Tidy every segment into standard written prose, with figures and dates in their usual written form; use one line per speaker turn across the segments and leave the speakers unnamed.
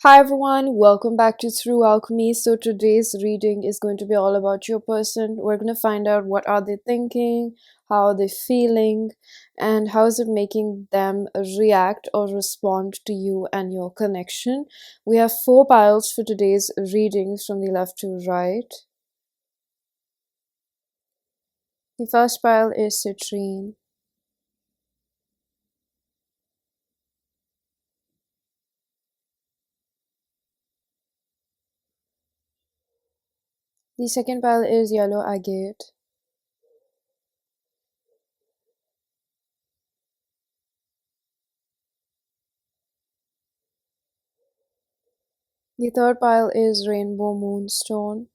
Hi everyone, welcome back to Through Alchemy. So today's reading is going to be all about your person. We're going to find out what are they thinking, how are they feeling, and how is it making them react or respond to you and your connection. We have four piles for today's readings from the left to right. The first pile is Citrine. The second pile is Yellow Agate. The third pile is Rainbow Moonstone.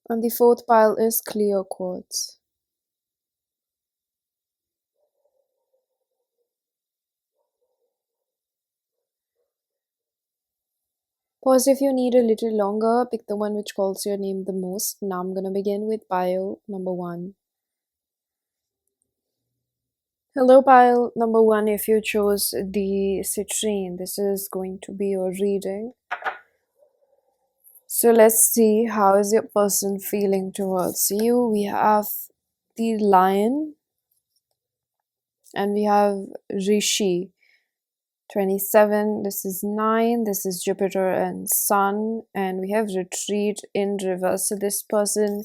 And the fourth pile is Clear Quartz. Pause if you need a little longer, pick the one which calls your name the most. Now I'm gonna begin with pile number one. Hello, pile number one. If you chose the citrine, this is going to be your reading. So let's see how is your person feeling towards you. We have the lion and we have Rishi. 27, this is 9, this is Jupiter and Sun, and we have retreat in reverse. So this person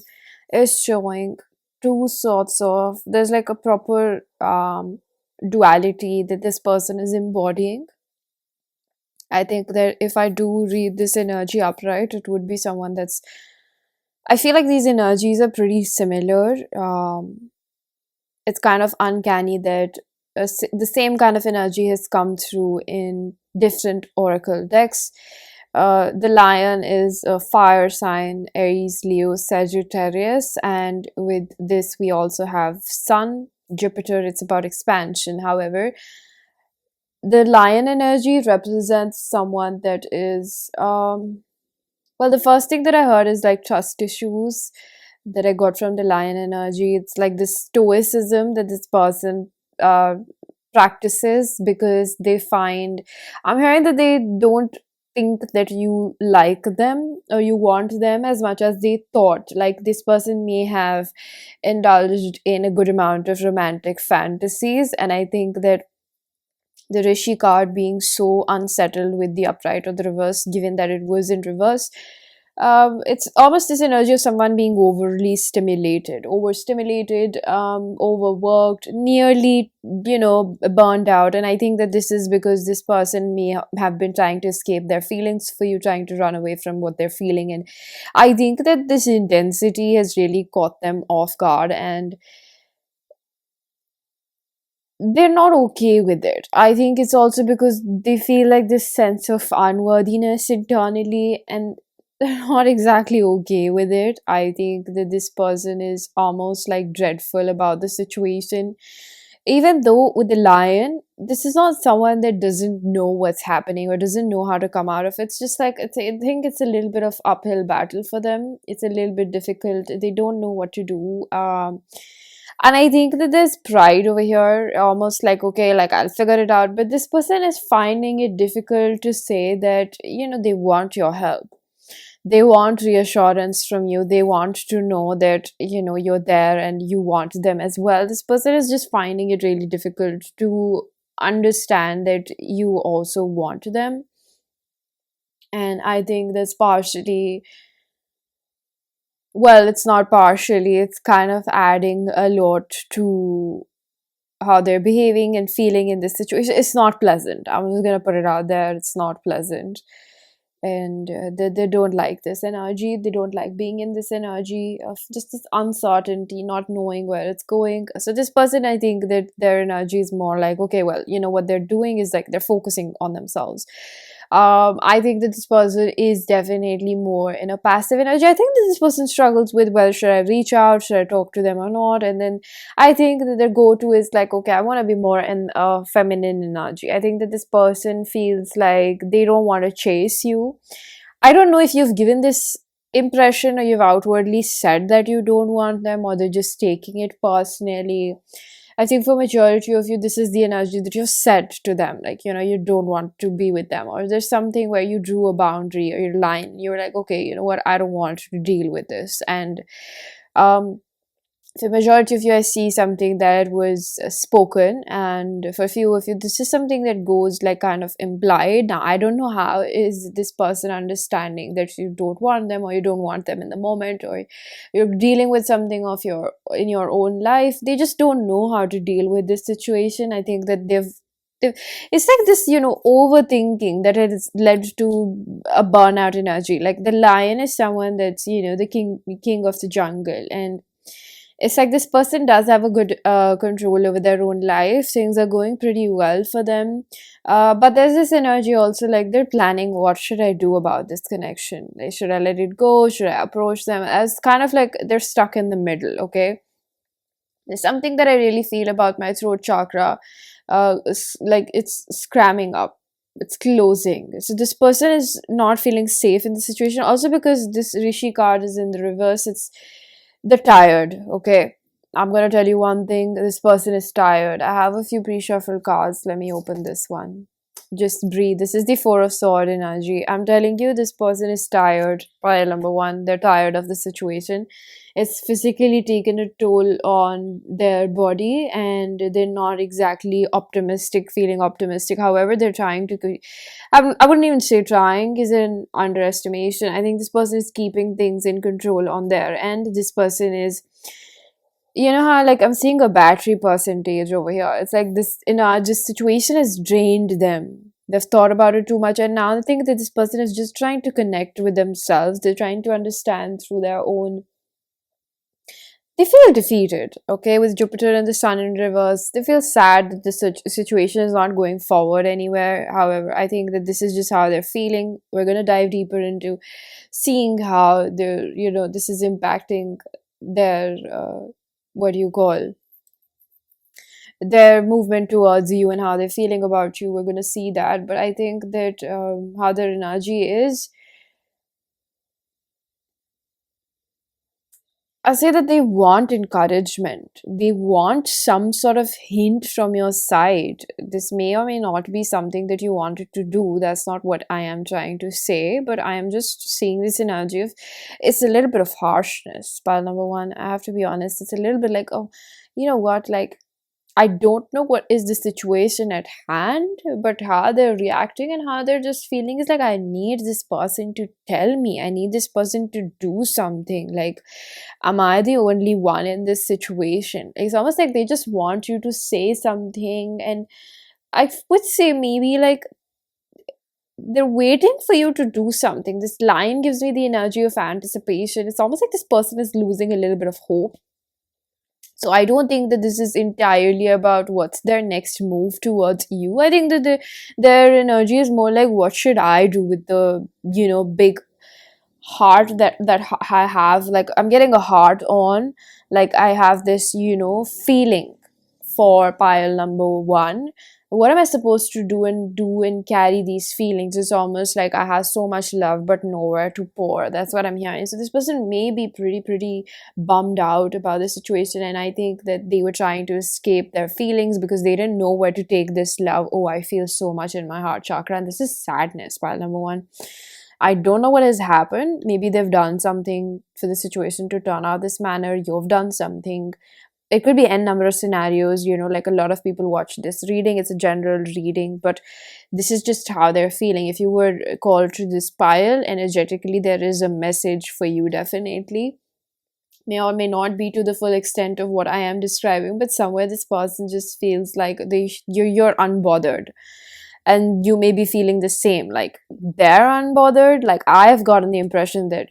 is showing two sorts of, there's like a proper duality that this person is embodying. I think that if I do read this energy upright, it would be someone that's, I feel like these energies are pretty similar. It's kind of uncanny that the same kind of energy has come through in different oracle decks. The lion is a fire sign, Aries, Leo, Sagittarius, and with this we also have Sun, Jupiter. It's about expansion. However, the lion energy represents someone that is well, the first thing that I heard is like trust issues that I got from the lion energy. It's like this stoicism that this person uh, practices because they find, I'm hearing that they don't think that you like them or you want them as much as they thought. Like this person may have indulged in a good amount of romantic fantasies, and I think that the Rishi card being so unsettled with the upright or the reverse, given that it was in reverse, it's almost this energy of someone being overly stimulated, overstimulated, overworked, nearly, burned out. And I think that this is because this person may have been trying to escape their feelings for you, trying to run away from what they're feeling. And I think that this intensity has really caught them off guard, and they're not okay with it. I think it's also because they feel like this sense of unworthiness internally, and they're not exactly okay with it. I think that this person is almost like dreadful about the situation. Even though with the lion, this is not someone that doesn't know what's happening or doesn't know how to come out of it. It's just like I think it's a little bit of uphill battle for them. It's a little bit difficult. They don't know what to do. And I think that there's pride over here, almost like, okay, like I'll figure it out. But this person is finding it difficult to say that, they want your help. They want reassurance from you. They want to know that, you're there and you want them as well. This person is just finding it really difficult to understand that you also want them. And I think that's partially, well, it's not partially, it's kind of adding a lot to how they're behaving and feeling in this situation. It's not pleasant. I'm just gonna put it out there. It's not pleasant, and they don't like this energy. They don't like being in this energy of just this uncertainty, not knowing where it's going. So this person, I think that their energy is more like, okay, well, what they're doing is like they're focusing on themselves. I think that this person is definitely more in a passive energy. I think that this person struggles with, well, should I reach out, should I talk to them or not? And then I think that their go-to is like, okay, I want to be more in a feminine energy. I think that this person feels like they don't want to chase you. I don't know if you've given this impression, or you've outwardly said that you don't want them, or they're just taking it personally. I think for majority of you, this is the energy that you've said to them, like, you don't want to be with them, or there's something where you drew a boundary or your line. You're like, okay, you know what, I don't want to deal with this. And um for majority of you, I see something that was spoken, and for a few of you, this is something that goes like kind of implied. Now, I don't know how is this person understanding that you don't want them, or you don't want them in the moment, or you're dealing with something of your in your own life. They just don't know how to deal with this situation. I think that it's like this, overthinking that has led to a burnout energy. Like the lion is someone that's, the king of the jungle, and it's like this person does have a good control over their own life. Things are going pretty well for them. But there's this energy also, like they're planning, what should I do about this connection? Like, should I let it go? Should I approach them? As kind of like they're stuck in the middle, okay? There's something that I really feel about my throat chakra. Like it's scramming up. It's closing. So this person is not feeling safe in the situation. Also because this Rishi card is in the reverse. It's the tired. Okay, I'm gonna tell you one thing. This person is tired. I have a few pre-shuffle cards. Let me open this one. Just breathe. This is the Four of Sword energy. I'm telling you, this person is tired. Pile number one, they're tired of the situation. It's physically taken a toll on their body, and they're not exactly optimistic, feeling optimistic. However, they're trying to. I wouldn't even say trying is an underestimation. I think this person is keeping things in control on their end. This person is, you know how, like, I'm seeing a battery percentage over here. It's like this situation has drained them. They've thought about it too much, and now they think that this person is just trying to connect with themselves. They're trying to understand through their own. They feel defeated, okay, with Jupiter and the Sun in reverse. They feel sad that the situation is not going forward anywhere. However, I think that this is just how they're feeling. We're going to dive deeper into seeing how this is impacting their, what do you call, their movement towards you, and how they're feeling about you. We're going to see that. But I think that how their energy is, I say that they want encouragement. They want some sort of hint from your side. This may or may not be something that you wanted to do. That's not what I am trying to say, but I am just seeing this energy of, it's a little bit of harshness. Pile number one, I have to be honest, it's a little bit like, oh, you know what, like, I don't know what is the situation at hand, but how they're reacting and how they're just feeling is like, I need this person to tell me. I need this person to do something. Like, am I the only one in this situation? It's almost like they just want you to say something. And I would say maybe like they're waiting for you to do something. This line gives me the energy of anticipation. It's almost like this person is losing a little bit of hope. So I don't think that this is entirely about what's their next move towards you. I think that their energy is more like, what should I do with the, big heart that I have? Like, I'm getting a heart on, like I have this, feeling for pile number one. What am I supposed to do and carry these feelings? It's almost like I have so much love but nowhere to pour. That's what I'm hearing. So this person may be pretty bummed out about the situation, and I think that they were trying to escape their feelings because they didn't know where to take this love. Oh, I feel so much in my heart chakra, and this is sadness, pile number one. I don't know what has happened. Maybe they've done something for the situation to turn out this manner. You've done something. It could be n number of scenarios, like a lot of people watch this reading. It's a general reading, but this is just how they're feeling. If you were called to this pile energetically, there is a message for you, definitely. May or may not be to the full extent of what I am describing, but somewhere this person just feels like you're unbothered. And you may be feeling the same, like they're unbothered. Like, I've gotten the impression that,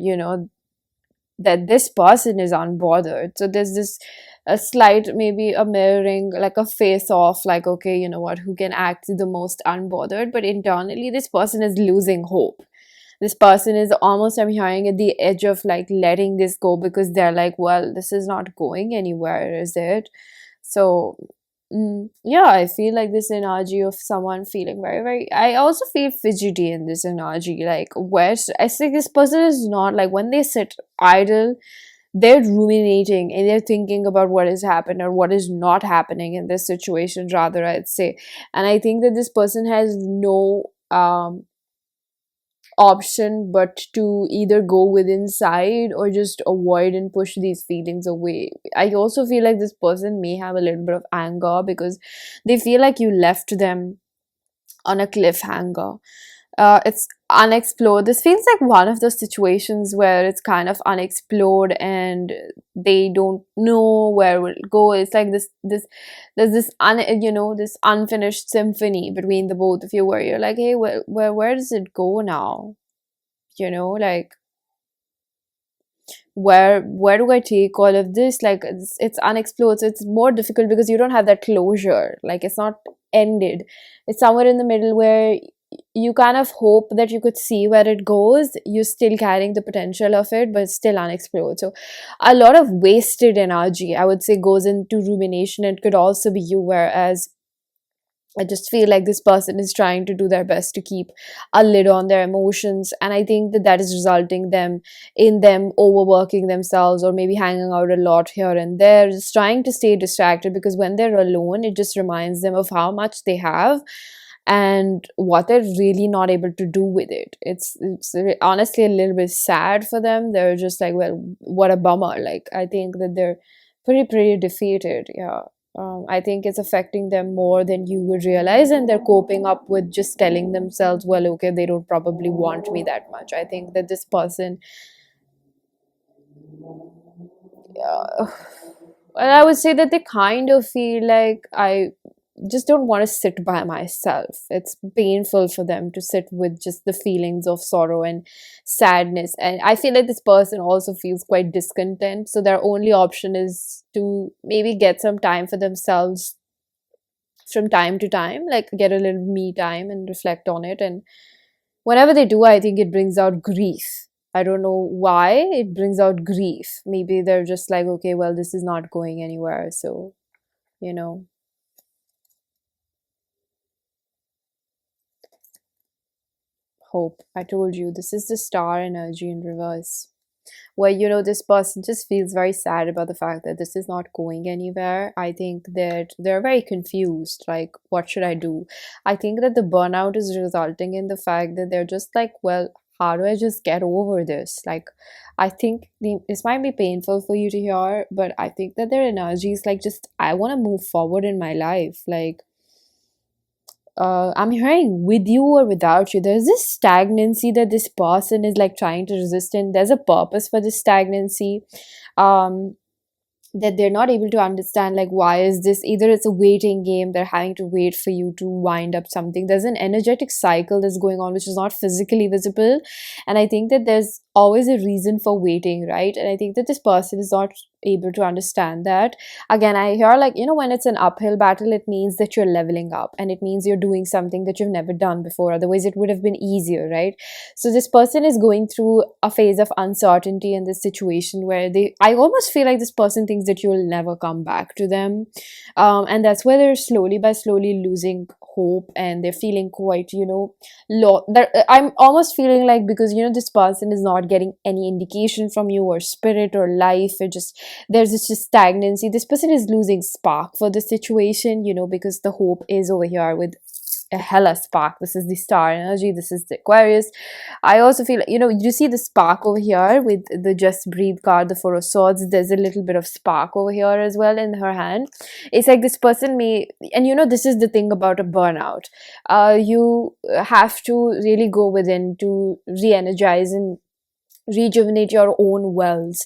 that this person is unbothered. So there's this a slight, maybe a mirroring, like a face off, like, okay, you know what, who can act the most unbothered? But internally, this person is losing hope. This person is almost, I'm hearing, at the edge of like letting this go, because they're like, well, this is not going anywhere, is it? So Yeah, I feel like this energy of someone feeling very, very. I also feel fidgety in this energy. Like, I think this person is not like when they sit idle, they're ruminating and they're thinking about what has happened or what is not happening in this situation, rather, I'd say. And I think that this person has no option but to either go with inside or just avoid and push these feelings away. I also feel like this person may have a little bit of anger because they feel like you left them on a cliffhanger. It's unexplored. This feels like one of those situations where it's kind of unexplored and they don't know where it will go. It's like there's this this unfinished symphony between the both of you where you're like, hey, where does it go now? Like where do I take all of this? Like it's unexplored, so it's more difficult because you don't have that closure. Like it's not ended. It's somewhere in the middle where you kind of hope that you could see where it goes. You're still carrying the potential of it, but it's still unexplored. So a lot of wasted energy, I would say, goes into rumination. It could also be you, whereas I just feel like this person is trying to do their best to keep a lid on their emotions, and I think that that is resulting them overworking themselves or maybe hanging out a lot here and there, just trying to stay distracted because when they're alone, it just reminds them of how much they have and what they're really not able to do with it. It's honestly a little bit sad for them. They're just like, well, what a bummer. Like I think that they're pretty defeated. Yeah. I think it's affecting them more than you would realize, and they're coping up with just telling themselves, well, okay, they don't probably want me that much. I think that this person, uh, well, I would say that they kind of feel like I just don't want to sit by myself. It's painful for them to sit with just the feelings of sorrow and sadness. And I feel like this person also feels quite discontent. So their only option is to maybe get some time for themselves from time to time, like get a little me time and reflect on it. And whenever they do, I think it brings out grief. I don't know why it brings out grief. Maybe they're just like, okay, well, this is not going anywhere. So, you know, hope. I told you, this is the star energy in reverse. Where, this person just feels very sad about the fact that this is not going anywhere. I think that they're very confused. Like, what should I do? I think that the burnout is resulting in the fact that they're just like, well, how do I just get over this? Like, I think this might be painful for you to hear, but I think that their energy is like, just, I want to move forward in my life. Like, I'm hearing with you or without you, there's this stagnancy that this person is like trying to resist, and there's a purpose for this stagnancy. Um, that they're not able to understand, like, why is this? Either it's a waiting game, they're having to wait for you to wind up something. There's an energetic cycle that's going on which is not physically visible, and I think that there's always a reason for waiting, right? And I think that this person is not able to understand that. Again, I hear, like, when it's an uphill battle, it means that you're leveling up and it means you're doing something that you've never done before, otherwise it would have been easier, right? So this person is going through a phase of uncertainty in this situation where I almost feel like this person thinks that you'll never come back to them. And that's where they're slowly by slowly losing hope, and they're feeling quite, I'm almost feeling like, because, this person is not getting any indication from you or spirit or life. It just, there's this just stagnancy. This person is losing spark for the situation, because the hope is over here with a hella spark. This is the star energy, this is the Aquarius. I also feel, you see the spark over here with the Just Breathe card, the Four of Swords. There's a little bit of spark over here as well in her hand. It's like this person may, and this is the thing about a burnout. You have to really go within to re-energize and rejuvenate your own wells.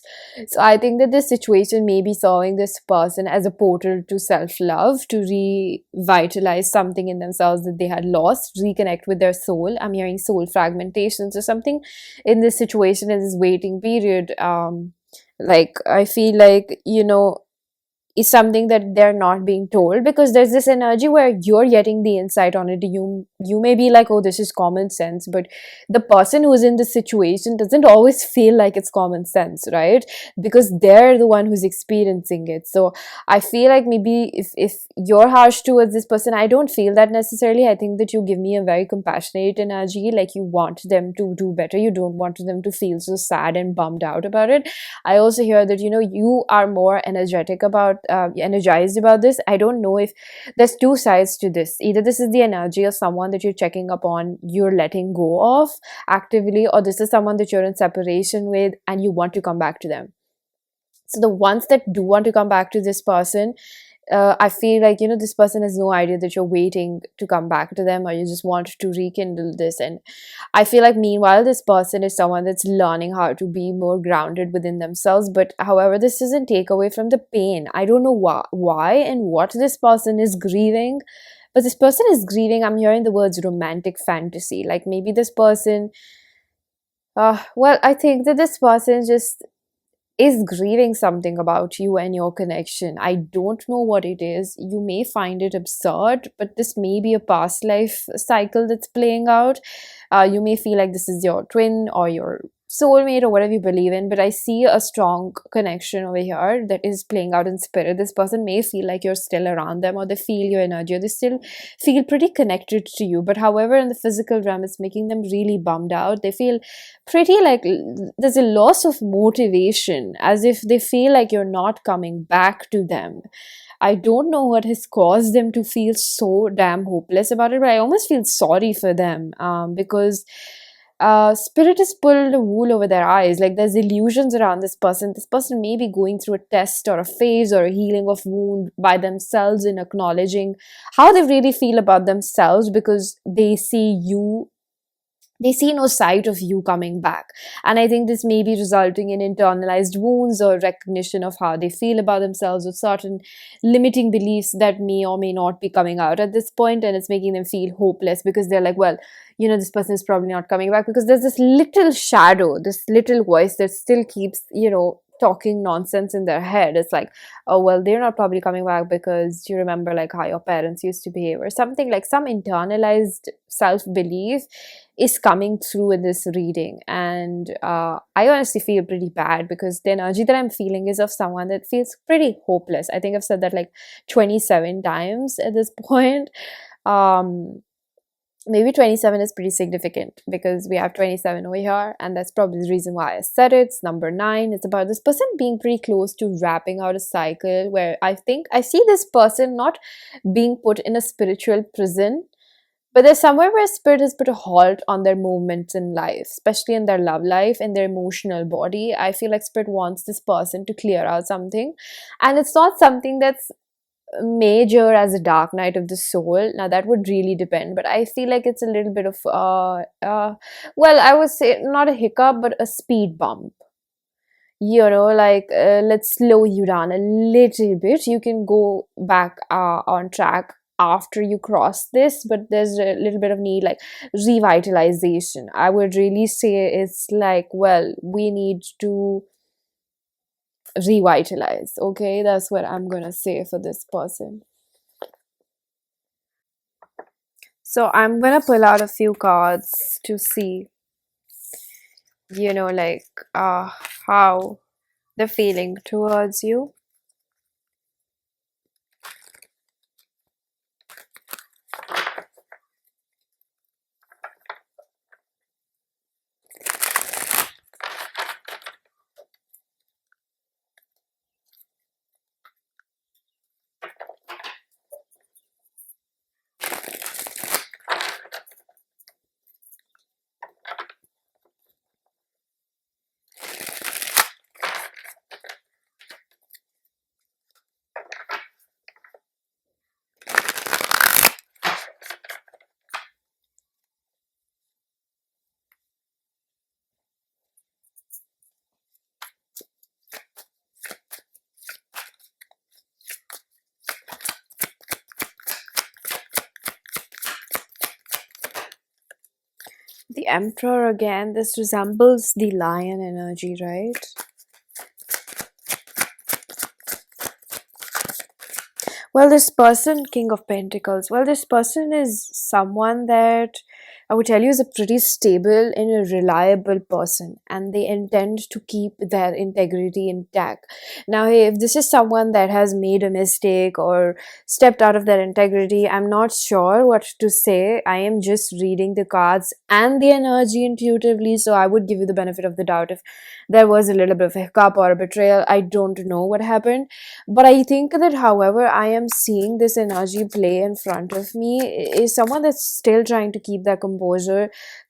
So I think that this situation may be serving this person as a portal to self-love, to revitalize something in themselves that they had lost, reconnect with their soul. I'm hearing soul fragmentation. So something in this situation, in this waiting period, like I feel like, is something that they're not being told, because there's this energy where you're getting the insight on it. You may be like, oh, this is common sense, but the person who's in the situation doesn't always feel like it's common sense, right? Because they're the one who's experiencing it. So I feel like maybe if you're harsh towards this person, I don't feel that necessarily. I think that you give me a very compassionate energy, like you want them to do better, you don't want them to feel so sad and bummed out about it. I also hear that, you are more energetic about energized about this. I don't know if there's two sides to this. Either this is the energy of someone that you're checking up on, you're letting go of actively, or this is someone that you're in separation with and you want to come back to them. So the ones that do want to come back to this person, I feel like, this person has no idea that you're waiting to come back to them, or you just want to rekindle this. And I feel like meanwhile, this person is someone that's learning how to be more grounded within themselves. But however, this doesn't take away from the pain. I don't know why and what this person is grieving, but this person is grieving. I'm hearing the words romantic fantasy. Like maybe this person, well, I think that this person just is grieving something about you and your connection. I don't know what it is. You may find it absurd, but this may be a past life cycle that's playing out. You may feel like this is your twin or your soulmate or whatever you believe in, but I see a strong connection over here that is playing out in spirit. This person may feel like you're still around them, or they feel your energy, or they still feel pretty connected to you. But however, in the physical realm, it's making them really bummed out. They feel pretty like there's a loss of motivation, as if they feel like you're not coming back to them. I don't know what has caused them to feel so damn hopeless about it, but I almost feel sorry for them, because spirit has pulled the wool over their eyes. Like there's illusions around this person. This person may be going through a test or a phase or a healing of wound by themselves, in acknowledging how they really feel about themselves, because they see no sight of you coming back. And I think this may be resulting in internalized wounds or recognition of how they feel about themselves, or certain limiting beliefs that may or may not be coming out at this point, and it's making them feel hopeless, because they're like, well, this person is probably not coming back, because there's this little shadow, this little voice that still keeps, talking nonsense in their head. It's like, oh, well, they're not probably coming back because you remember like how your parents used to behave, or something. Like some internalized self-belief is coming through in this reading. And I honestly feel pretty bad, because the energy that I'm feeling is of someone that feels pretty hopeless. I think I've said that like 27 times at this point. Maybe 27 is pretty significant, because we have 27 over here, and that's probably the reason why I said it. It's number 9. It's about this person being pretty close to wrapping out a cycle, where I think I see this person not being put in a spiritual prison, but there's somewhere where spirit has put a halt on their movements in life, especially in their love life and their emotional body. I feel like spirit wants this person to clear out something, and it's not something that's major as a dark night of the soul. Now that would really depend, but I feel like it's a little bit of well, I would say not a hiccup, but a speed bump. Like let's slow you down a little bit. You can go back on track after you cross this, but there's a little bit of need, like revitalization. I would really say it's like, well, we need to revitalize. Okay, that's what I'm gonna say for this person. So I'm gonna pull out a few cards to see, like how they're feeling towards you. The Emperor again. This resembles the lion energy, right? Well, this person, King of Pentacles, well, this person is someone that I would tell you is a pretty stable and a reliable person, and they intend to keep their integrity intact. Now, hey, if this is someone that has made a mistake or stepped out of their integrity, I'm not sure what to say. I am just reading the cards and the energy intuitively, so I would give you the benefit of the doubt if there was a little bit of a hiccup or a betrayal. I don't know what happened, but I think that, however, I am seeing this energy play in front of me is someone that's still trying to keep their composure,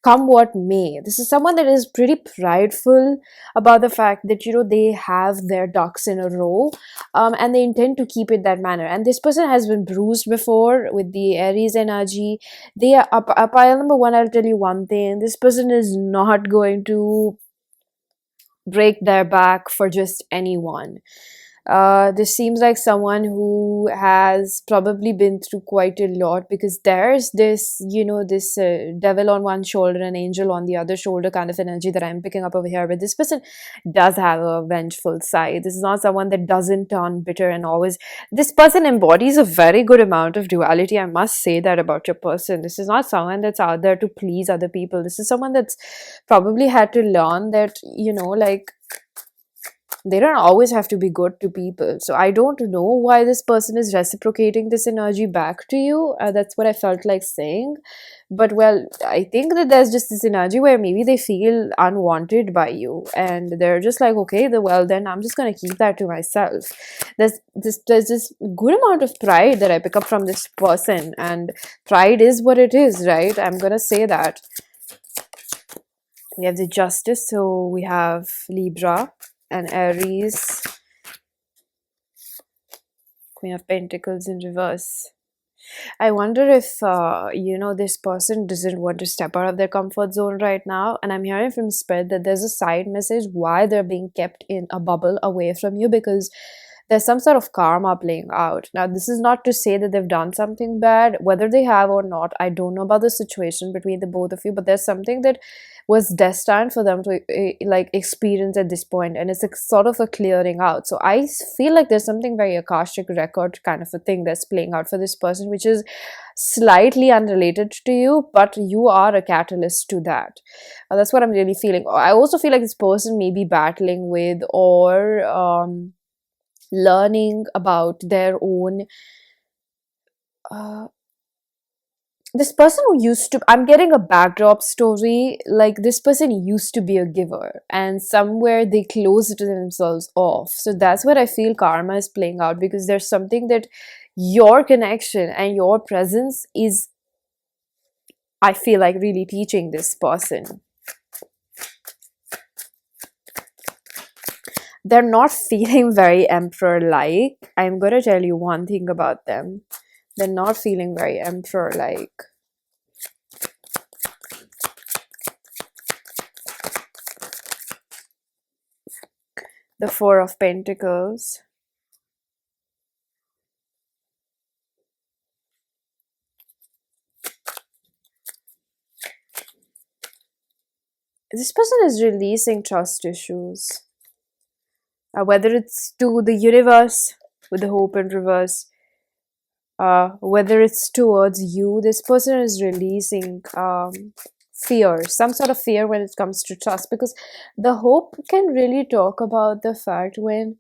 come what may. This is someone that is pretty prideful about the fact that, they have their ducks in a row, and they intend to keep it that manner. And this person has been bruised before with the Aries energy. They are up pile number one. I'll tell you one thing: this person is not going to break their back for just anyone. This seems like someone who has probably been through quite a lot, because there's this, this devil on one shoulder and angel on the other shoulder kind of energy that I'm picking up over here. But this person does have a vengeful side. This is not someone that doesn't turn bitter and always. This person embodies a very good amount of duality. I must say that about your person. This is not someone that's out there to please other people. This is someone that's probably had to learn that, like, they don't always have to be good to people. So I don't know why this person is reciprocating this energy back to you. That's what I felt like saying. But well, I think that there's just this energy where maybe they feel unwanted by you, and they're just like, okay, well, then I'm just gonna keep that to myself. There's this good amount of pride that I pick up from this person, and pride is what it is, right? I'm gonna say that. We have the Justice, so we have Libra and Aries, Queen of Pentacles in reverse. I wonder if, this person doesn't want to step out of their comfort zone right now. And I'm hearing from Spirit that there's a side message why they're being kept in a bubble away from you, because there's some sort of karma playing out. Now, this is not to say that they've done something bad, whether they have or not. I don't know about the situation between the both of you, but there's something that was destined for them to experience at this point, and it's a sort of a clearing out. So I feel like there's something very Akashic record kind of a thing that's playing out for this person, which is slightly unrelated to you, but you are a catalyst to that. That's what I'm really feeling. I also feel like this person may be battling with or learning about their own this person who used to, I'm getting a backdrop story, like this person used to be a giver and somewhere they closed themselves off. So that's where I feel karma is playing out, because there's something that your connection and your presence is, I feel like, really teaching this person. They're not feeling very emperor-like. I'm going to tell you one thing about them. They're not feeling very emperor-like. The Four of Pentacles. This person is releasing trust issues. Whether it's to the universe with the Hope in reverse, whether it's towards you, this person is releasing fear, some sort of fear when it comes to trust, because the Hope can really talk about the fact when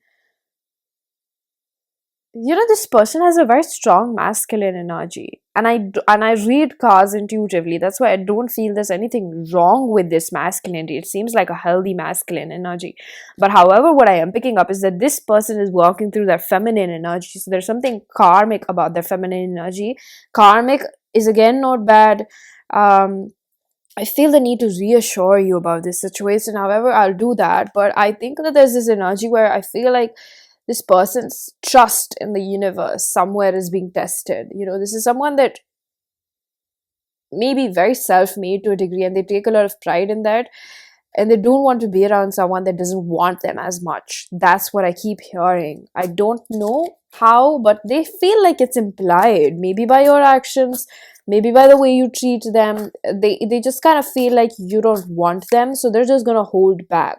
this person has a very strong masculine energy, and I read cards intuitively. That's why I don't feel there's anything wrong with this masculinity. It seems like a healthy masculine energy. But however, what I am picking up is that this person is walking through their feminine energy. So there's something karmic about their feminine energy. Karmic is again not bad. I feel the need to reassure you about this situation. However, I'll do that. But I think that there's this energy where I feel like this person's trust in the universe somewhere is being tested. This is someone that may be very self-made to a degree, and they take a lot of pride in that. and they don't want to be around someone that doesn't want them as much. That's what I keep hearing. I don't know how, but they feel like it's implied, maybe by your actions, maybe by the way you treat them. They just kind of feel like you don't want them, so they're just gonna hold back.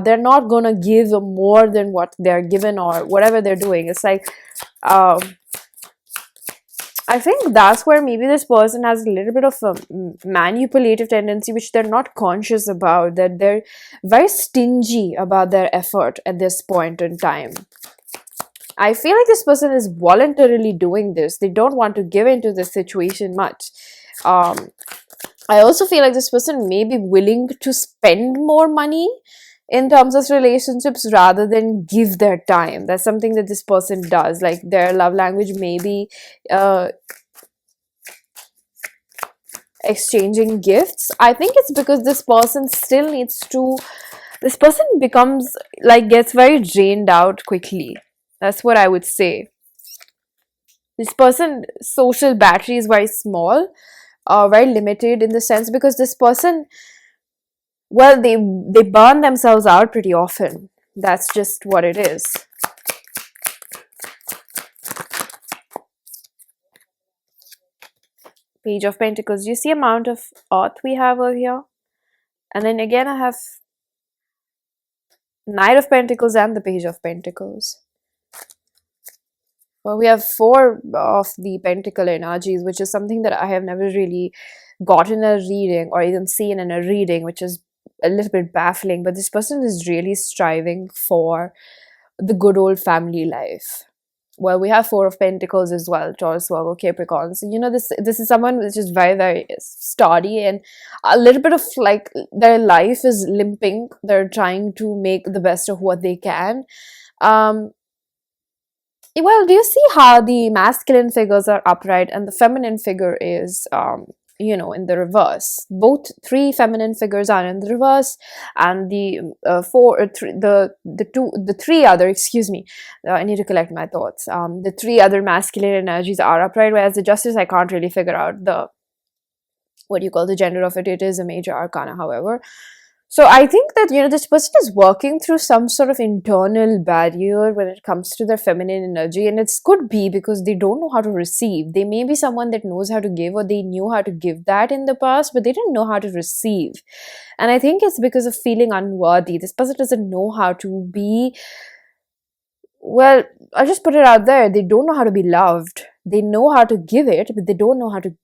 They're not gonna give more than what they're given or whatever they're doing. It's like, um I think that's where maybe this person has a little bit of a manipulative tendency, which they're not conscious about, that they're very stingy about their effort at this point in time. I feel like this person is voluntarily doing this. They don't want to give into this situation much. Um, I also feel like this person may be willing to spend more money in terms of relationships rather than give their time. That's something that this person does. Like their love language may be uh, exchanging gifts. I think it's because this person still needs to, this person becomes like, gets very drained out quickly. That's what I would say. This person social battery is very small, very limited in the sense, because this person, well, they burn themselves out pretty often. That's just what it is. Page of Pentacles. You see amount of earth we have over here, and then again I have Knight of Pentacles and the Page of Pentacles. Well, we have four of the pentacle energies, which is something that I have never really gotten a reading or even seen in a reading, which is a little bit baffling. But this person is really striving for the good old family life. Well, we have Four of Pentacles as well, Taurus, Virgo, Capricorn. So, this is someone which is very, very sturdy, and a little bit of like their life is limping. They're trying to make the best of what they can. Well, do you see how the masculine figures are upright and the feminine figure is, in the reverse? Both three feminine figures are in the reverse, and the three other, excuse me, I need to collect my thoughts. The three other masculine energies are upright, whereas the Justice, I can't really figure out the, what you call the gender of it. It is a major arcana, however. So I think that, this person is working through some sort of internal barrier when it comes to their feminine energy. And it could be because they don't know how to receive. They may be someone that knows how to give, or they knew how to give that in the past, but they didn't know how to receive. And I think it's because of feeling unworthy. This person doesn't know how to be, well, I'll just put it out there. They don't know how to be loved. They know how to give it, but they don't know how to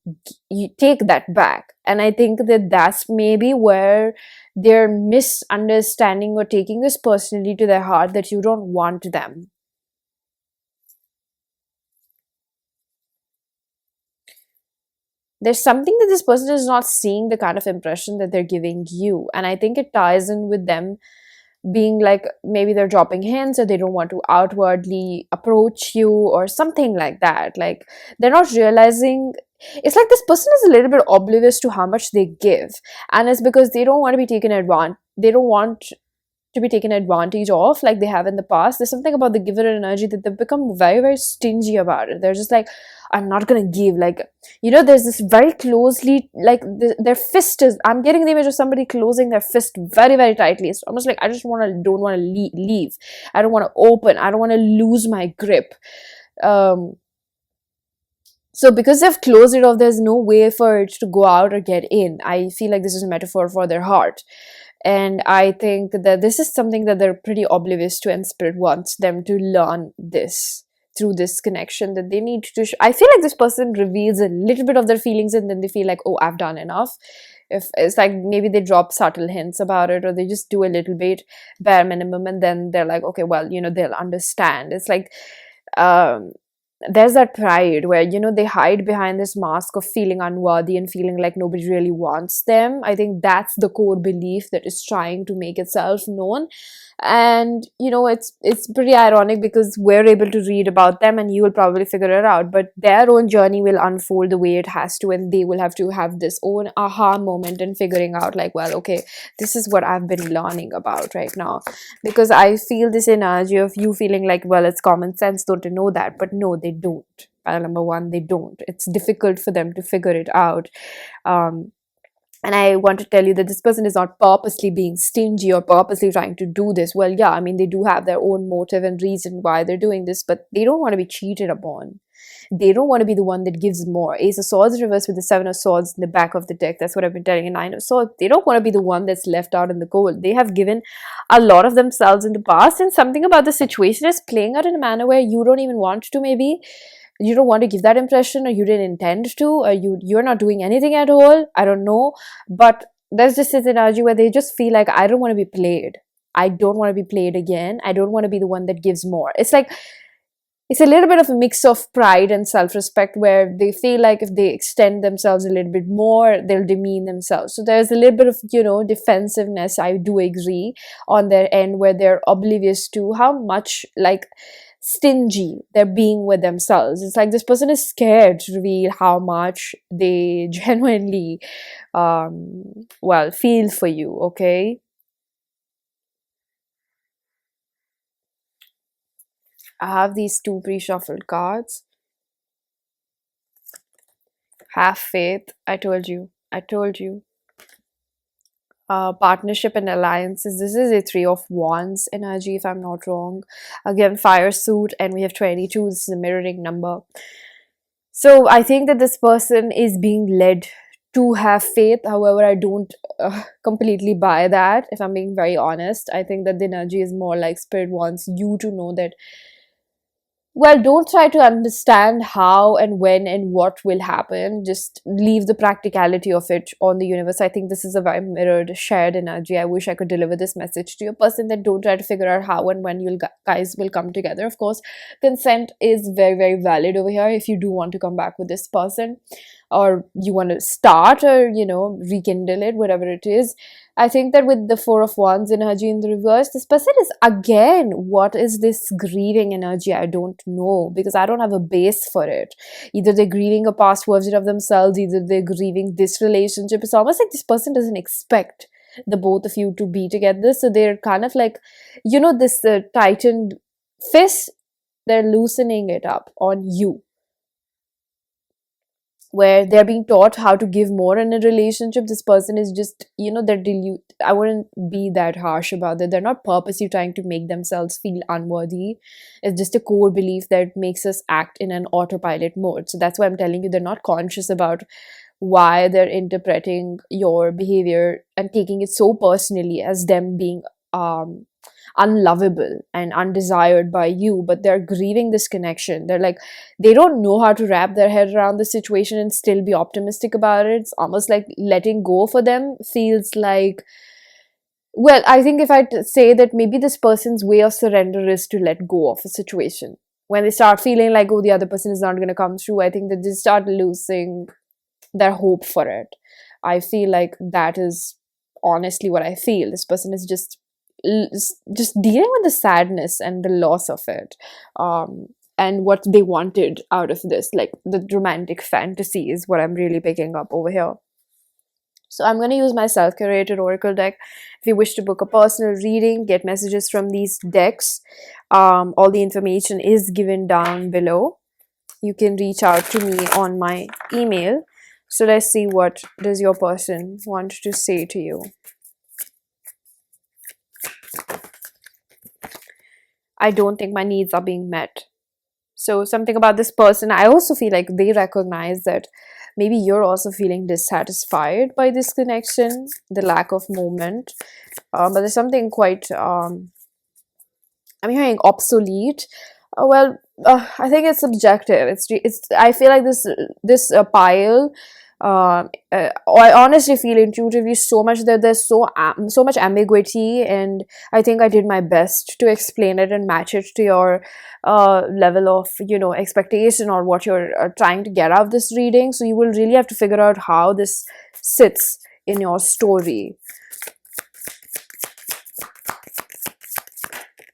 take that back. And I think that that's maybe where they're misunderstanding or taking this personally to their heart, that you don't want them. There's something that this person is not seeing, the kind of impression that they're giving you. And I think it ties in with them being like, maybe they're dropping hints, or they don't want to outwardly approach you or something like that. Like they're not realizing, it's like this person is a little bit oblivious to how much they give, and it's because they don't want to be taken advantage, they don't want to be taken advantage of like they have in the past. There's something about the giver energy that they've become very, very stingy about it. They're just like, I'm not gonna give. Like, there's this very closely, like their fist is, I'm getting the image of somebody closing their fist very, very tightly. It's almost like, I just don't want to leave. I don't want to open. I don't want to lose my grip. So because they've closed it off, there's no way for it to go out or get in. I feel like this is a metaphor for their heart. And I think that this is something that they're pretty oblivious to, and Spirit wants them to learn this through this connection, that they need to I feel like this person reveals a little bit of their feelings, and then they feel like, oh, I've done enough. If it's like maybe they drop subtle hints about it, or they just do a little bit bare minimum, and then they're like, okay, well, they'll understand. It's like, there's that pride where, they hide behind this mask of feeling unworthy and feeling like nobody really wants them. I think that's the core belief that is trying to make itself known. And it's pretty ironic, because we're able to read about them and you will probably figure it out, but their own journey will unfold the way it has to, and they will have to have this own aha moment and figuring out like, well, okay, this is what I've been learning about right now. Because I feel this energy of you feeling like, well, it's common sense, don't you know that? But no, they don't. Number one, they don't. It's difficult for them to figure it out. And I want to tell you that this person is not purposely being stingy or purposely trying to do this. Well, yeah, I mean, they do have their own motive and reason why they're doing this, but they don't want to be cheated upon. They don't want to be the one that gives more. Ace of Swords reversed with the Seven of Swords in the back of the deck. That's what I've been telling you. Nine of Swords. They don't want to be the one that's left out in the cold. They have given a lot of themselves in the past, and something about the situation is playing out in a manner where you don't even want to, maybe you don't want to give that impression, or you didn't intend to, or you're not doing anything at all. I don't know, but there's just this energy where they just feel like, I don't want to be played. I don't want to be played again. I don't want to be the one that gives more. It's like, it's a little bit of a mix of pride and self-respect, where they feel like if they extend themselves a little bit more, they'll demean themselves. So there's a little bit of, defensiveness, I do agree, on their end, where they're oblivious to how much, like, stingy they're being with themselves. It's like this person is scared to reveal how much they genuinely feel for you. Okay, I have these two pre-shuffled cards. Have faith. I told you. Partnership and alliances. This is a Three of Wands energy, if I'm not wrong. Again, fire suit, and we have 22. This is a mirroring number. So I think that this person is being led to have faith. However, I don't completely buy that, if I'm being very honest. I think that the energy is more like Spirit wants you to know that, well, don't try to understand how and when and what will happen. Just leave the practicality of it on the universe. I think this is a very mirrored, shared energy. I wish I could deliver this message to your person, that don't try to figure out how and when you guys will come together. Of course, consent is very, very valid over here if you do want to come back with this person, or you want to start, or rekindle it, whatever it is. I think that with the Four of Wands energy in the reverse, this person is, again, what is this grieving energy? I don't know, because I don't have a base for it. Either they're grieving a past version of themselves, either they're grieving this relationship. It's almost like this person doesn't expect the both of you to be together. So they're kind of like, this tightened fist, they're loosening it up on you, where they're being taught how to give more in a relationship. This person is just, they're I wouldn't be that harsh about it. They're not purposely trying to make themselves feel unworthy. It's just a core belief that makes us act in an autopilot mode. So that's why I'm telling you, they're not conscious about why they're interpreting your behavior and taking it so personally as them being unlovable and undesired by you, but they're grieving this connection. They're like, they don't know how to wrap their head around the situation and still be optimistic about it. It's almost like letting go for them feels like, well, I think if I say that maybe this person's way of surrender is to let go of a situation. When they start feeling like, oh, the other person is not going to come through, I think that they start losing their hope for it. I feel like that is honestly what I feel. This person is just dealing with the sadness and the loss of it, and what they wanted out of this, like the romantic fantasy, is what I'm really picking up over here. So I'm going to use my self-curated oracle deck. If you wish to book a personal reading, get messages from these decks, all the information is given down below. You can reach out to me on my email. So let's see, what does your person want to say to you. I don't think my needs are being met. So something about this person, I also feel like they recognize that maybe you're also feeling dissatisfied by this connection, the lack of movement. But there's something quite, I'm hearing obsolete. I think it's subjective. I feel like this pile. I honestly feel intuitively so much that there's so much ambiguity, and I think I did my best to explain it and match it to your level of expectation, or what you're trying to get out of this reading. So you will really have to figure out how this sits in your story,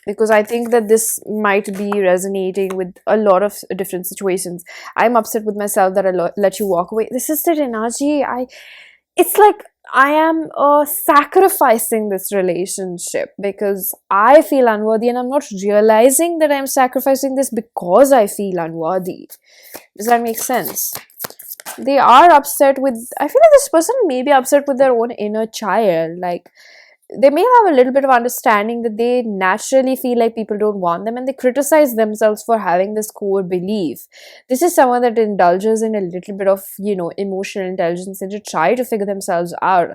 because I think that this might be resonating with a lot of different situations. I'm upset with myself that I let you walk away. This is the energy. It's like I am sacrificing this relationship because I feel unworthy, and I'm not realizing that I'm sacrificing this because I feel unworthy. Does that make sense? they are upset with, I feel like this person may be upset with their own inner child. Like, they may have a little bit of understanding that they naturally feel like people don't want them, and they criticize themselves for having this core belief. This is someone that indulges in a little bit of, emotional intelligence and to try to figure themselves out.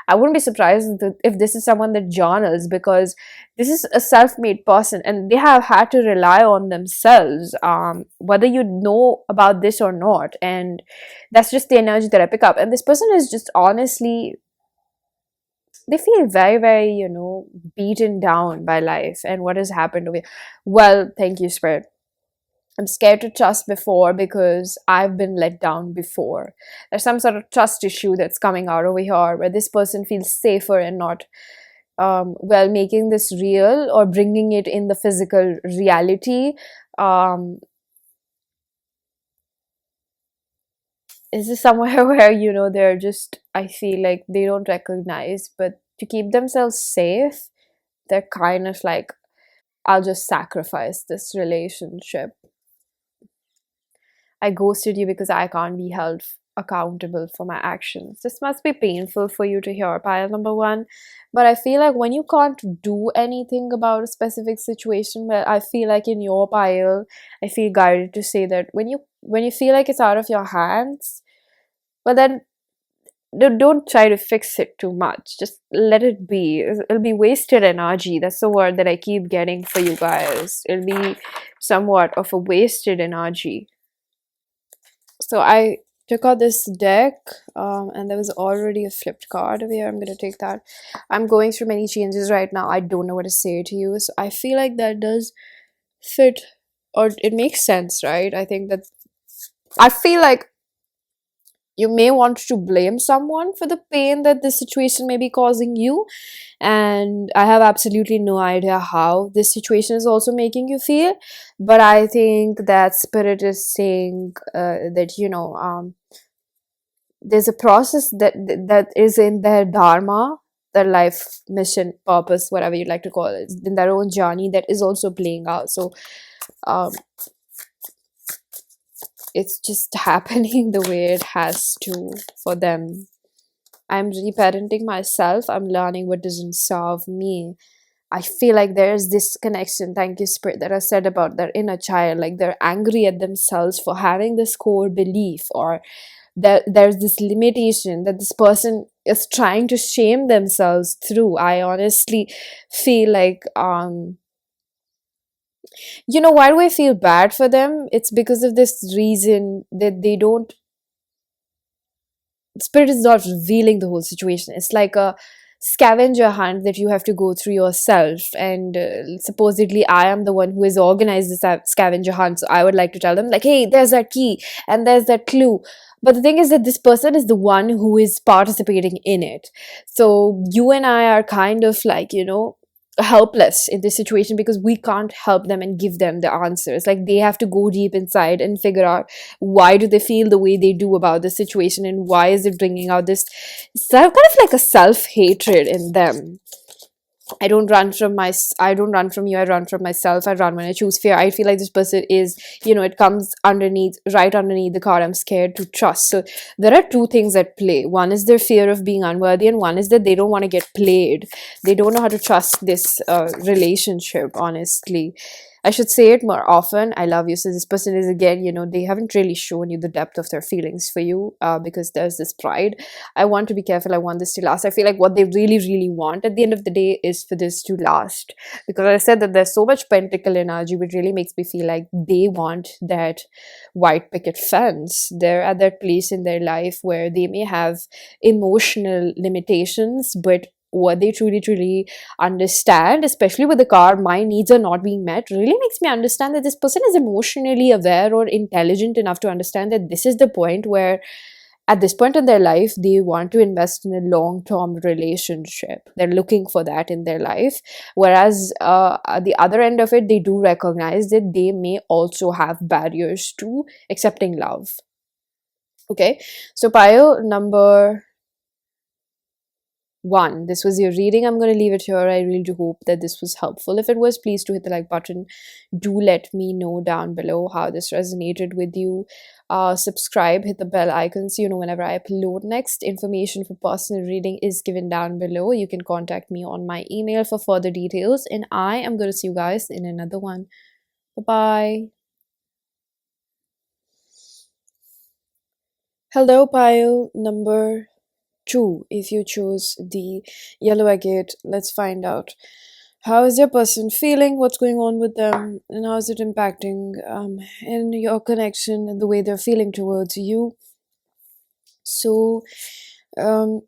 I wouldn't be surprised if this is someone that journals, because this is a self-made person and they have had to rely on themselves, whether you know about this or not. And that's just the energy that I pick up. And this person is just honestly, they feel very, very, beaten down by life and what has happened over here. Well, thank you, Spirit. I'm scared to trust before because I've been let down before. There's some sort of trust issue that's coming out over here where this person feels safer and not, making this real or bringing it in the physical reality. Um, is this somewhere where, they're just, I feel like they don't recognize, but to keep themselves safe, they're kind of like, I'll just sacrifice this relationship. I ghosted you because I can't be held accountable for my actions. This must be painful for you to hear, pile number one. But I feel like when you can't do anything about a specific situation, well, I feel like in your pile, I feel guided to say that when you feel like it's out of your hands, well then don't try to fix it too much. Just let it be. It'll be wasted energy. That's the word that I keep getting for you guys. It'll be somewhat of a wasted energy. So I took out this deck, and there was already a flipped card over here. I'm going to take that. I'm going through many changes right now. I don't know what to say to you. So I feel like that does fit, or it makes sense, right? I think that I feel like you may want to blame someone for the pain that this situation may be causing you. And I have absolutely no idea how this situation is also making you feel. But I think that Spirit is saying that, there's a process that is in their dharma, their life mission, purpose, whatever you'd like to call it, in their own journey that is also playing out. So um, it's just happening the way it has to for them. I'm reparenting myself. I'm learning what doesn't serve me. I feel like there's this connection, thank you, Spirit, that I said about their inner child. Like they're angry at themselves for having this core belief, or there's this limitation that this person is trying to shame themselves through. I honestly feel like, why do I feel bad for them? It's because of this reason that they don't, Spirit is not revealing the whole situation. It's like a scavenger hunt that you have to go through yourself. And supposedly, I am the one who has organized this scavenger hunt. So I would like to tell them, like, hey, there's that key and there's that clue. But the thing is that this person is the one who is participating in it. So you and I are kind of like, helpless in this situation because we can't help them and give them the answers. Like they have to go deep inside and figure out why do they feel the way they do about the situation, and why is it bringing out this kind of like a self-hatred in them. I don't run from you, I run from myself. I run when I choose fear. I feel like this person is, it comes right underneath the card, I'm scared to trust. So there are two things at play. One is their fear of being unworthy, and one is that they don't want to get played. They don't know how to trust this relationship, honestly. I should say it more often. I love you. So this person is, again, they haven't really shown you the depth of their feelings for you, because there's this pride. I want to be careful. I want this to last. I feel like what they really, really want at the end of the day is for this to last. Because I said that there's so much pentacle energy, which really makes me feel like they want that white picket fence. They're at that place in their life where they may have emotional limitations, but what they truly, truly understand, especially with the car, my needs are not being met, really makes me understand that this person is emotionally aware or intelligent enough to understand that this is the point where, at this point in their life, they want to invest in a long-term relationship. They're looking for that in their life. Whereas at the other end of it, they do recognize that they may also have barriers to accepting love. Okay, so pile number one. This was your reading. I'm going to leave it here. I really do hope that this was helpful. If it was, please do hit the like button. Do let me know down below how this resonated with you. Subscribe, hit the bell icon so you know whenever I upload next. Information for personal reading is given down below. You can contact me on my email for further details, and I am going to see you guys in another one. Bye-bye. Hello, pile number 2. If you chose the yellow agate, let's find out. How is your person feeling? What's going on with them? And how is it impacting in your connection and the way they're feeling towards you? So, um,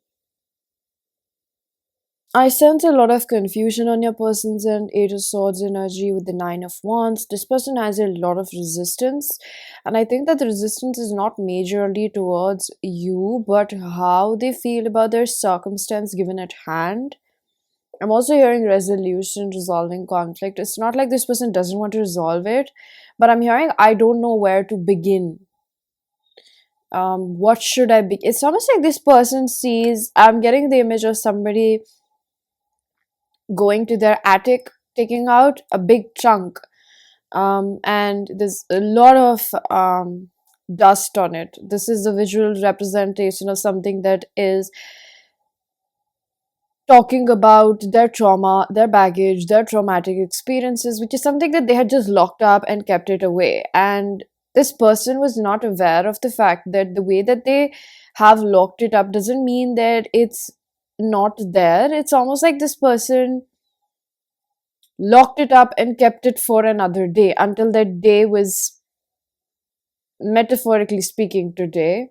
I sense a lot of confusion on your person's end. Eight of Swords energy with the Nine of Wands. This person has a lot of resistance, and I think that the resistance is not majorly towards you, but how they feel about their circumstance given at hand. I'm also hearing resolution, resolving conflict. It's not like this person doesn't want to resolve it, but I'm hearing I don't know where to begin. What should I be? It's almost like this person sees. I'm getting the image of somebody going to their attic, taking out a big chunk, and there's a lot of dust on it. This is a visual representation of something that is talking about their trauma, their baggage, their traumatic experiences, which is something that they had just locked up and kept it away. And this person was not aware of the fact that the way that they have locked it up doesn't mean that it's not there. It's almost like this person locked it up and kept it for another day until that day was, metaphorically speaking, today.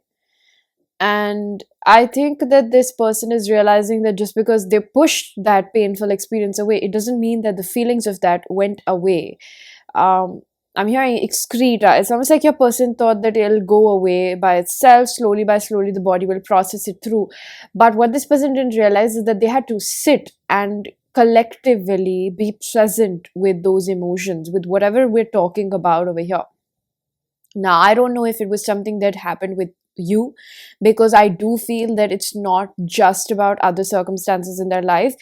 And I think that this person is realizing that just because they pushed that painful experience away, it doesn't mean that the feelings of that went away. um I'm hearing excreta. It's almost like your person thought that it'll go away by itself. Slowly by slowly the body will process it through, but what this person didn't realize is that they had to sit and collectively be present with those emotions, with whatever we're talking about over here. Now, I don't know if it was something that happened with you, because I do feel that it's not just about other circumstances in their life,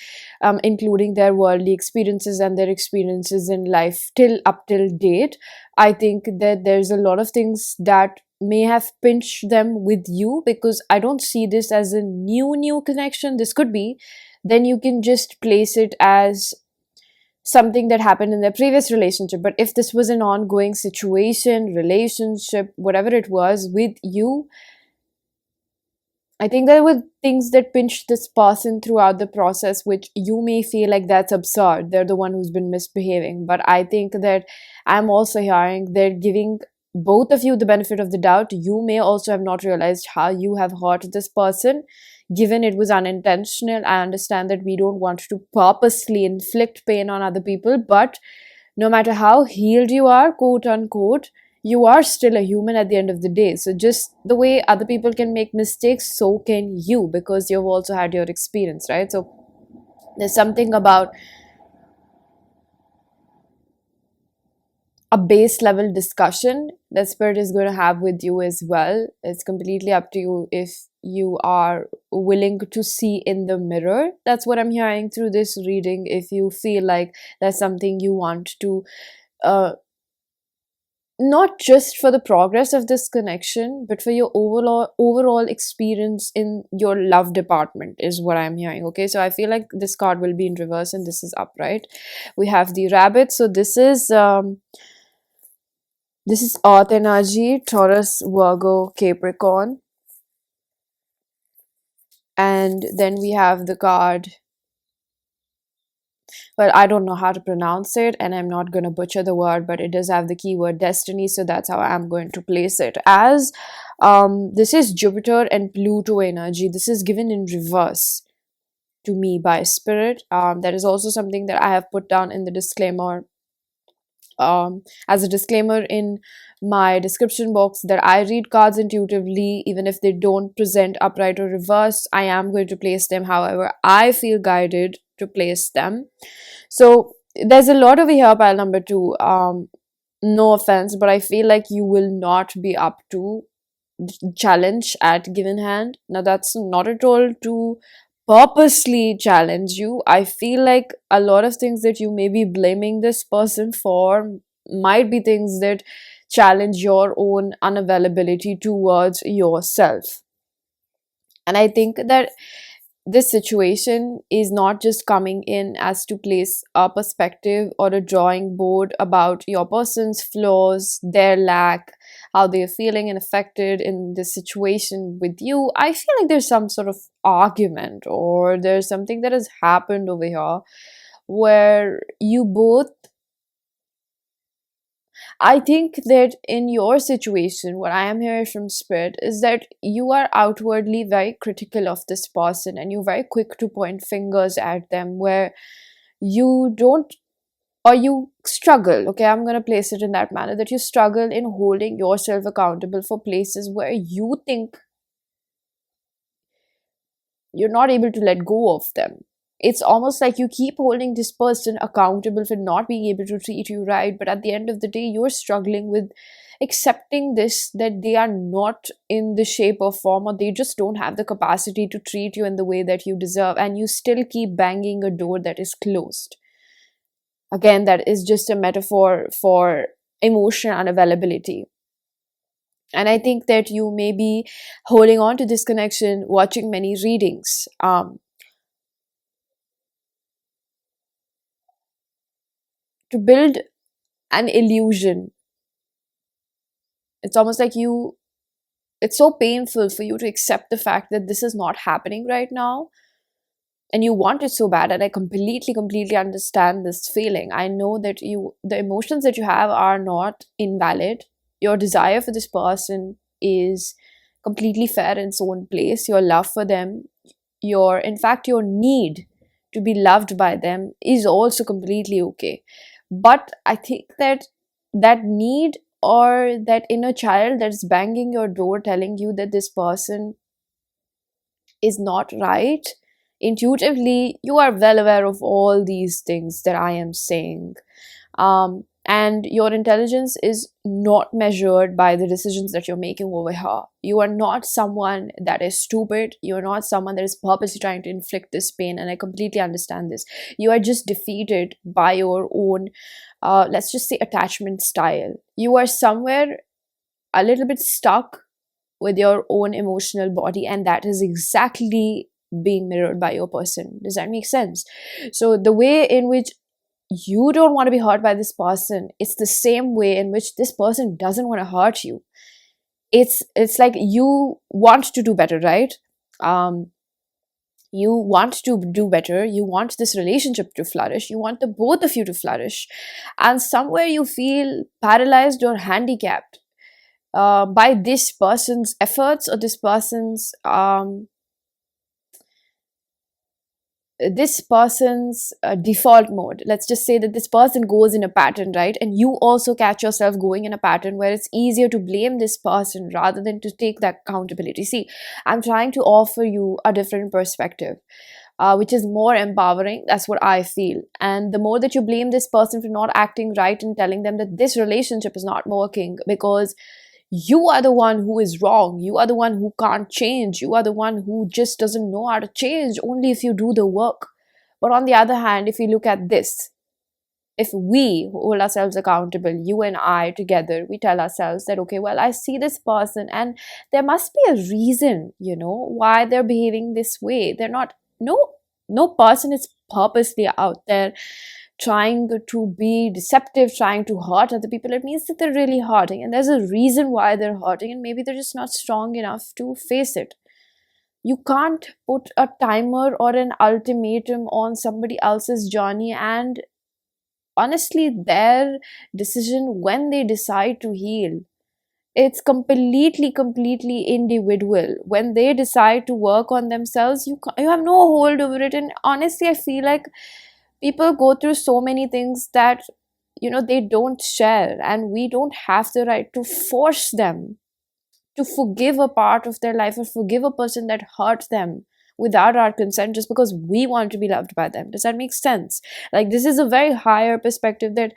including their worldly experiences and their experiences in life till up till date. I think that there's a lot of things that may have pinched them with you, because I don't see this as a new connection. This could be, then you can just place it as something that happened in their previous relationship. But if this was an ongoing situation, relationship, whatever it was with you, I think there were things that pinched this person throughout the process, which you may feel like that's absurd. They're the one who's been misbehaving. But I think that I'm also hearing they're giving both of you the benefit of the doubt. You may also have not realized how you have hurt this person, given it was unintentional. I understand that we don't want to purposely inflict pain on other people, but no matter how healed you are, quote unquote, you are still a human at the end of the day. So just the way other people can make mistakes, so can you, because you've also had your experience, right? So there's something about a base level discussion that spirit is going to have with you as well. It's completely up to you if you are willing to see in the mirror. That's what I'm hearing through this reading. If you feel like that's something you want to not just for the progress of this connection, but for your overall experience in your love department, is what I'm hearing. Okay, so I feel like this card will be in reverse and this is upright. We have the rabbit. So this is Earth energy, Taurus, Virgo, Capricorn. And then we have the card, well, I don't know how to pronounce it, and I'm not going to butcher the word, but it does have the keyword destiny, so that's how I'm going to place it. As this is Jupiter and Pluto energy. This is given in reverse to me by spirit. That is also something that I have put down in the disclaimer, as a disclaimer in my description box, that I read cards intuitively. Even if they don't present upright or reverse, I am going to place them however I feel guided to place them. So there's a lot over here, pile number 2. No offense, but I feel like you will not be up to the challenge at given hand. Now, that's not at all to purposely challenge you. I feel like a lot of things that you may be blaming this person for might be things that challenge your own unavailability towards yourself. And I think that this situation is not just coming in as to place a perspective or a drawing board about your person's flaws, their lack, how they're feeling and affected in this situation with you. I feel like there's some sort of argument or there's something that has happened over here where you both, I think that in your situation, what I am hearing from Spirit is that you are outwardly very critical of this person and you're very quick to point fingers at them, where you don't, or you struggle. Okay, I'm going to place it in that manner, that you struggle in holding yourself accountable for places where you think you're not able to let go of them. It's almost like you keep holding this person accountable for not being able to treat you right, but at the end of the day, you're struggling with accepting this, that they are not in the shape or form, or they just don't have the capacity to treat you in the way that you deserve, and you still keep banging a door that is closed. Again, that is just a metaphor for emotional unavailability. And I think that you may be holding on to this connection, watching many readings, to build an illusion. It's almost like it's so painful for you to accept the fact that this is not happening right now. And you want it so bad. And I completely understand this feeling. I know that the emotions that you have are not invalid. Your desire for this person is completely fair in its own place. Your love for them, in fact, your need to be loved by them is also completely okay. But I think that that need, or that inner child that's banging your door telling you that this person is not right, intuitively you are well aware of all these things that I am saying. And your intelligence is not measured by the decisions that you're making over here. You are not someone that is stupid. You're not someone that is purposely trying to inflict this pain. And I completely understand this. You are just defeated by your own, let's just say, attachment style. You are somewhere a little bit stuck with your own emotional body, and that is exactly being mirrored by your person. Does that make sense? So the way in which you don't want to be hurt by this person, it's the same way in which this person doesn't want to hurt you. It's like you want to do better, right? um you want to do better, you want this relationship to flourish, you want the both of you to flourish, and somewhere you feel paralyzed or handicapped by this person's efforts, or this person's default mode. Let's just say that this person goes in a pattern, right? And you also catch yourself going in a pattern where it's easier to blame this person rather than to take that accountability. See, I'm trying to offer you a different perspective, which is more empowering. That's what I feel. And the more that you blame this person for not acting right and telling them that this relationship is not working because you are the one who is wrong, you are the one who can't change, you are the one who just doesn't know how to change, only if you do the work. But on the other hand, if you look at this, if we hold ourselves accountable, you and I together, we tell ourselves that, okay, well, I see this person and there must be a reason, why they're behaving this way. They're not, no person is purposely out there trying to be deceptive, trying to hurt other people. It means that they're really hurting, and there's a reason why they're hurting, and maybe they're just not strong enough to face it. You can't put a timer or an ultimatum on somebody else's journey, and honestly, their decision when they decide to heal, it's completely individual. When they decide to work on themselves, you have no hold over it. And honestly, I feel like people go through so many things that they don't share, and we don't have the right to force them to forgive a part of their life or forgive a person that hurt them without our consent, just because we want to be loved by them. Does that make sense? Like, this is a very higher perspective, that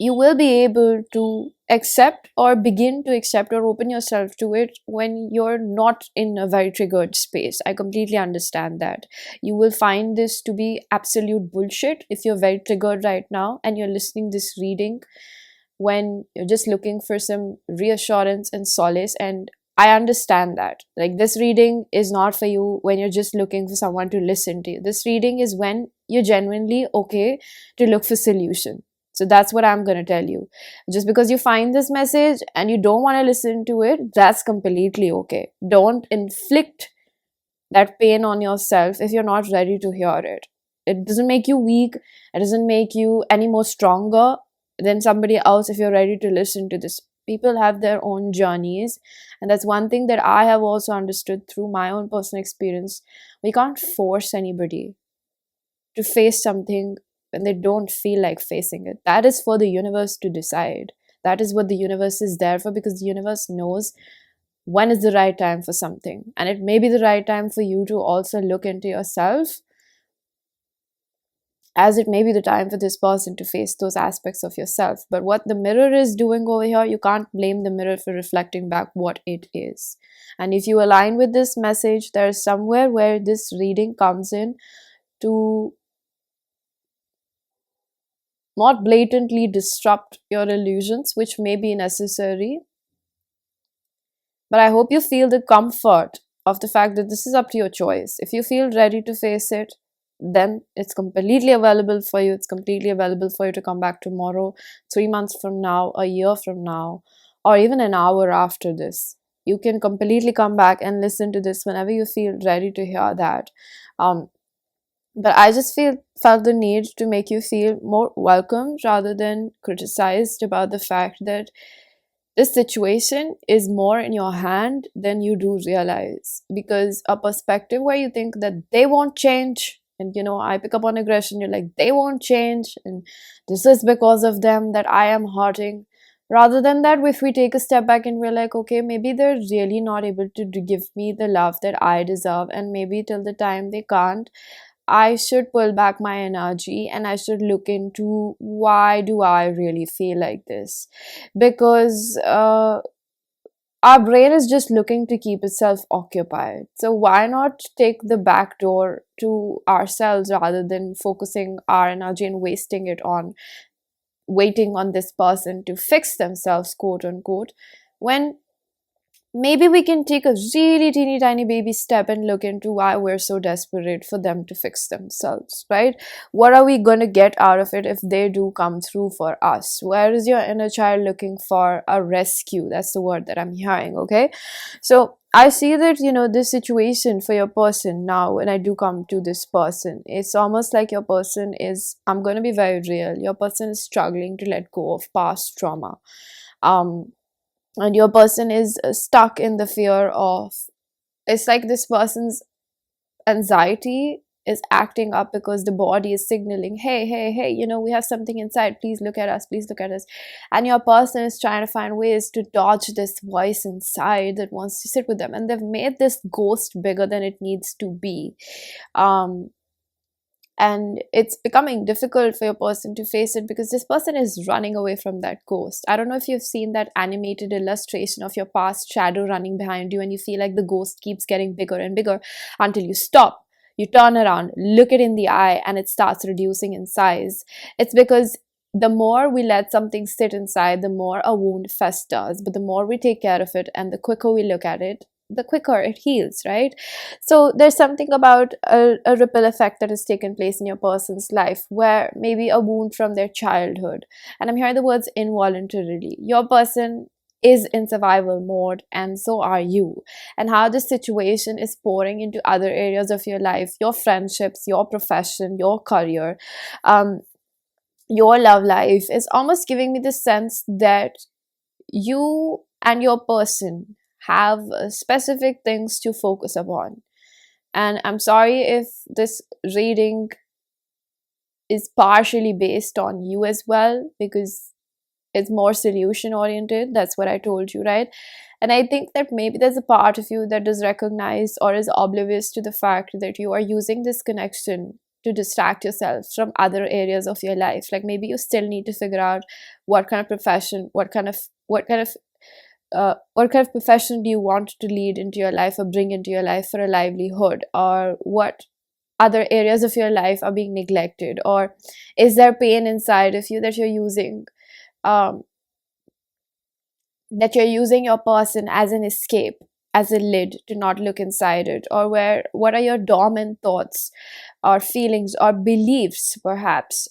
you will be able to accept or begin to accept or open yourself to it when you're not in a very triggered space. I completely understand that. You will find this to be absolute bullshit if you're very triggered right now and you're listening this reading when you're just looking for some reassurance and solace. And I understand that. Like, this reading is not for you when you're just looking for someone to listen to you. This reading is when you're genuinely okay to look for solution. So that's what I'm going to tell you. Just because you find this message and you don't want to listen to it, that's completely okay. Don't inflict that pain on yourself if you're not ready to hear it. It doesn't make you weak. It doesn't make you any more stronger than somebody else if you're ready to listen to this. People have their own journeys, and that's one thing that I have also understood through my own personal experience. We can't force anybody to face something when they don't feel like facing it. That is for the universe to decide. That is what the universe is there for, because the universe knows when is the right time for something. And it may be the right time for you to also look into yourself, as it may be the time for this person to face those aspects of yourself. But what the mirror is doing over here, you can't blame the mirror for reflecting back what it is. And if you align with this message, there's somewhere where this reading comes in to not blatantly disrupt your illusions, which may be necessary. But I hope you feel the comfort of the fact that this is up to your choice. If you feel ready to face it, then it's completely available for you. It's completely available for you to come back tomorrow, 3 months from now, a year from now, or even an hour after this. You can completely come back and listen to this whenever you feel ready to hear that. But I just felt the need to make you feel more welcome rather than criticized about the fact that this situation is more in your hand than you do realize. Because a perspective where you think that they won't change, and I pick up on aggression, you're like, they won't change, and this is because of them that I am hurting. Rather than that, if we take a step back and we're like, okay, maybe they're really not able to give me the love that I deserve, and maybe till the time they can't, I should pull back my energy and I should look into why do I really feel like this. Because our brain is just looking to keep itself occupied. So why not take the back door to ourselves rather than focusing our energy and wasting it on waiting on this person to fix themselves, quote unquote, when maybe we can take a really teeny tiny baby step and look into why we're so desperate for them to fix themselves, right? What are we going to get out of it if they do come through for us? Where is your inner child looking for a rescue? That's the word that I'm hearing, okay? So I see that, this situation for your person now, when I do come to this person, it's almost like your person is, I'm going to be very real, your person is struggling to let go of past trauma. And your person is stuck in the fear of, it's like this person's anxiety is acting up because the body is signaling, hey, hey, hey, we have something inside, please look at us, please look at us. And your person is trying to find ways to dodge this voice inside that wants to sit with them, and they've made this ghost bigger than it needs to be. And it's becoming difficult for your person to face it because this person is running away from that ghost. I don't know if you've seen that animated illustration of your past shadow running behind you, and you feel like the ghost keeps getting bigger and bigger until you stop. You turn around, look it in the eye, and it starts reducing in size. It's because the more we let something sit inside, the more a wound festers. But the more we take care of it and the quicker we look at it, the quicker it heals, right? So there's something about a ripple effect that has taken place in your person's life, where maybe a wound from their childhood, and I'm hearing the words involuntarily, your person is in survival mode, and so are you. And how this situation is pouring into other areas of your life, your friendships, your profession, your career, your love life, is almost giving me the sense that you and your person have specific things to focus upon. And I'm sorry if this reading is partially based on you as well, because it's more solution oriented. That's what I told you, right? And I think that maybe there's a part of you that does recognize or is oblivious to the fact that you are using this connection to distract yourself from other areas of your life. Like maybe you still need to figure out what kind of profession, what kind of profession do you want to lead into your life or bring into your life for a livelihood, or what other areas of your life are being neglected, or is there pain inside of you um, that you're using your person as an escape, as a lid to not look inside it, or what are your dormant thoughts or feelings or beliefs perhaps,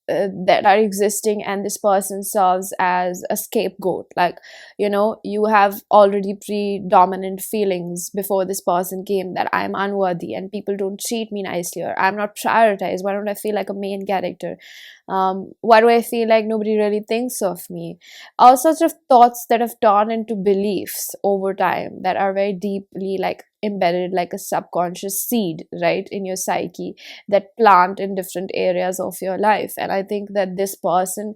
that are existing, and this person serves as a scapegoat. Like, you have already predominant feelings before this person came, that I'm unworthy and people don't treat me nicely, or I'm not prioritized. Why don't I feel like a main character? Why do I feel like nobody really thinks of me? All sorts of thoughts that have turned into beliefs over time, that are very deeply like embedded, like a subconscious seed, right, in your psyche, that plant in different areas of your life. And I think that this person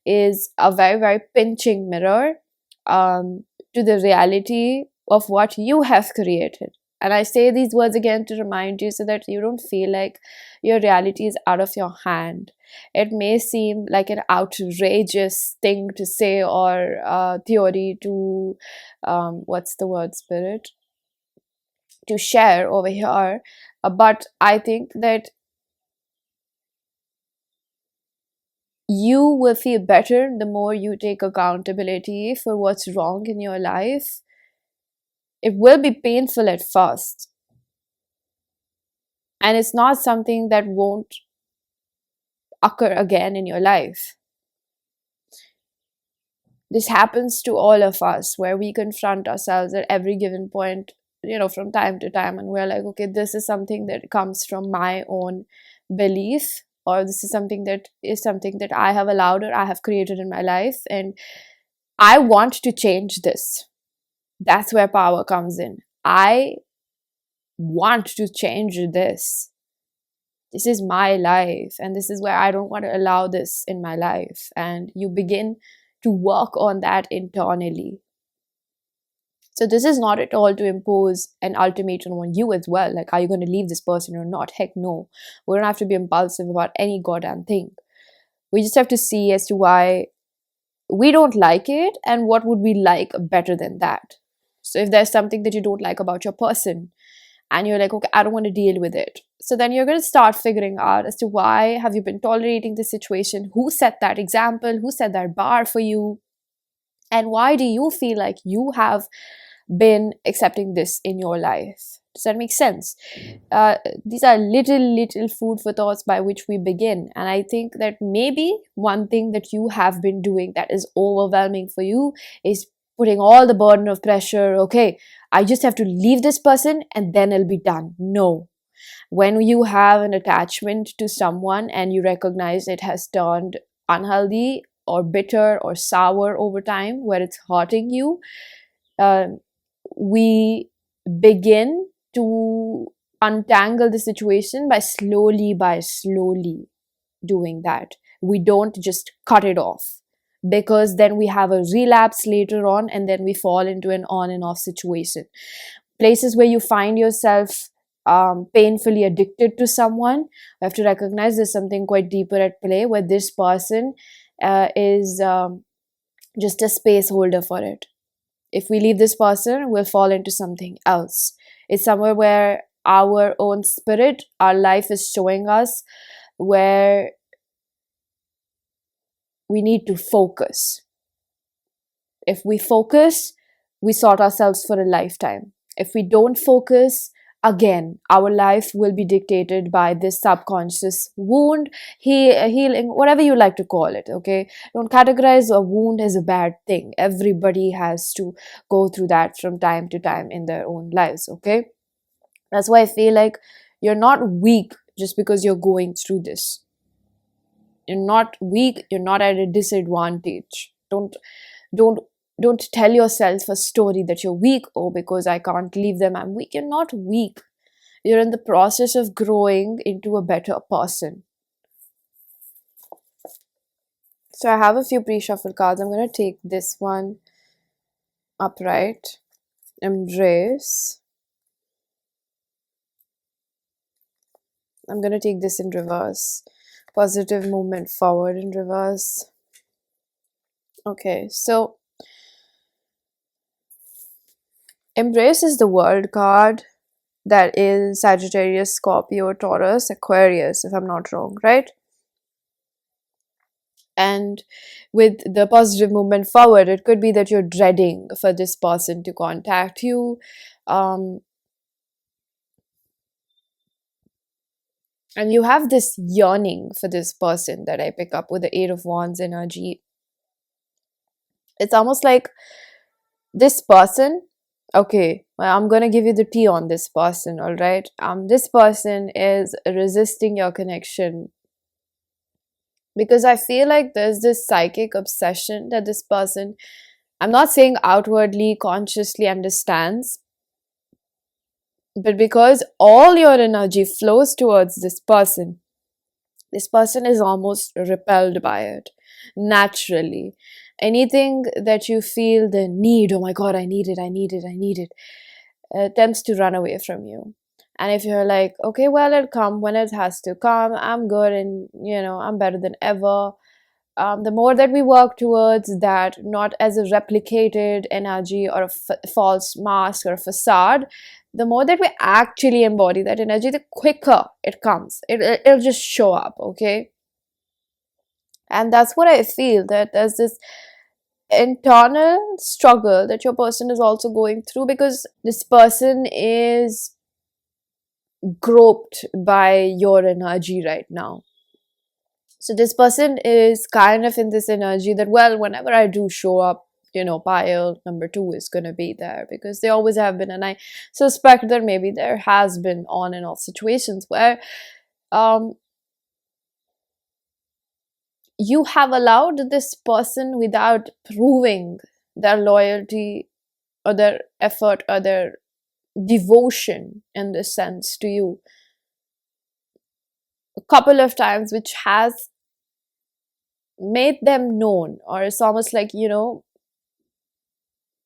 is a very, very pinching mirror, um, to the reality of what you have created. And I say these words again to remind you, so that you don't feel like your reality is out of your hand. It may seem like an outrageous thing to say, or theory to, what's the word, spirit, to share over here. But I think that you will feel better the more you take accountability for what's wrong in your life. It will be painful at first, and it's not something that won't occur again in your life. This happens to all of us, where we confront ourselves at every given point, from time to time, and we're like, okay, this is something that comes from my own belief, or this is something that I have allowed or I have created in my life, and I want to change this. That's where power comes in. I want to change this. This is my life, and this is where I don't want to allow this in my life. And you begin to work on that internally. So this is not at all to impose an ultimatum on you as well. Like, are you going to leave this person or not? Heck no. We don't have to be impulsive about any goddamn thing. We just have to see as to why we don't like it, and what would we like better than that. So if there's something that you don't like about your person, and you're like, okay, I don't want to deal with it, so then you're going to start figuring out as to why have you been tolerating the situation, who set that example, who set that bar for you, and why do you feel like you have been accepting this in your life. Does that make sense? These are little food for thoughts by which we begin. And I think that maybe one thing that you have been doing that is overwhelming for you is putting all the burden of pressure. Okay, I just have to leave this person and then it'll be done. No. When you have an attachment to someone and you recognize it has turned unhealthy or bitter or sour over time, where it's hurting you, uh, we begin to untangle the situation by slowly doing that. We don't just cut it off, because then we have a relapse later on, and then we fall into an on and off situation. Places where you find yourself painfully addicted to someone, you have to recognize there's something quite deeper at play, where this person is just a space holder for it. If we leave this person, we'll fall into something else. It's somewhere where our own spirit, our life is showing us where we need to focus. If we focus, we sort ourselves for a lifetime. If we don't focus, again, our life will be dictated by this subconscious wound, healing, whatever you like to call it, okay? Don't categorize a wound as a bad thing. Everybody has to go through that from time to time in their own lives, okay? That's why I feel like you're not weak just because you're going through this. You're not weak, you're not at a disadvantage. Don't don't tell yourself a story that you're weak. Oh, because I can't leave them, I'm weak. You're not weak. You're in the process of growing into a better person. So I have a few pre-shuffled cards. I'm going to take this one, Upright, Embrace, I'm gonna take this in reverse. Positive movement forward in reverse. Okay, so Embrace is the world card that is Sagittarius, Scorpio, Taurus, Aquarius, if I'm not wrong, right? And with the positive movement forward, it could be that you're dreading for this person to contact you. Um, and you have this yearning for this person that I pick up with the Eight of Wands energy. It's almost like this person, okay, well, I'm gonna give you the tea on this person, all right? This person is resisting your connection because I feel like there's this psychic obsession that this person, I'm not saying outwardly, consciously understands, but because all your energy flows towards this person is almost repelled by it naturally. Anything that you feel the need, oh my god, I need it, I need it, I need it, tends to run away from you. And if you're like, okay, well, it'll come when it has to come, I'm good, and I'm better than ever. The more that we work towards that, not as a replicated energy or a false mask or a facade, the more that we actually embody that energy, the quicker it comes. It'll just show up, okay? And that's what I feel, that there's this internal struggle that your person is also going through, because this person is groped by your energy right now. So this person is kind of in this energy that, well, whenever I do show up, pile number two is going to be there, because they always have been. And I suspect that maybe there has been on and off situations where you have allowed this person without proving their loyalty or their effort or their devotion in this sense to you a couple of times, which has made them known, or it's almost like,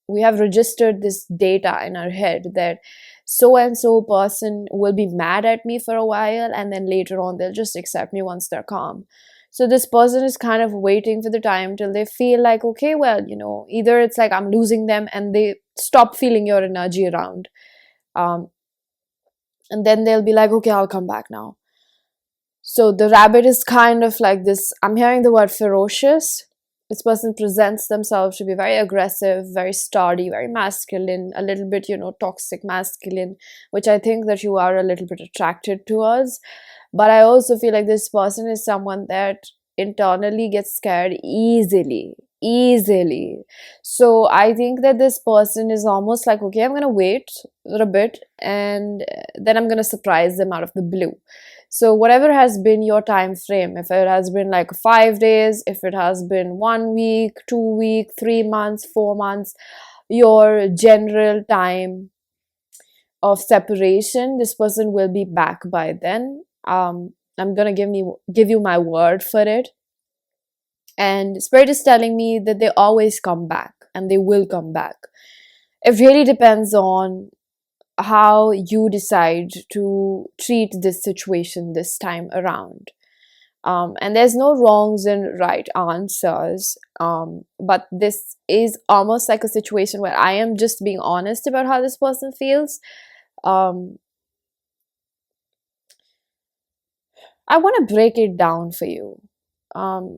we have registered this data in our head that so and so person will be mad at me for a while, and then later on they'll just accept me once they're calm. So this person is kind of waiting for the time till they feel like, okay, well, either it's like I'm losing them and they stop feeling your energy around, and then they'll be like, okay, I'll come back now. So the rabbit is kind of like this. I'm hearing the word ferocious. This person presents themselves to be very aggressive, very sturdy, very masculine, a little bit, toxic masculine, which I think that you are a little bit attracted towards. But I also feel like this person is someone that internally gets scared easily. So I think that this person is almost like, okay, I'm going to wait a bit and then I'm going to surprise them out of the blue. So whatever has been your time frame, if it has been like 5 days, if it has been 1 week, 2 weeks, 3 months, 4 months, your general time of separation, this person will be back by then. I'm gonna give you my word for it. And Spirit is telling me that they always come back and they will come back. It really depends on how you decide to treat this situation this time around. And there's no wrongs and right answers. But this is almost like a situation where I am just being honest about how this person feels. I want to break it down for you.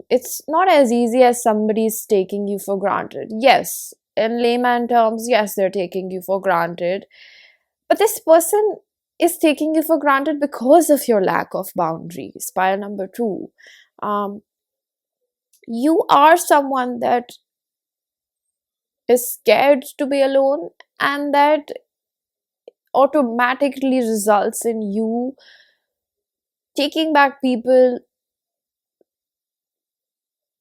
It's not as easy as somebody's taking you for granted. Yes, in layman terms, yes, they're taking you for granted. But this person is taking you for granted because of your lack of boundaries. Pile number two. You are someone that is scared to be alone, and that automatically results in you taking back people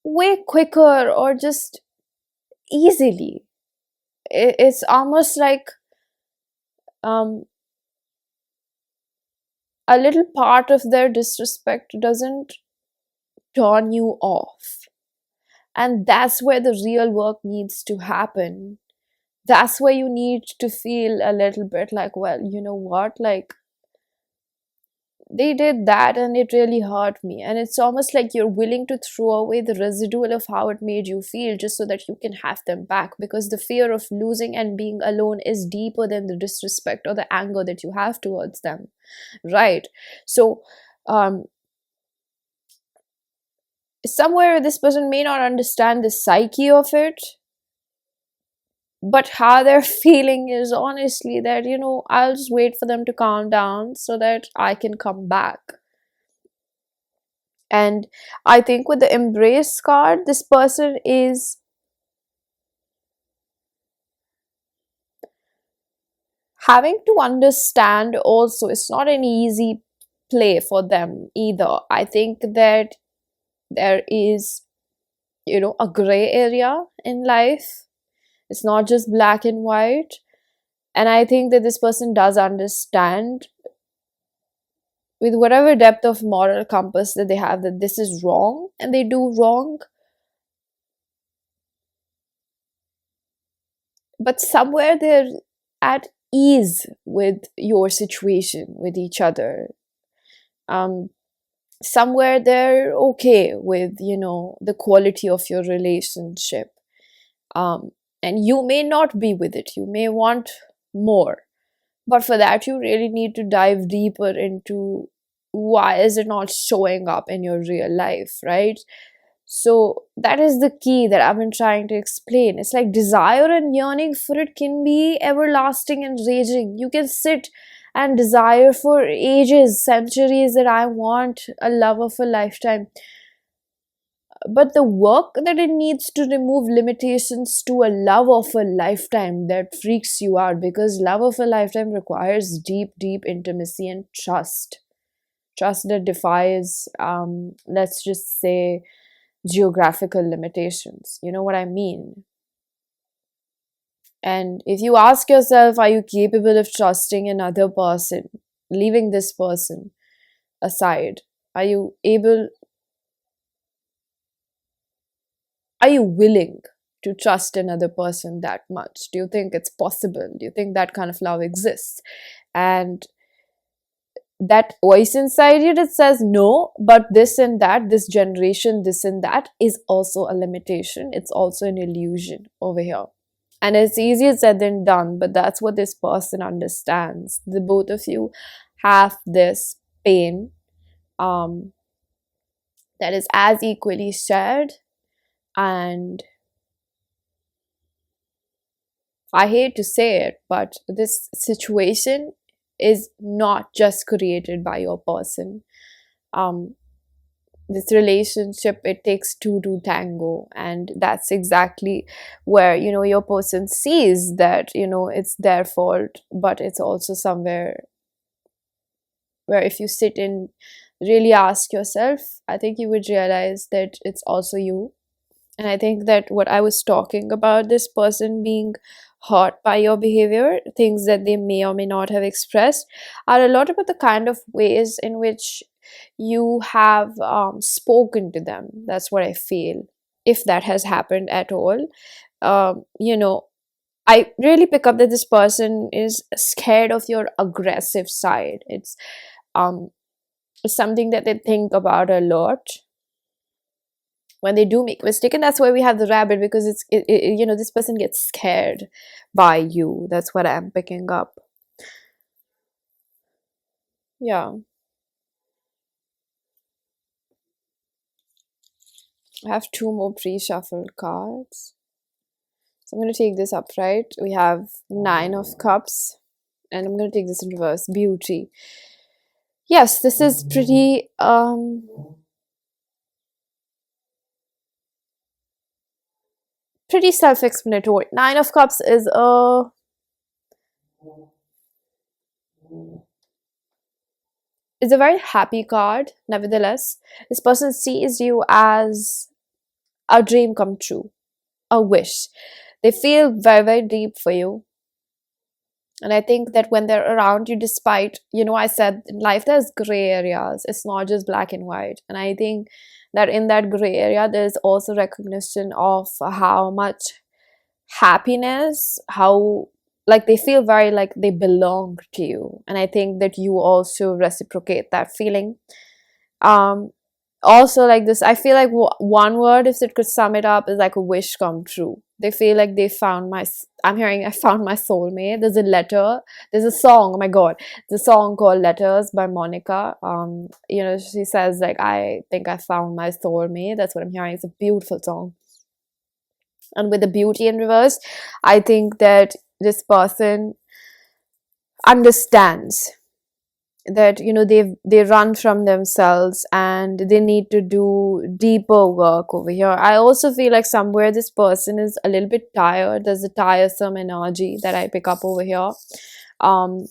way quicker or just easily. It's almost like um, a little part of their disrespect doesn't turn you off. And that's where the real work needs to happen. That's where you need to feel a little bit like, well, you know what? Like, they did that and it really hurt me. And it's almost like you're willing to throw away the residual of how it made you feel just so that you can have them back, because the fear of losing and being alone is deeper than the disrespect or the anger that you have towards them, right? So um somewhere this person may not understand the psyche of it, but how they're feeling is honestly that, I'll just wait for them to calm down so that I can come back. And I think with the embrace card, this person is having to understand also. It's not an easy play for them either. I think that there is, a gray area in life. It's not just black and white. And I think that this person does understand, with whatever depth of moral compass that they have, that this is wrong and they do wrong. But somewhere they're at ease with your situation, with each other. Um, somewhere they're okay with, the quality of your relationship. Um, and you may not be with it, you may want more. But for that, you really need to dive deeper into why is it not showing up in your real life, right? So that is the key that I've been trying to explain. It's like desire and yearning for it can be everlasting and raging. You can sit and desire for ages, centuries, that I want a love of a lifetime. But the work that it needs to remove limitations to a love of a lifetime, that freaks you out, because love of a lifetime requires deep, deep intimacy and trust. Trust that defies, let's just say, geographical limitations. You know what I mean? And if you ask yourself, are you capable of trusting another person, leaving this person aside? Are you willing to trust another person that much? Do you think it's possible? Do you think that kind of love exists? And that voice inside you that says no, but this and that, this generation, this and that, is also a limitation. It's also an illusion over here. And it's easier said than done, but that's what this person understands. The both of you have this pain that is as equally shared. And I hate to say it, but this situation is not just created by your person. This relationship, it takes two to tango, and that's exactly where, your person sees that, it's their fault, but it's also somewhere where if you sit and really ask yourself, I think you would realize that it's also you. And I think that what I was talking about, this person being hurt by your behavior, things that they may or may not have expressed, are a lot about the kind of ways in which you have spoken to them. That's what I feel, if that has happened at all. I really pick up that this person is scared of your aggressive side. It's something that they think about a lot when they do make mistake. And that's why we have the rabbit, because this person gets scared by you. That's what I'm picking up. Yeah, I have two more pre-shuffled cards, so I'm going to take this upright. We have 9 of cups, and I'm going to take this in reverse. Beauty. Yes, this is pretty pretty self-explanatory. 9 of cups is a very happy card. Nevertheless, this person sees you as a dream come true, a wish. They feel very, very deep for you. And I think that when they're around you, despite, I said in life there's gray areas, it's not just black and white. And I think that in that gray area, there's also recognition of how much happiness, how like they feel very like they belong to you, and I think that you also reciprocate that feeling. um Also, like this, I feel like one word, if it could sum it up, is like a wish come true. They feel like they found I'm hearing I found my soulmate. There's a letter, there's a song, oh my god, the song called Letters by Monica. She says like, I think I found my soulmate. That's what I'm hearing. It's a beautiful song. And with the beauty in reverse, I think that this person understands that they run from themselves and they need to do deeper work over here. I also feel like somewhere this person is a little bit tired. There's a tiresome energy that I pick up over here. um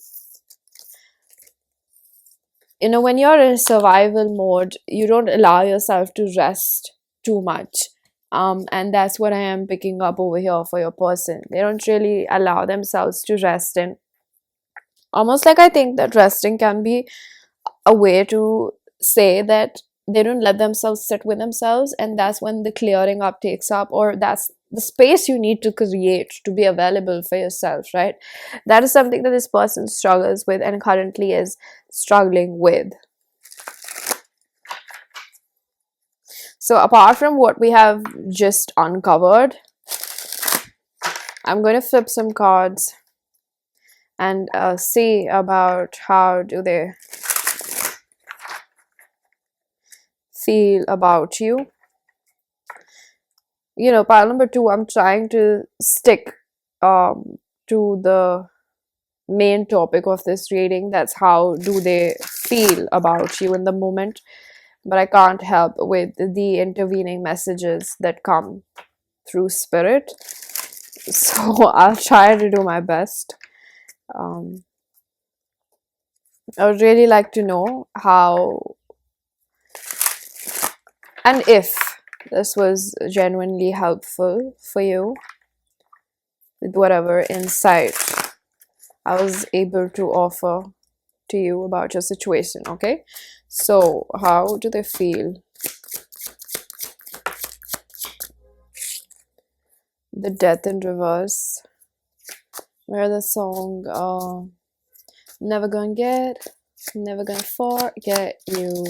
when you're in survival mode, you don't allow yourself to rest too much. And that's what I am picking up over here for your person. They don't really allow themselves to rest, and almost like I think that resting can be a way to say that they don't let themselves sit with themselves, and that's when the clearing up takes up, or that's the space you need to create to be available for yourself, right? That is something that this person struggles with and currently is struggling with. So apart from what we have just uncovered, I'm going to flip some cards and see about how do they feel about you. Pile number 2, I'm trying to stick to the main topic of this reading. That's how do they feel about you in the moment. But I can't help with the intervening messages that come through spirit. So I'll try to do my best. I would really like to know how and if this was genuinely helpful for you with whatever insight I was able to offer to you about your situation. Okay, so how do they feel? The Death in reverse, where the song never gonna forget you.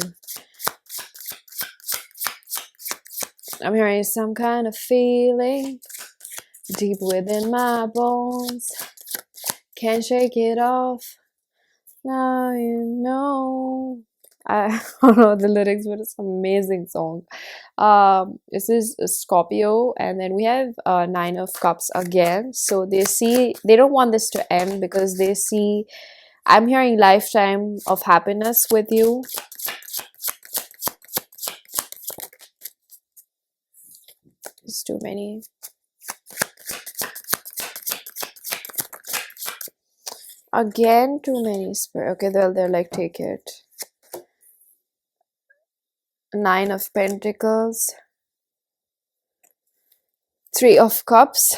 I'm hearing some kind of feeling deep within my bones, can't shake it off. Now you know. I don't know the lyrics, but it's an amazing song. This is a Scorpio, and then we have 9 of Cups again. So they don't want this to end because they see, I'm hearing lifetime of happiness with you. It's too many. Again, too many spirit. Okay, they're like, take it. 9 of Pentacles, 3 of Cups,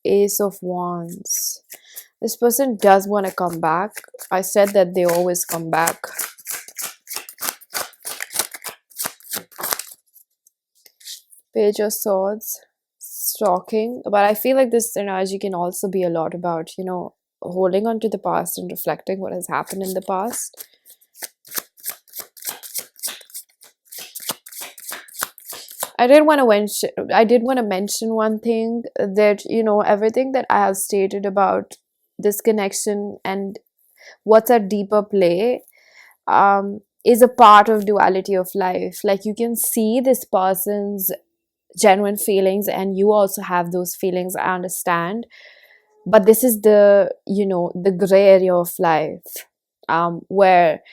Ace of Wands. This person does want to come back. I said that they always come back. Page of Swords, stalking. But I feel like this energy can also be a lot about, holding on to the past and reflecting what has happened in the past. I did want to mention one thing, that everything that I have stated about this connection and what's at deeper play is a part of duality of life. Like, you can see this person's genuine feelings and you also have those feelings, I understand, but this is the gray area of life, where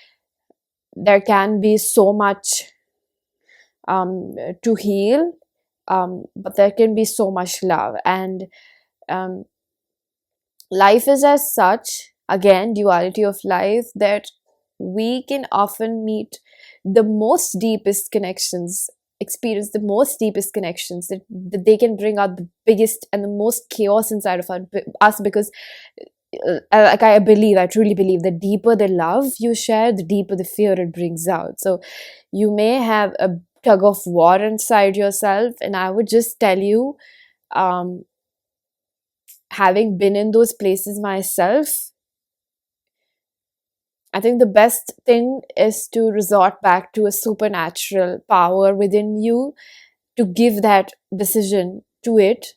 there can be so much to heal, but there can be so much love, and life is as such, again, duality of life, that we can often meet the most deepest connections, experience the most deepest connections, that they can bring out the biggest and the most chaos inside of us, because I truly believe, the deeper the love you share, the deeper the fear it brings out. So you may have a tug of war inside yourself, and I would just tell you, Having been in those places myself, I think the best thing is to resort back to a supernatural power within you to give that decision to it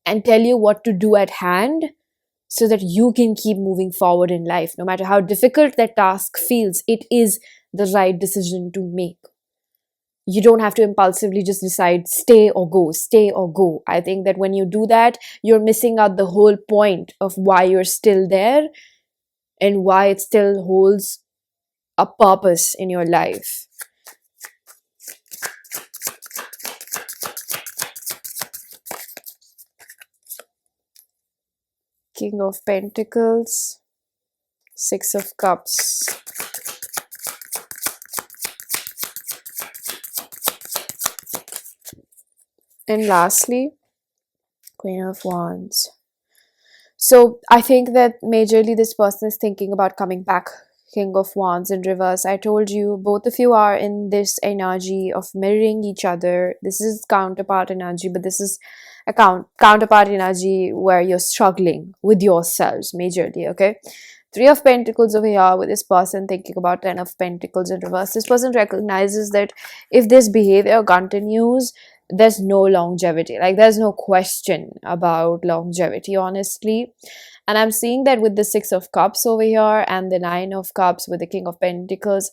and tell you what to do at hand so that you can keep moving forward in life. No matter how difficult that task feels, it is the right decision to make. You don't have to impulsively just decide stay or go, stay or go. I think that when you do that, you're missing out the whole point of why you're still there and why it still holds a purpose in your life. King of Pentacles, Six of Cups. And lastly, Queen of Wands. So I think that majorly this person is thinking about coming back. King of Wands in reverse. I told you, both of you are in this energy of mirroring each other. This is counterpart energy, but this is a counterpart energy where you're struggling with yourselves majorly, okay? Three of Pentacles over here with this person thinking about Ten of Pentacles in reverse. This person recognizes that if this behavior continues, there's no longevity. Like, there's no question about longevity, honestly. And I'm seeing that with the Six of Cups over here and the Nine of Cups with the King of Pentacles.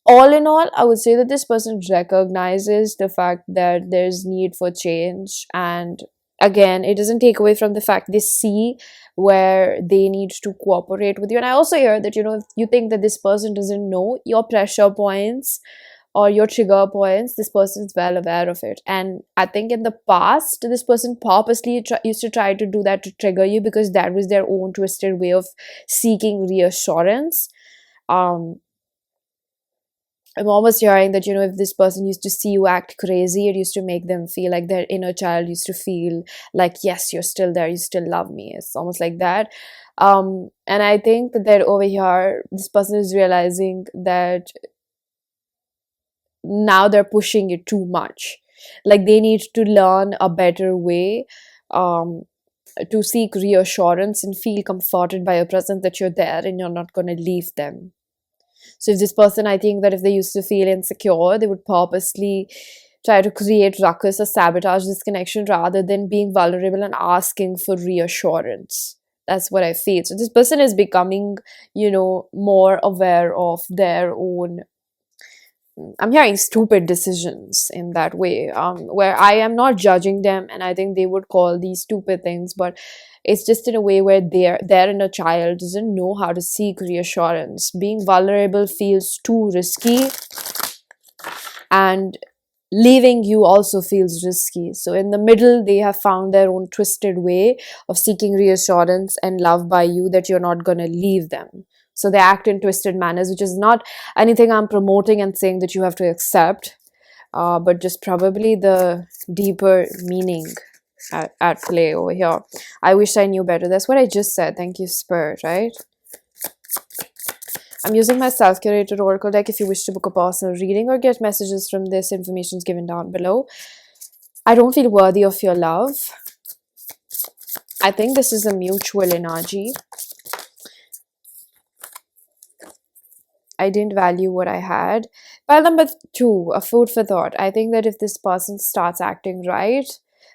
All in all, I would say that this person recognizes the fact that there's need for change. And again, it doesn't take away from the fact they see where they need to cooperate with you. And I also hear that, if you think that this person doesn't know your pressure points or your trigger points, this person is well aware of it. And I think in the past, this person purposely used to try to do that to trigger you because that was their own twisted way of seeking reassurance. I'm almost hearing that, if this person used to see you act crazy, it used to make them feel like their inner child used to feel like, yes, you're still there, you still love me. It's almost like that. And I think that over here, this person is realizing that now they're pushing it too much. Like, they need to learn a better way to seek reassurance and feel comforted by your presence, that you're there and you're not going to leave them. So if this person, I think that if they used to feel insecure, they would purposely try to create ruckus or sabotage this connection rather than being vulnerable and asking for reassurance. That's what I feel. So this person is becoming, more aware of their own, I'm hearing stupid decisions in that way, where I am not judging them, and I think they would call these stupid things, but it's just in a way where their inner child doesn't know how to seek reassurance. Being vulnerable feels too risky, and leaving you also feels risky. So in the middle, they have found their own twisted way of seeking reassurance and love by you, that you're not going to leave them. So they act in twisted manners, which is not anything I'm promoting and saying that you have to accept, but just probably the deeper meaning at play over here. I wish I knew better. That's what I just said. Thank you, Spirit, right? I'm using my self-curated oracle deck. If you wish to book a personal reading or get messages from this, information is given down below. I don't feel worthy of your love. I think this is a mutual energy. I didn't value what I had. Pile number 2, a food for thought. I think that if this person starts acting right,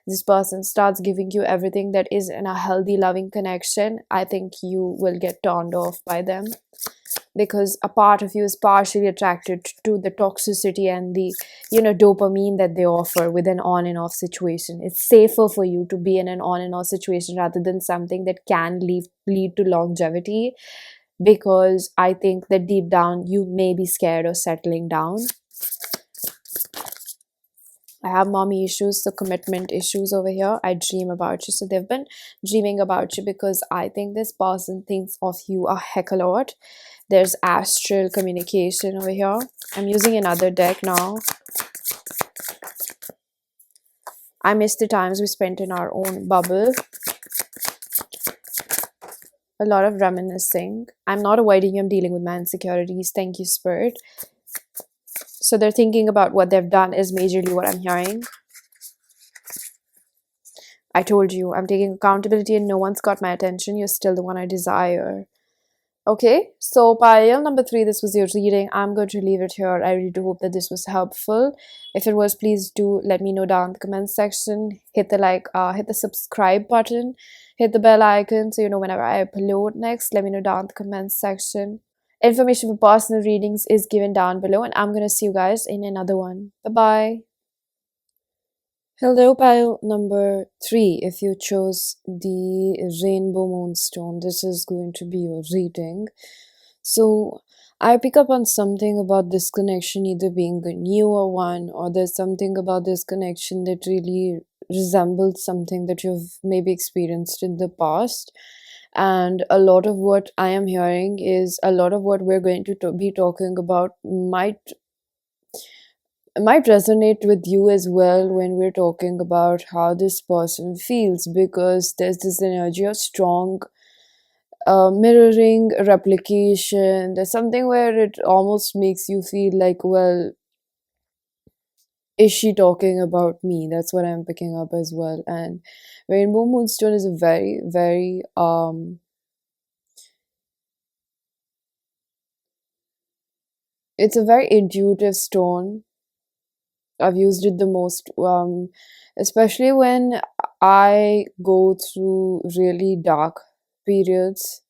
this person starts giving you everything that is in a healthy, loving connection, I think you will get turned off by them. Because a part of you is partially attracted to the toxicity and the, dopamine that they offer with an on and off situation. It's safer for you to be in an on and off situation rather than something that can lead to longevity. Because I think that deep down you may be scared of settling down. I have mommy issues, the commitment issues over here. I dream about you. So they've been dreaming about you because I think this person thinks of you a heck a lot. There's astral communication over here. I'm using another deck now. I miss the times we spent in our own bubble. A lot of reminiscing. I'm not avoiding you. I'm dealing with my insecurities. Thank you, Spirit. So they're thinking about what they've done is majorly what I'm hearing. I told you, I'm taking accountability and no one's got my attention. You're still the one I desire. Okay, so pile number three, this was your reading. I'm going to leave it here. I really do hope that this was helpful. If it was, please do let me know down in the comment section. Hit the like, hit the subscribe button, hit the bell icon so you know whenever I upload next. Let me know down in the comment section. Information for personal readings is given down below, and I'm gonna see you guys in another one. Bye bye. Hello, pile number three. If you chose the Rainbow Moonstone, this is going to be your reading. So, I pick up on something about this connection either being a newer one, or there's something about this connection that really resembles something that you've maybe experienced in the past. And a lot of what I am hearing is a lot of what we're going to be talking about might resonate with you as well when we're talking about how this person feels, because there's this energy of strong mirroring replication. There's something where it almost makes you feel like, well, is she talking about me? That's what I'm picking up as well. And Rainbow Moonstone is a very, very it's a very intuitive stone. I've used it the most, especially when I go through really dark periods.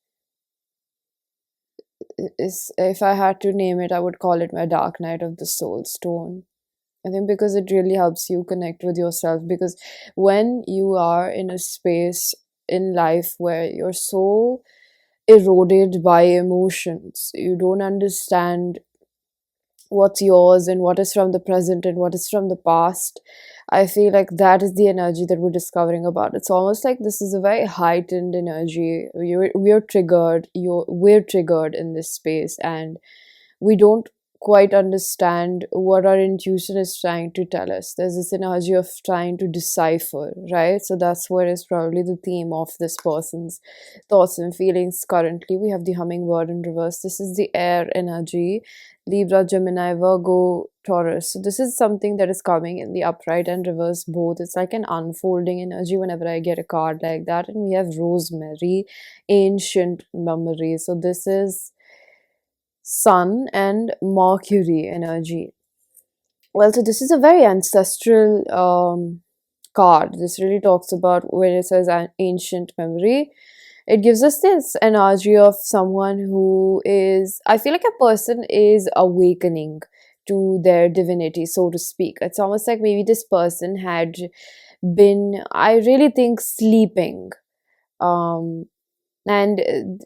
If I had to name it, I would call it my Dark Night of the Soul stone. I think because it really helps you connect with yourself. Because when you are in a space in life where you're so eroded by emotions, you don't understand what's yours and what is from the present and what is from the past. I feel like that is the energy that we're discovering about. It's almost like this is a very heightened energy. We're triggered in this space, and we don't quite understand what our intuition is trying to tell us. There's this energy of trying to decipher, right? So that's what is probably the theme of this person's thoughts and feelings currently. We have the hummingbird in reverse. This is the air energy, Libra, Gemini, Virgo, Taurus. So this is something that is coming in the upright and reverse both. It's like an unfolding energy whenever I get a card like that. And we have Rosemary, ancient memory. So this is Sun and Mercury energy. Well, so this is a very ancestral card. This really talks about when it says an ancient memory. It gives us this energy of someone who is, I feel like a person is awakening to their divinity, so to speak. It's almost like maybe this person had been, I really think, sleeping. Um, and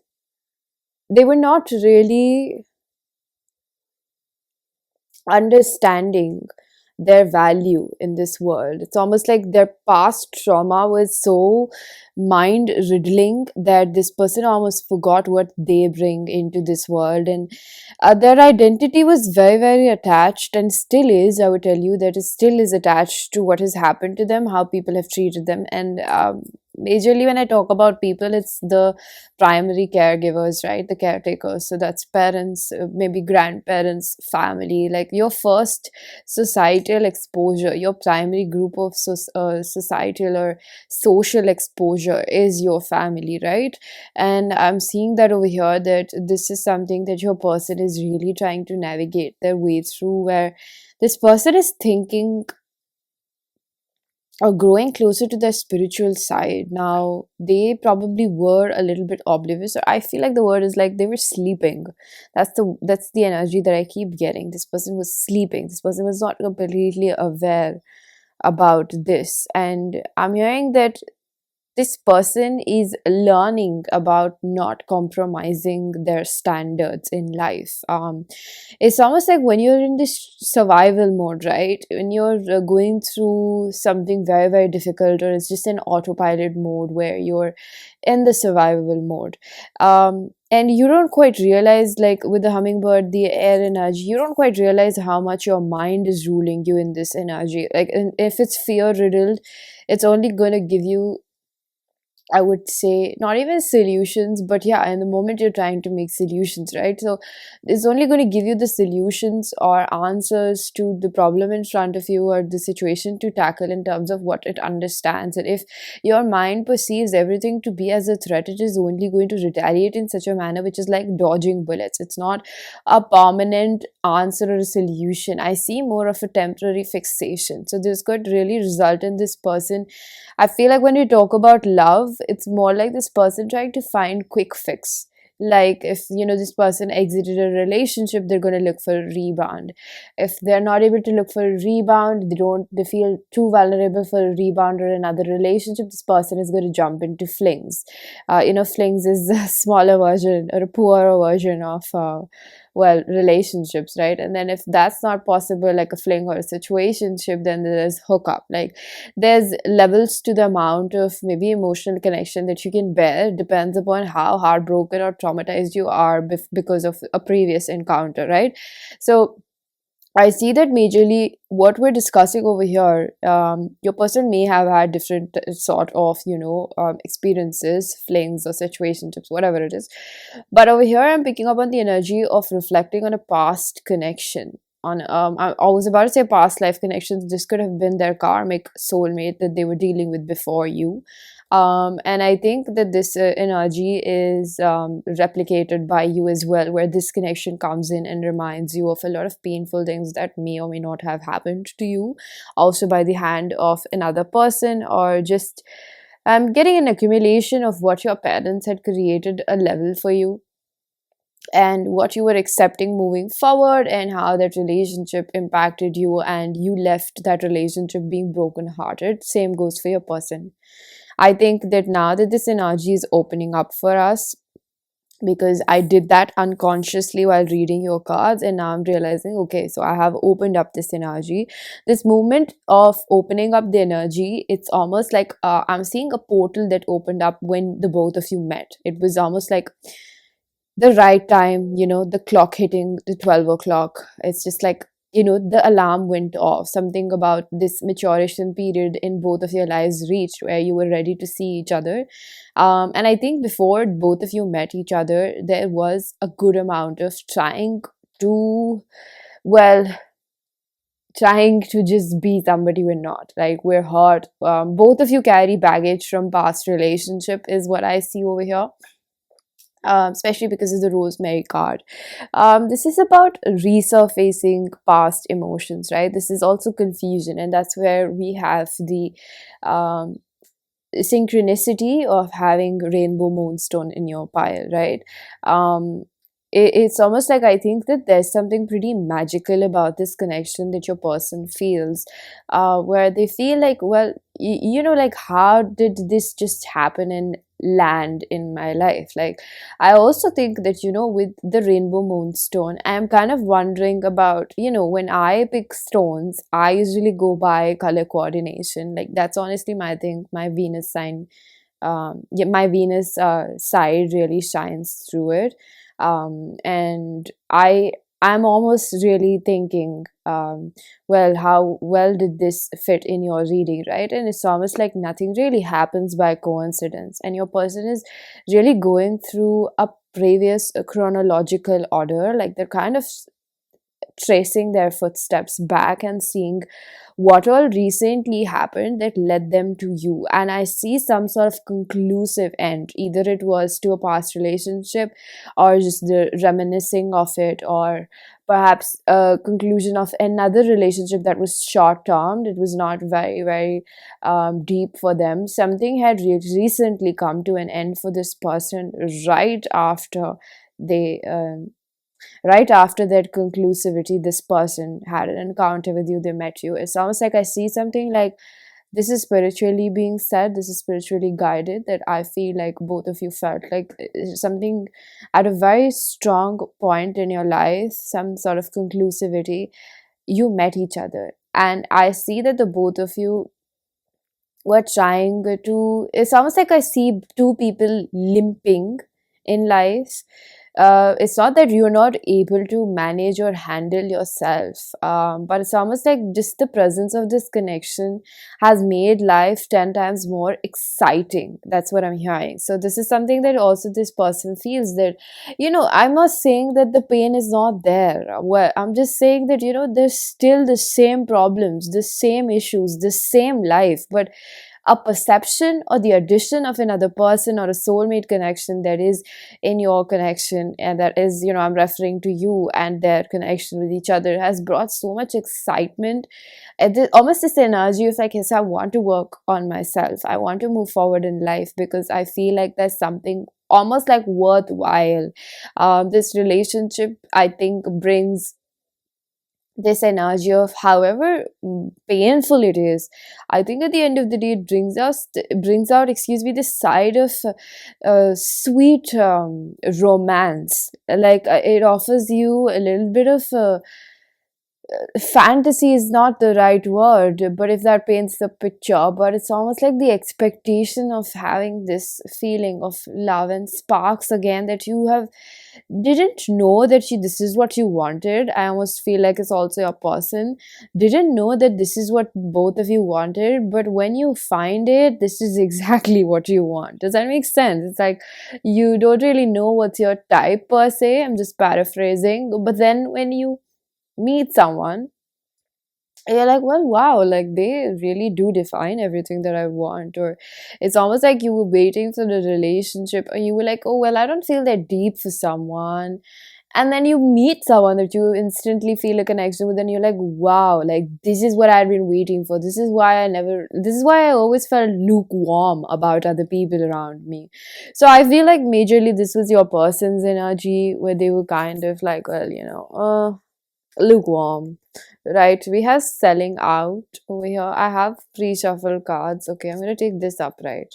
they were not really understanding their value in this world. It's almost like their past trauma was so mind riddling that this person almost forgot what they bring into this world, and their identity was very, very attached, and still is. I would tell you that it still is attached to what has happened to them, how people have treated them, and majorly when I talk about people, it's the primary caregivers, right? The caretakers. So that's parents, maybe grandparents, family, like your first societal exposure, your primary group of societal or social exposure is your family, right? And I'm seeing that over here, that this is something that your person is really trying to navigate their way through, where this person is thinking or growing closer to their spiritual side. Now, they probably were a little bit oblivious, or I feel like the word is like they were sleeping. That's the energy that I keep getting. This person was sleeping. This person was not completely aware about this. And I'm hearing that this person is learning about not compromising their standards in life. It's almost like when you're in this survival mode, right? When you're going through something very, very difficult, or it's just an autopilot mode where you're in the survival mode. And you don't quite realize, like with the hummingbird, the air energy, you don't quite realize how much your mind is ruling you in this energy. Like, and if it's fear riddled, it's only going to give you I would say not even solutions, but yeah, in the moment you're trying to make solutions, right? So it's only going to give you the solutions or answers to the problem in front of you or the situation to tackle in terms of what it understands. And if your mind perceives everything to be as a threat, it is only going to retaliate in such a manner which is like dodging bullets. It's not a permanent answer or a solution. I see more of a temporary fixation. So this could really result in this person. I feel like when we talk about love, it's more like this person trying to find quick fix. Like if this person exited a relationship, they're going to look for a rebound. If they're not able to look for a rebound, they feel too vulnerable for a rebound or another relationship. This person is going to jump into flings. Flings is a smaller version or a poorer version of relationships, right? And then if that's not possible, like a fling or a situationship, then there's hookup. Like there's levels to the amount of maybe emotional connection that you can bear. It depends upon how heartbroken or traumatized you are because of a previous encounter, right? So I see that majorly what we're discussing over here, your person may have had different sort of, experiences, flings or situationships, whatever it is. But over here, I'm picking up on the energy of reflecting on a past connection. I was about to say past life connections. This could have been their karmic soulmate that they were dealing with before you. And I think that this energy is replicated by you as well, where this connection comes in and reminds you of a lot of painful things that may or may not have happened to you, also by the hand of another person, or just getting an accumulation of what your parents had created a level for you and what you were accepting moving forward, and how that relationship impacted you and you left that relationship being brokenhearted. Same goes for your person. I think that now that this energy is opening up for us, because I did that unconsciously while reading your cards, and now I'm realizing, okay, so I have opened up this energy. This movement of opening up the energy, it's almost like I'm seeing a portal that opened up when the both of you met. It was almost like the right time, the clock hitting the 12 o'clock. It's just like, the alarm went off. Something about this maturation period in both of your lives reached where you were ready to see each other. And I think before both of you met each other, there was a good amount of to, well, trying to just be somebody we're not. Like we're hurt. Both of you carry baggage from past relationship, is what I see over here, especially because of the Rosemary card. This is about resurfacing past emotions, right? This is also confusion, and that's where we have the um, synchronicity of having rainbow moonstone in your pile, right? It's almost like I think that there's something pretty magical about this connection that your person feels, where they feel like, well, like how did this just happen and land in my life? Like I also think that with the rainbow moonstone, I'm kind of wondering about, when I pick stones, I usually go by color coordination. Like that's honestly my thing. My Venus sign, yeah, my Venus side really shines through it. And I'm almost really thinking, well, how well did this fit in your reading, right? And it's almost like nothing really happens by coincidence, and your person is really going through a previous chronological order. Like they're kind of tracing their footsteps back and seeing what all recently happened that led them to you. And I see some sort of conclusive end. Either it was to a past relationship, or just the reminiscing of it, or perhaps a conclusion of another relationship that was short term. It was not very, very deep for them. Something had recently come to an end for this person they right after that conclusivity. This person had an encounter with you, they met you. It's almost like I see something like this is spiritually being said, this is spiritually guided, that I feel like both of you felt like something at a very strong point in your life, some sort of conclusivity, you met each other. And I see that the both of you were trying to, it's almost like I see two people limping in life, it's not that you're not able to manage or handle yourself, but it's almost like just the presence of this connection has made life 10 times more exciting. That's what I'm hearing. So this is something that also this person feels, that, I'm not saying that the pain is not there. Well, I'm just saying that, there's still the same problems, the same issues, the same life, but a perception or the addition of another person or a soulmate connection that is in your connection, and that is, I'm referring to you and their connection with each other, has brought so much excitement. And almost this energy of like, yes, I want to work on myself, I want to move forward in life, because I feel like there's something almost like worthwhile. This relationship, I think, brings this energy of, however painful it is, I think at the end of the day it brings out, excuse me, this side of sweet romance. Like, it offers you a little bit of fantasy is not the right word, but if that paints the picture, but it's almost like the expectation of having this feeling of love and sparks again, that you have didn't know that this is what you wanted. I almost feel like it's also your person didn't know that this is what both of you wanted, but when you find it, this is exactly what you want. Does that make sense? It's like you don't really know what's your type per se, I'm just paraphrasing, but then when you meet someone, you're like, well, wow, like they really do define everything that I want. Or it's almost like you were waiting for the relationship, or you were like, oh, well, I don't feel that deep for someone. And then you meet someone that you instantly feel a connection with, and you're like, wow, like this is what I've been waiting for. This is why I always felt lukewarm about other people around me. So I feel like majorly this was your person's energy, where they were kind of like, well, lukewarm. Right, we have selling out over here. I have pre-shuffle cards. Okay, I'm gonna take this upright.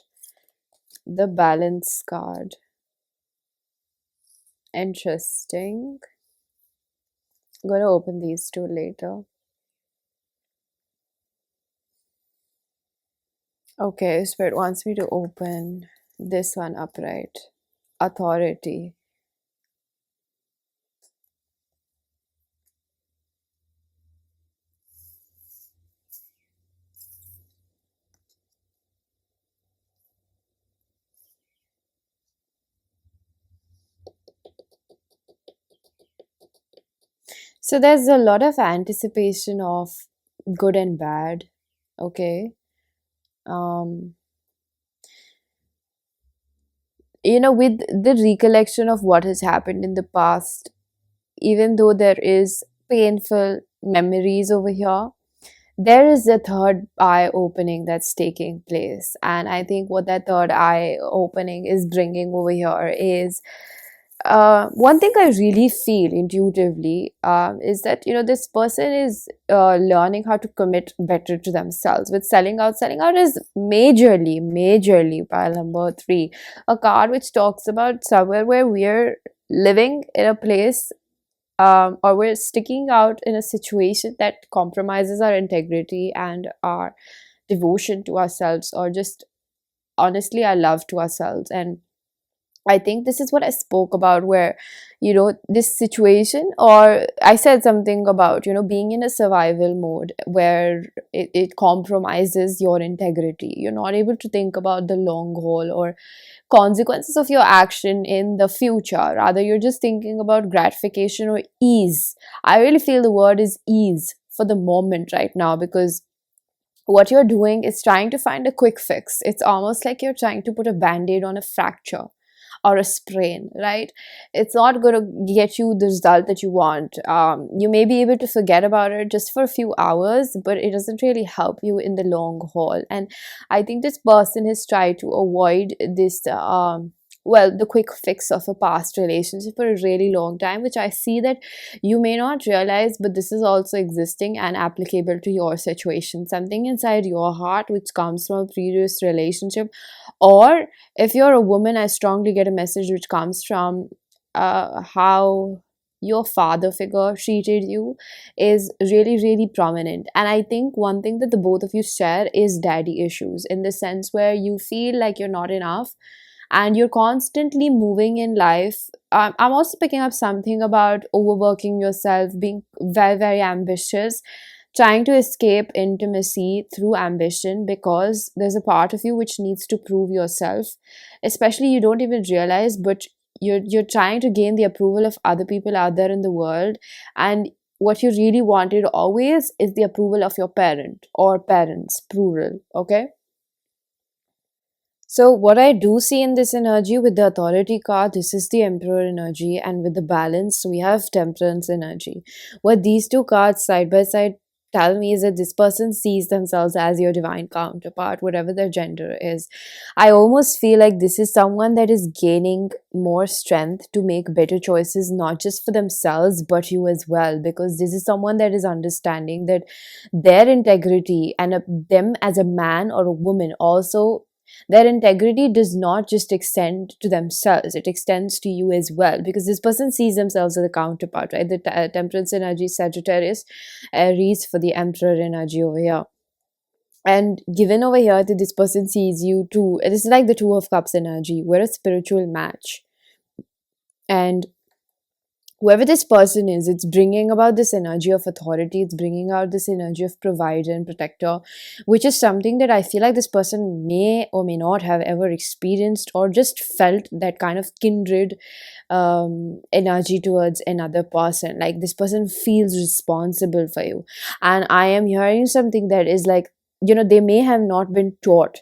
The balance card. Interesting. I'm gonna open these two later. Okay, Spirit wants me to open this one upright. Authority. So there's a lot of anticipation of good and bad. Okay. Um, with the recollection of what has happened in the past, even though there is painful memories over here, there is a third eye opening that's taking place. And I think what that third eye opening is bringing over here is one thing I really feel intuitively is that, this person is learning how to commit better to themselves. With selling out is majorly pile number 3, a card which talks about somewhere where we're living in a place, or we're sticking out in a situation that compromises our integrity and our devotion to ourselves, or just honestly our love to ourselves. And I think this is what I spoke about, where, this situation, or I said something about, being in a survival mode where it compromises your integrity. You're not able to think about the long haul or consequences of your action in the future. Rather, you're just thinking about gratification or ease. I really feel the word is ease for the moment right now, because what you're doing is trying to find a quick fix. It's almost like you're trying to put a band-aid on a fracture or a sprain, right? It's not going to get you the result that you want. You may be able to forget about it just for a few hours, but it doesn't really help you in the long haul. And I think this person has tried to avoid this the quick fix of a past relationship for a really long time, which I see that you may not realize, but this is also existing and applicable to your situation. Something inside your heart which comes from a previous relationship, or if you're a woman, I strongly get a message which comes from how your father figure treated you is really prominent. And I think one thing that the both of you share is daddy issues, in the sense where you feel like you're not enough, and you're constantly moving in life. I'm also picking up something about overworking yourself, being very, very ambitious, trying to escape intimacy through ambition because there's a part of you which needs to prove yourself. Especially, you don't even realize, but you're trying to gain the approval of other people out there in the world, and what you really wanted always is the approval of your parent or parents, plural. Okay. So, what I do see in this energy with the authority card, this is the Emperor energy, and with the balance, we have Temperance energy. What these two cards side by side tell me is that this person sees themselves as your divine counterpart, whatever their gender is. I almost feel like this is someone that is gaining more strength to make better choices, not just for themselves, but you as well, because this is someone that is understanding that their integrity and them as a man or a woman also, their integrity does not just extend to themselves, it extends to you as well, because this person sees themselves as a counterpart, right? The Temperance energy, Sagittarius, Aries for the Emperor energy over here. And given over here that this person sees you too, it is like the Two of Cups energy. We're a spiritual match. And whoever this person is, it's bringing about this energy of authority, it's bringing out this energy of provider and protector, which is something that I feel like this person may or may not have ever experienced or just felt that kind of kindred energy towards another person. Like this person feels responsible for you. And I am hearing something that is like, they may have not been taught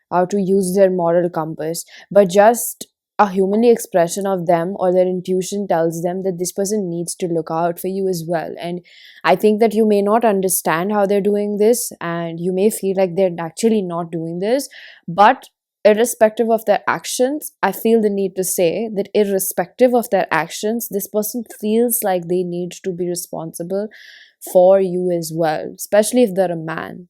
how to use their moral compass, but just a humanly expression of them or their intuition tells them that this person needs to look out for you as well. And I think that you may not understand how they're doing this, and you may feel like they're actually not doing this, but irrespective of their actions, I feel the need to say that irrespective of their actions, this person feels like they need to be responsible for you as well, especially if they're a man.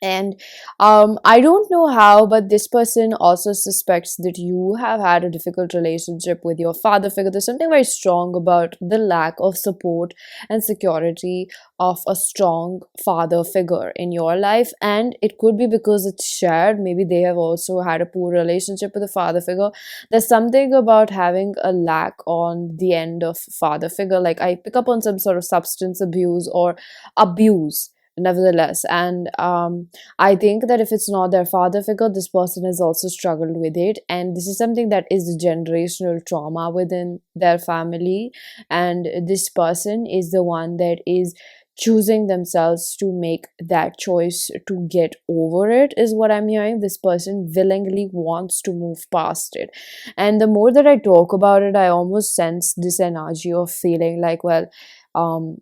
And I don't know how, but this person also suspects that you have had a difficult relationship with your father figure. There's something very strong about the lack of support and security of a strong father figure in your life. And it could be because it's shared. Maybe they have also had a poor relationship with a father figure. There's something about having a lack on the end of father figure. Like I pick up on some sort of substance abuse or abuse nevertheless. And I think that if it's not their father figure, this person has also struggled with it, and this is something that is generational trauma within their family, and this person is the one that is choosing themselves to make that choice to get over it, is what I'm hearing. This person willingly wants to move past it, and the more that I talk about it, I almost sense this energy of feeling like, well, um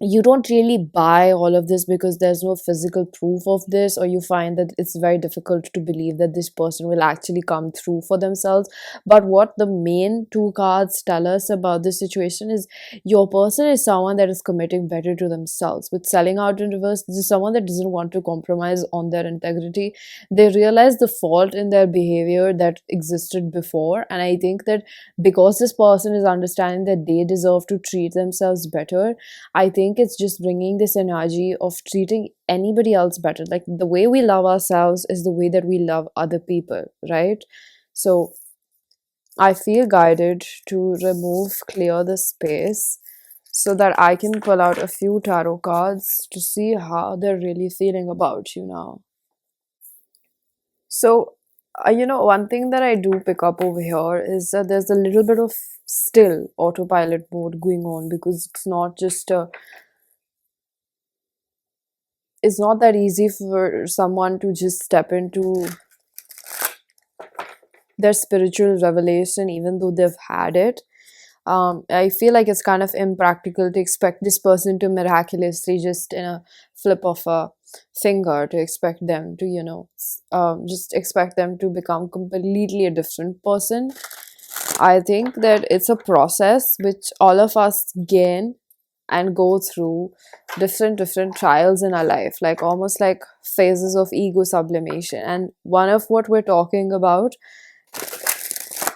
you don't really buy all of this because there's no physical proof of this, or you find that it's very difficult to believe that this person will actually come through for themselves. But what the main two cards tell us about this situation is your person is someone that is committing better to themselves. With selling out in reverse, this is someone that doesn't want to compromise on their integrity. They realize the fault in their behavior that existed before, and I think that because this person is understanding that they deserve to treat themselves better, I think it's just bringing this energy of treating anybody else better. Like the way we love ourselves is the way that we love other people, right? So I feel guided to clear the space so that I can pull out a few tarot cards to see how they're really feeling about you now. So, one thing that I do pick up over here is that there's a little bit of still autopilot mode going on, because it's not that easy for someone to just step into their spiritual revelation even though they've had it. I feel like it's kind of impractical to expect this person to miraculously, just in a flip of a finger, to expect them to, just expect them to become completely a different person. I think that it's a process which all of us gain and go through different trials in our life, like almost like phases of ego sublimation. And one of what we're talking about,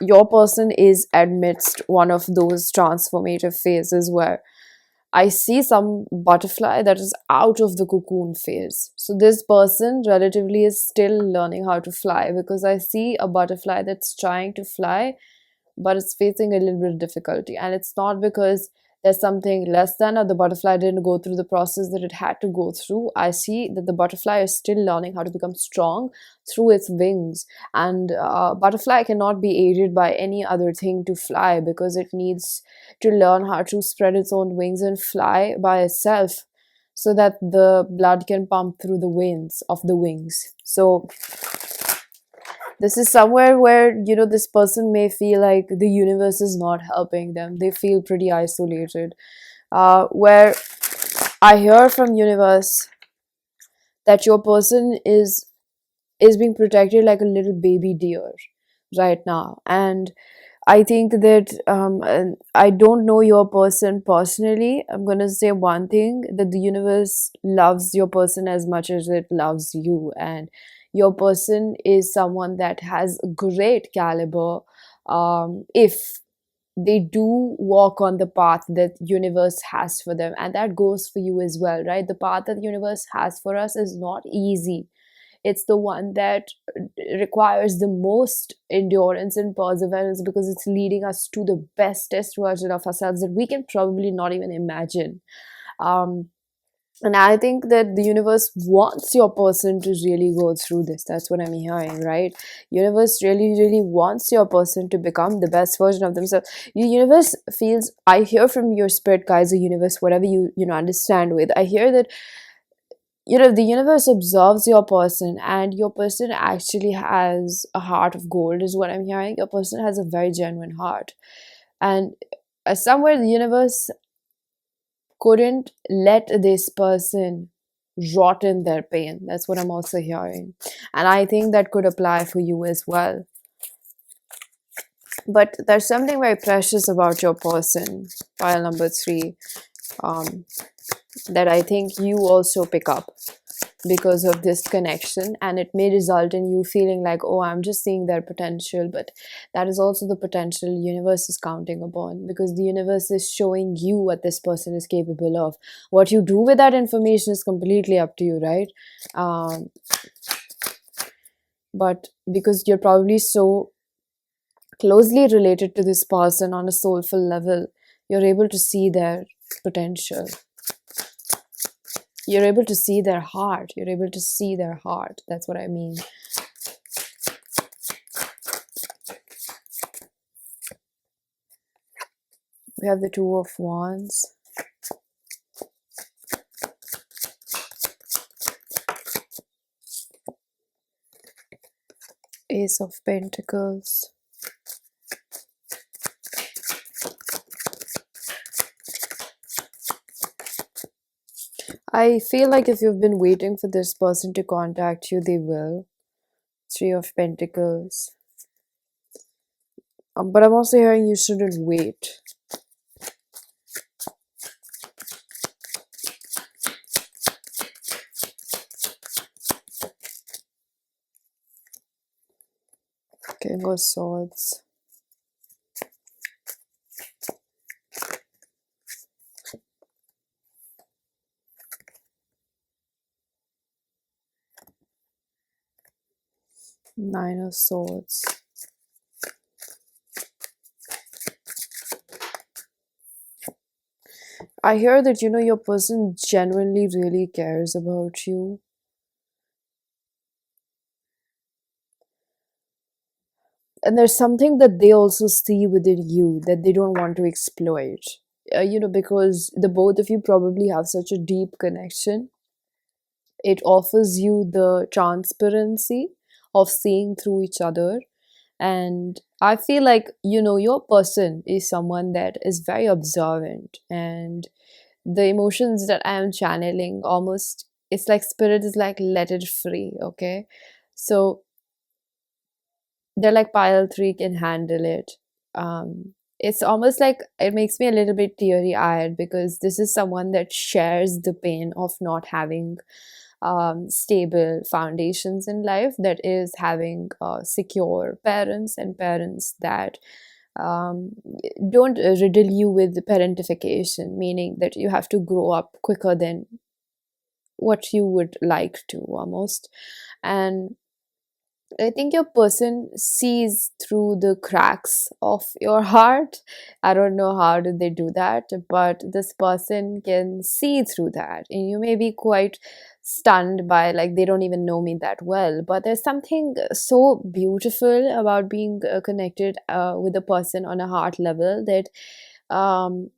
your person is amidst one of those transformative phases where I see some butterfly that is out of the cocoon phase. So this person relatively is still learning how to fly, because I see a butterfly that's trying to fly, but it's facing a little bit of difficulty. And it's not because there's something less than, or the butterfly didn't go through the process that it had to go through. I see that the butterfly is still learning how to become strong through its wings. And butterfly cannot be aided by any other thing to fly, because it needs to learn how to spread its own wings and fly by itself, so that the blood can pump through the veins of the wings. So this is somewhere where, this person may feel like the universe is not helping them. They feel pretty isolated, where I hear from universe that your person is being protected like a little baby deer right now. And I think that, and I don't know your person personally. I'm going to say one thing, that the universe loves your person as much as it loves you. And your person is someone that has great caliber, if they do walk on the path that universe has for them. And that goes for you as well, right? The path that the universe has for us is not easy. It's the one that requires the most endurance and perseverance, because it's leading us to the bestest version of ourselves that we can probably not even imagine. um, and I think that the universe wants your person to really go through this. That's what I'm hearing, right? Universe really, really wants your person to become the best version of themselves. Your universe feels, I hear from your spirit guides, the universe, whatever you understand with. I hear that, the universe observes your person, and your person actually has a heart of gold, is what I'm hearing. Your person has a very genuine heart. And somewhere the universe couldn't let this person rot in their pain. That's what I'm also hearing. And I think that could apply for you as well. But there's something very precious about your person, pile number 3, um, that I think you also pick up because of this connection, and it may result in you feeling like, oh, I'm just seeing their potential. But that is also the potential universe is counting upon, because the universe is showing you what this person is capable of. What you do with that information is completely up to you, right? um, but because you're probably so closely related to this person on a soulful level, you're able to see their potential. You're able to see their heart. You're able to see their heart. That's what I mean. We have the Two of Wands. Ace of Pentacles. I feel like if you've been waiting for this person to contact you, they will. Three of Pentacles. But I'm also hearing you shouldn't wait. King of Swords. Nine of Swords. I hear that, your person genuinely really cares about you. And there's something that they also see within you that they don't want to exploit. Because the both of you probably have such a deep connection. It offers you the transparency of seeing through each other. And I feel like, your person is someone that is very observant, and the emotions that I am channeling, almost, it's like spirit is like, let it free, okay? So they're like, pile 3 can handle it. It's almost like it makes me a little bit teary-eyed, because this is someone that shares the pain of not having stable foundations in life, that is having secure parents, and parents that um, don't riddle you with parentification, meaning that you have to grow up quicker than what you would like to almost. And I think your person sees through the cracks of your heart. I don't know how do they do that, but this person can see through that. And you may be quite stunned by, like, they don't even know me that well. But there's something so beautiful about being connected with a person on a heart level that um,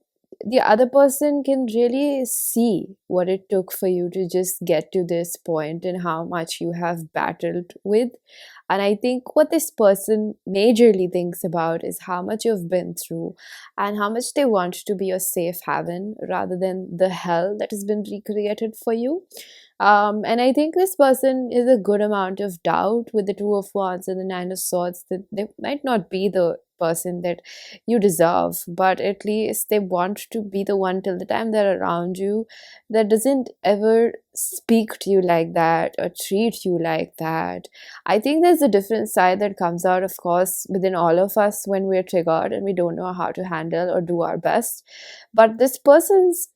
the other person can really see what it took for you to just get to this point and how much you have battled with. And I think what this person majorly thinks about is how much you've been through and how much they want to be a safe haven rather than the hell that has been recreated for you. And I think this person is a good amount of doubt with the Two of Wands and the Nine of Swords that they might not be the person that you deserve, but at least they want to be the one till the time they're around you that doesn't ever speak to you like that or treat you like that. I think there's a different side that comes out, of course, within all of us when we're triggered and we don't know how to handle or do our best. But this person's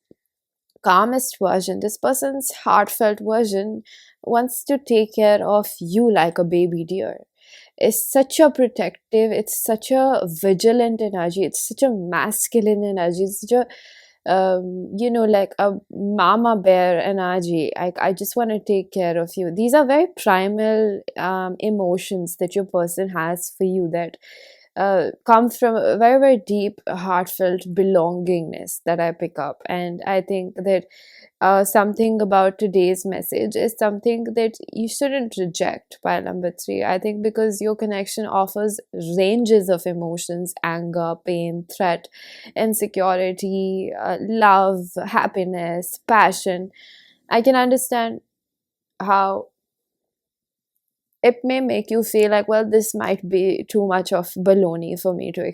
calmest version, this person's heartfelt version, wants to take care of you like a baby deer. It's such a protective, it's such a vigilant energy, it's such a masculine energy, it's such a like a mama bear energy. I just want to take care of you. These are very primal emotions that your person has for you that come from a very, very deep, heartfelt belongingness that I pick up. And I think that something about today's message is something that you shouldn't reject, by number three. I think because your connection offers ranges of emotions: anger, pain, threat, insecurity, love, happiness, passion. I can understand how it may make you feel like, well, this might be too much of baloney for me to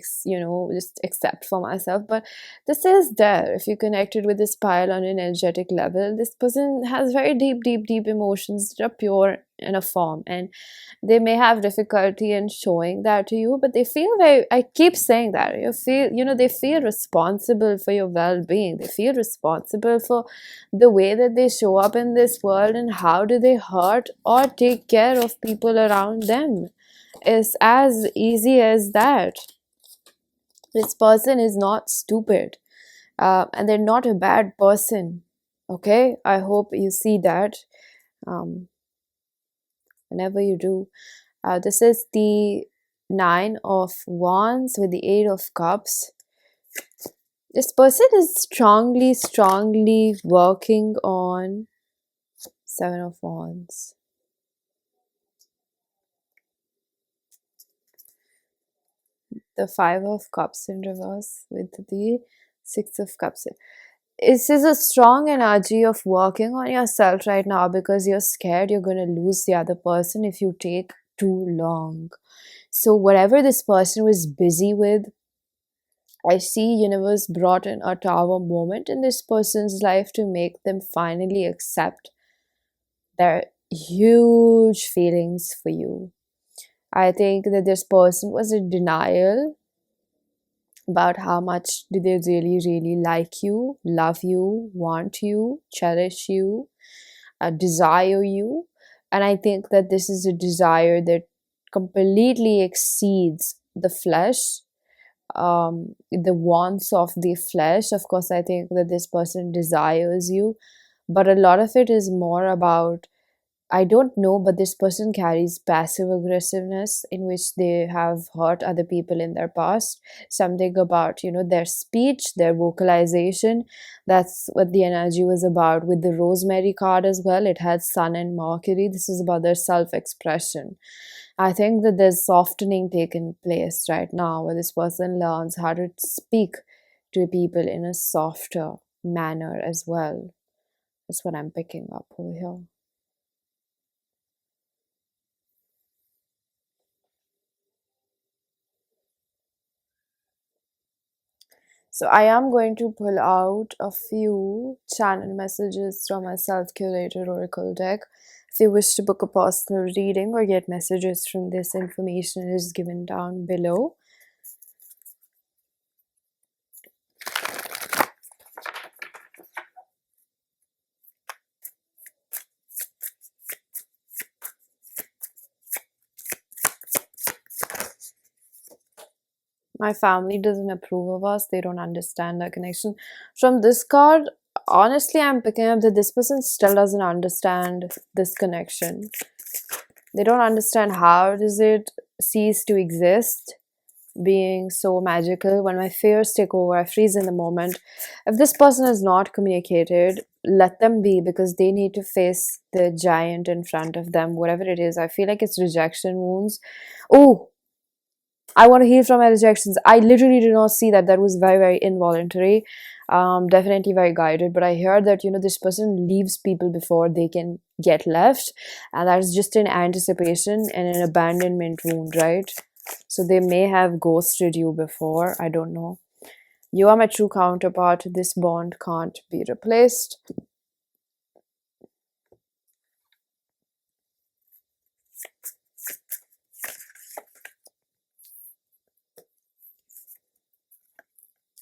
just accept for myself. But this is there. If you connected with this pile on an energetic level, this person has very deep, deep, deep emotions that are pure in a form, and they may have difficulty in showing that to you, but they feel very, I keep saying that, they feel responsible for your well-being. They feel responsible for the way that they show up in this world and how do they hurt or take care of people around them. It's as easy as that. This person is not stupid, and they're not a bad person. Okay, I hope you see that. Whenever you do, this is the Nine of Wands with the Eight of Cups. This person is strongly, strongly working on Seven of Wands. The Five of Cups in reverse with the Six of Cups. This is a strong energy of working on yourself right now because you're scared you're going to lose the other person if you take too long. So whatever this person was busy with, I see universe brought in a tower moment in this person's life to make them finally accept their huge feelings for you. I think that this person was in denial about how much do they really, really like you, love you, want you, cherish you, desire you. And I think that this is a desire that completely exceeds the flesh, the wants of the flesh. Of course, I think that this person desires you, but a lot of it is more about, I don't know, but this person carries passive aggressiveness in which they have hurt other people in their past. Something about, their speech, their vocalization. That's what the energy was about with the Rosemary card as well. It had Sun and Mercury. This is about their self-expression. I think that there's softening taking place right now where this person learns how to speak to people in a softer manner as well. That's what I'm picking up over here. So I am going to pull out a few channel messages from my self-curated oracle deck. If you wish to book a personal reading or get messages from this, information is given down below. My family doesn't approve of us. They don't understand our connection. From this card, honestly, I'm picking up that this person still doesn't understand this connection. They don't understand how does it cease to exist, being so magical. When my fears take over, I freeze in the moment. If this person has not communicated, let them be, because they need to face the giant in front of them, whatever it is. I feel like it's rejection wounds. Oh, I want to heal from my rejections. I literally did not see that. That was very, very involuntary. Definitely very guided. But I heard that, this person leaves people before they can get left. And that is just an anticipation and an abandonment wound, right? So they may have ghosted you before. I don't know. You are my true counterpart. This bond can't be replaced.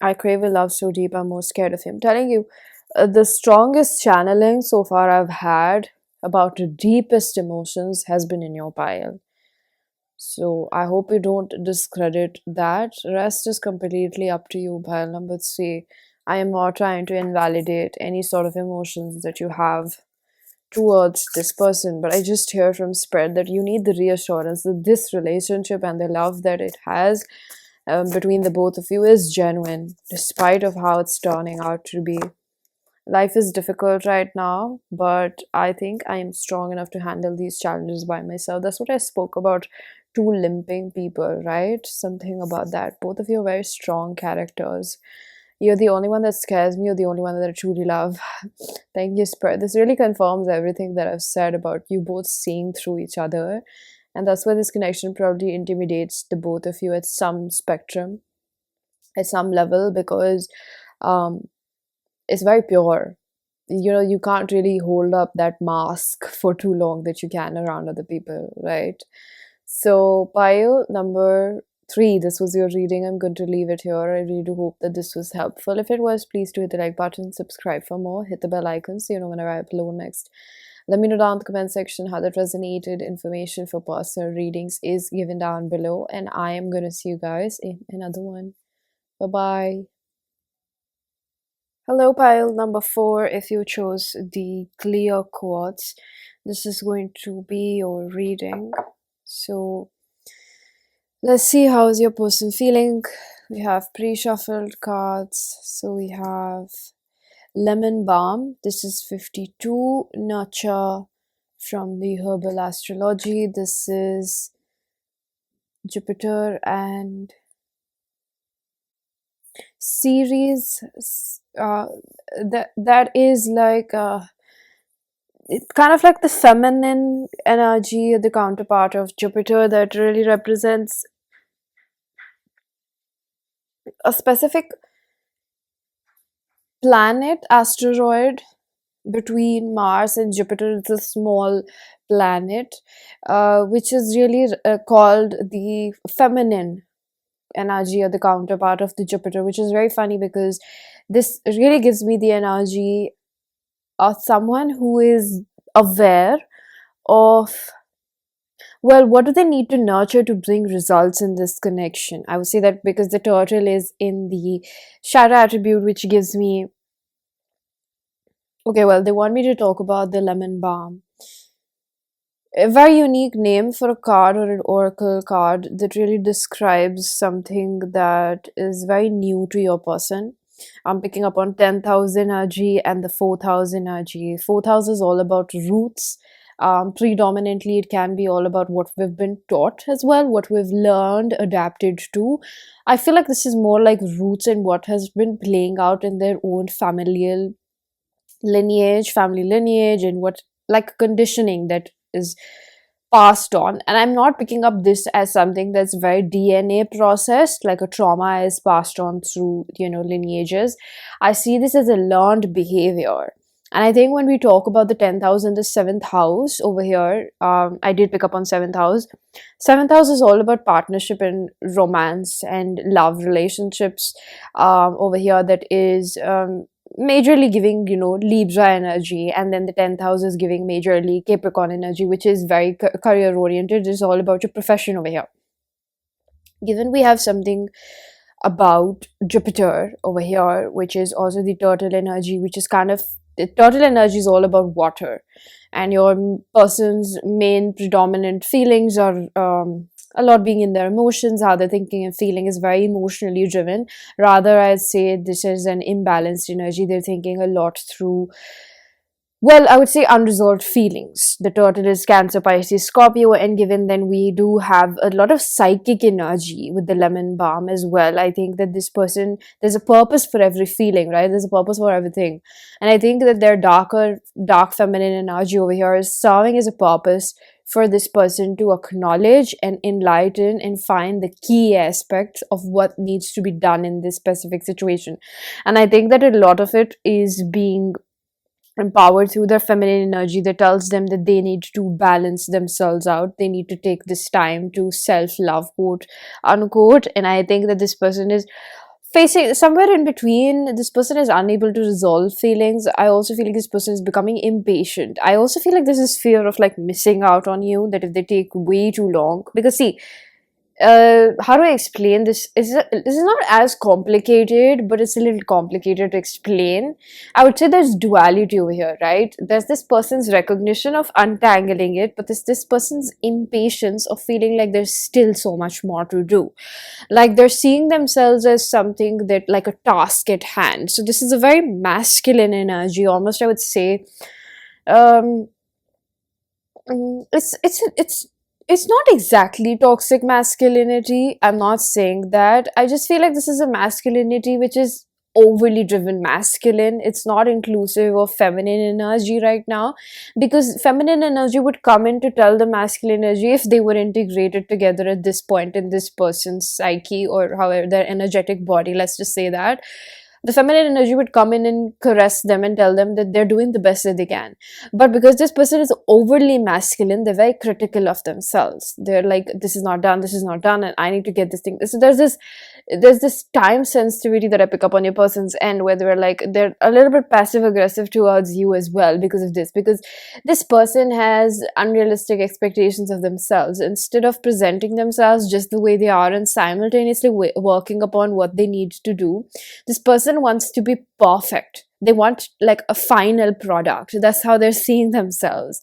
I crave a love so deep, I'm most scared of him. Telling you, the strongest channeling so far I've had about the deepest emotions has been in your pile. So I hope you don't discredit that. Rest is completely up to you, pile number three. I am not trying to invalidate any sort of emotions that you have towards this person, but I just hear from spread that you need the reassurance that this relationship and the love that it has between the both of you is genuine, despite of how it's turning out to be. Life is difficult right now, but I think I am strong enough to handle these challenges by myself. That's what I spoke about, two limping people, right? Something about that. Both of you are very strong characters. You're the only one that scares me. You're the only one that I truly love. Thank you, Spirit. This really confirms everything that I've said about you both seeing through each other. And that's why this connection probably intimidates the both of you at some spectrum, at some level, because um, it's very pure. You can't really hold up that mask for too long that you can around other people, right? So, pile number three, this was your reading. I'm going to leave it here. I really do hope that this was helpful. If it was, please do hit the like button, subscribe for more, hit the bell icon so you know whenever I upload next. Let me know down in the comment section how that resonated. Information for personal readings is given down below, and I am going to see you guys in another one. Bye bye. Hello, pile number four. If you chose the clear quartz, this is going to be your reading. So let's see how is your person feeling. We have pre-shuffled cards. So we have lemon balm. This is 52. Nurture from the Herbal Astrology. This is Jupiter and Ceres. That is like it's kind of like the feminine energy, the counterpart of Jupiter, that really represents a specific planet, asteroid between Mars and Jupiter. It's a small planet, which is really called the feminine energy, or the counterpart of the Jupiter, which is very funny because this really gives me the energy of someone who is aware of, well, what do they need to nurture to bring results in this connection. I would say that because the turtle is in the shadow attribute, which gives me, okay, well, they want me to talk about the lemon balm. A very unique name for a card or an oracle card that really describes something that is very new to your person. I'm picking up on 10,000 energy and the 4,000 energy. 4,000 is all about roots. Predominantly, it can be all about what we've been taught as well, what we've learned, adapted to. I feel like this is more like roots and what has been playing out in their own familial lineage, family lineage, and what, like, conditioning that is passed on. And I'm not picking up this as something that's very DNA processed, like a trauma is passed on through, lineages. I see this as a learned behavior. And I think when we talk about the 10,000, the seventh house over here, I did pick up on seventh house. Seventh house is all about partnership and romance and love relationships over here. That is majorly giving, Libra energy, and then the 10th house is giving majorly Capricorn energy, which is very career oriented. It's all about your profession over here. Given we have something about Jupiter over here, which is also the turtle energy, which is kind of, the turtle energy is all about water, and your person's main predominant feelings are a lot being in their emotions. How they're thinking and feeling is very emotionally driven. Rather, I'd say this is an imbalanced energy. They're thinking a lot through, well, I would say unresolved feelings. The turtle is Cancer, Pisces, Scorpio, and given then we do have a lot of psychic energy with the lemon balm as well. I think that this person, there's a purpose for every feeling, right? There's a purpose for everything. And I think that their dark feminine energy over here is serving as a purpose for this person to acknowledge and enlighten and find the key aspects of what needs to be done in this specific situation. And I think that a lot of it is being empowered through their feminine energy that tells them that they need to balance themselves out. They need to take this time to self love, quote unquote. And I think that this person is facing somewhere in between. This person is unable to resolve feelings. I also feel like this person is becoming impatient. I also feel like this is fear of like missing out on you, that if they take way too long, because see, how do I explain this? This is not as complicated, but it's a little complicated to explain. I would say there's duality over here, right? There's this person's recognition of untangling it, but there's this person's impatience of feeling like there's still so much more to do. Like they're seeing themselves as something that, like a task at hand. So this is a very masculine energy, almost I would say. Um, it's not exactly toxic masculinity. I'm not saying that. I just feel like this is a masculinity which is overly driven masculine. It's not inclusive of feminine energy right now, because feminine energy would come in to tell the masculine energy if they were integrated together at this point in this person's psyche, or however their energetic body, let's just say that the feminine energy would come in and caress them and tell them that they're doing the best that they can. But because this person is overly masculine, they're very critical of themselves. They're like, this is not done, and I need to get this thing. So there's this time sensitivity that I pick up on your person's end, where they're a little bit passive aggressive towards you as well, because of this. Because this person has unrealistic expectations of themselves. Instead of presenting themselves just the way they are and simultaneously working upon what they need to do, this person wants to be perfect. They want like a final product. That's how they're seeing themselves.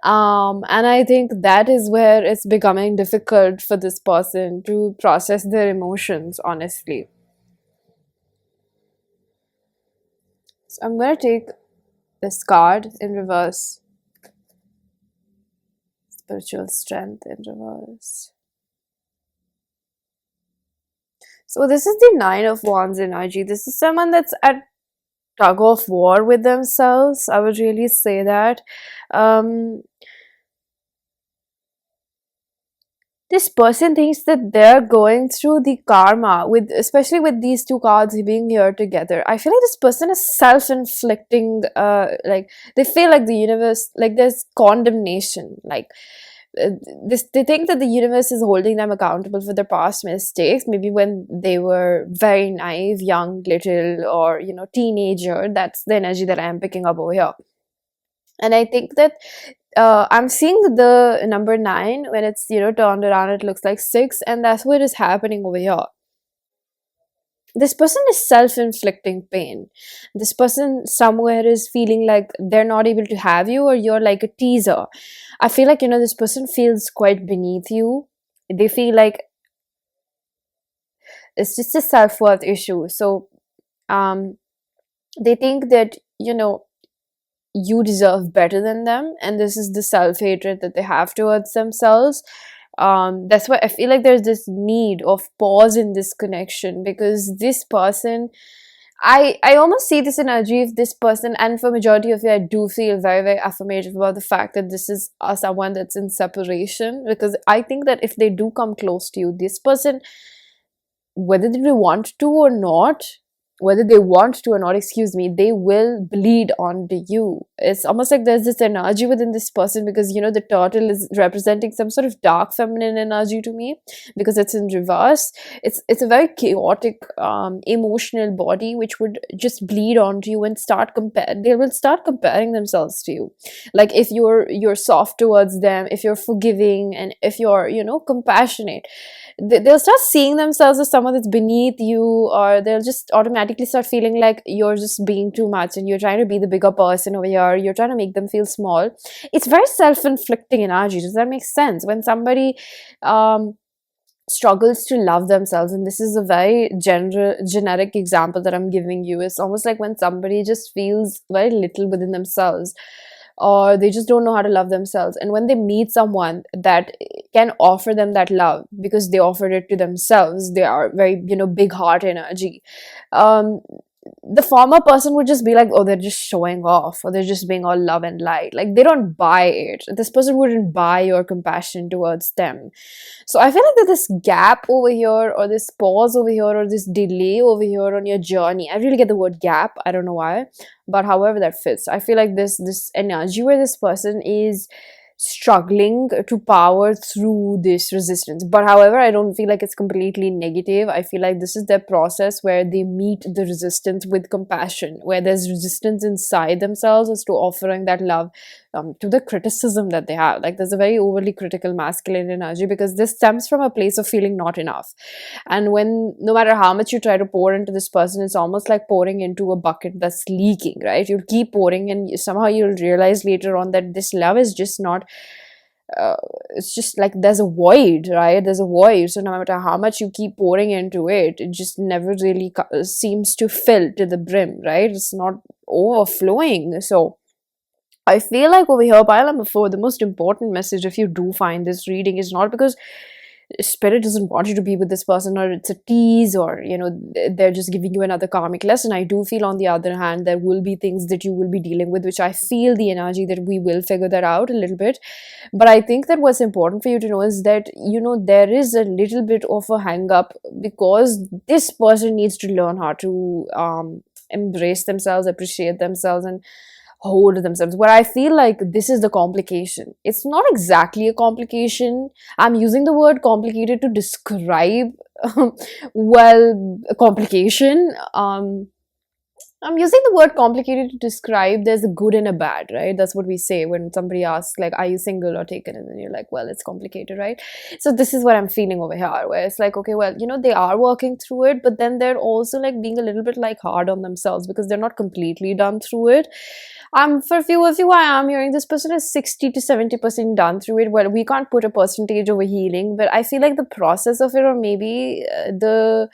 And I think that is where it's becoming difficult for this person to process their emotions, honestly. So I'm going to take this card in reverse. Spiritual strength in reverse. So this is the Nine of Wands energy. This is someone that's at tug of war with themselves. I would really say that. Um, this person thinks that they're going through the karma with, especially with these two cards being here together. I feel like this person is self-inflicting, like they feel like the universe, like there's condemnation, like uh, they think that the universe is holding them accountable for their past mistakes, maybe when they were very naive, young, little, or teenager. That's the energy that I'm picking up over here. And I think that I'm seeing the number 9 when it's turned around. It looks like 6, and that's what is happening over here. This person is self-inflicting pain. This person somewhere is feeling like they're not able to have you, or you're like a teaser. I feel like this person feels quite beneath you. They feel like it's just a self-worth issue. So um they think that you deserve better than them, and this is the self-hatred that they have towards themselves. That's why I feel like there's this need of pause in this connection, because this person, I almost see this energy of this person, and for majority of you I do feel very, very affirmative about the fact that this is someone that's in separation, because I think that if they do come close to you, this person, whether they want to or not, whether they want to or not, excuse me, they will bleed onto you. It's almost like there's this energy within this person, because the turtle is representing some sort of dark feminine energy to me, because it's in reverse. It's a very chaotic, emotional body which would just bleed onto you and they will start comparing themselves to you. Like, if you're soft towards them, if you're forgiving, and if you're compassionate, they'll start seeing themselves as someone that's beneath you, or they'll just automatically start feeling like you're just being too much and you're trying to be the bigger person over here, you're trying to make them feel small. It's very self-inflicting energy. Does that make sense? When somebody um struggles to love themselves, and this is a very generic example that I'm giving you, it's almost like when somebody just feels very little within themselves, or they just don't know how to love themselves, and when they meet someone that can offer them that love because they offered it to themselves, they are very big heart energy. um the former person would just be like, oh, they're just showing off, or they're just being all love and light. Like, they don't buy it. This person wouldn't buy your compassion towards them. So I feel like that this gap over here, or this pause over here, or this delay over here on your journey, I really get the word gap. I don't know why, but however that fits. I feel like this energy where this person is struggling to power through this resistance. But however, I don't feel like it's completely negative. I feel like this is their process where they meet the resistance with compassion, where there's resistance inside themselves as to offering that love, to the criticism that they have. Like, there's a very overly critical masculine energy, because this stems from a place of feeling not enough. And when, no matter how much you try to pour into this person, it's almost like pouring into a bucket that's leaking, right? You'll keep pouring, and somehow you'll realize later on that this love is just not, it's just like there's a void, right? There's a void. So no matter how much you keep pouring into it, it just never really seems to fill to the brim, right? It's not overflowing. So I feel like over here, pile number 4, the most important message, if you do find this reading, is not because spirit doesn't want you to be with this person, or it's a tease, or they're just giving you another karmic lesson. I do feel, on the other hand, there will be things that you will be dealing with, which I feel the energy that we will figure that out a little bit. But I think that what's important for you to know is that there is a little bit of a hang up, because this person needs to learn how to embrace themselves, appreciate themselves, and hold themselves. But I feel like this is the complication. It's not exactly a complication. I'm using the word complicated to describe well, a complication. I'm using the word complicated to describe there's a good and a bad, right? That's what we say when somebody asks, like, are you single or taken? And then you're like, well, it's complicated, right? So this is what I'm feeling over here, where it's like, okay, well, they are working through it, but then they're also like being a little bit like hard on themselves, because they're not completely done through it. For a few of you, I am hearing this person is 60 to 70% done through it. Well, we can't put a percentage over healing, but I feel like the process of it, or maybe the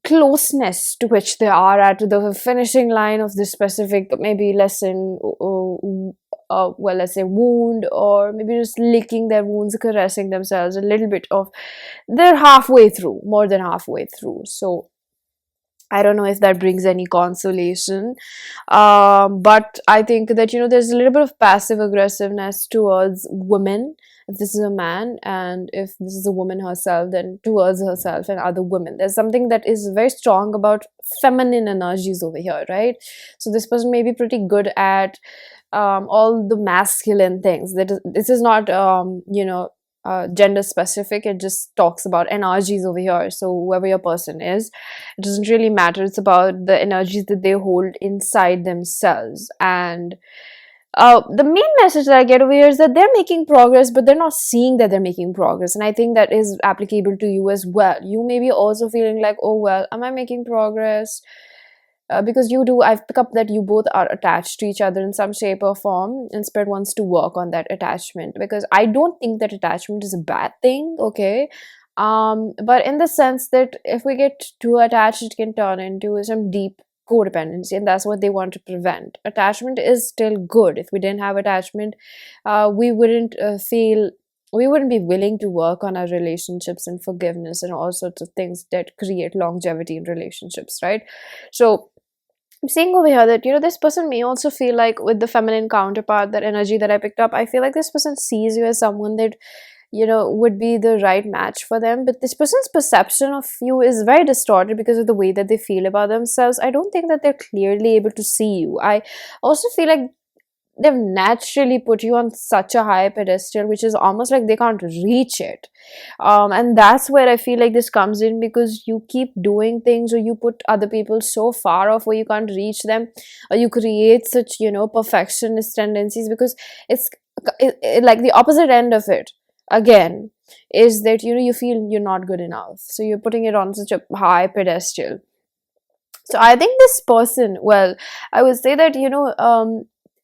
closeness to which they are at the finishing line of this specific, maybe lesson, well, let's say wound, or maybe just licking their wounds, caressing themselves a little bit of, they're halfway through, more than halfway through. So I don't know if that brings any consolation. But I think that, there's a little bit of passive aggressiveness towards women, if this is a man, and if this is a woman herself, then towards herself and other women. There's something that is very strong about feminine energies over here, right? So this person may be pretty good at all the masculine things. This is not, gender specific. It just talks about energies over here. So whoever your person is, it doesn't really matter. It's about the energies that they hold inside themselves. And the main message that I get over here is that they're making progress, but they're not seeing that they're making progress. And I think that is applicable to you as well. You may be also feeling like, oh, well, am I making progress? Because you do, I've picked up that you both are attached to each other in some shape or form, and spirit wants to work on that attachment, because I don't think that attachment is a bad thing, okay? But in the sense that if we get too attached, it can turn into some deep codependency, and that's what they want to prevent. Attachment is still good. If we didn't have attachment, we wouldn't we wouldn't be willing to work on our relationships and forgiveness and all sorts of things that create longevity in relationships, right? So I'm saying over here that, this person may also feel like, with the feminine counterpart, that energy that I picked up, I feel like this person sees you as someone that would be the right match for them. But this person's perception of you is very distorted because of the way that they feel about themselves. I don't think that they're clearly able to see you. I also feel like they've naturally put you on such a high pedestal, which is almost like they can't reach it. And that's where I feel like this comes in, because you keep doing things, or you put other people so far off where you can't reach them, or you create such perfectionist tendencies, because it's like the opposite end of it again is that you feel you're not good enough, so you're putting it on such a high pedestal. So I think this person, well, I would say that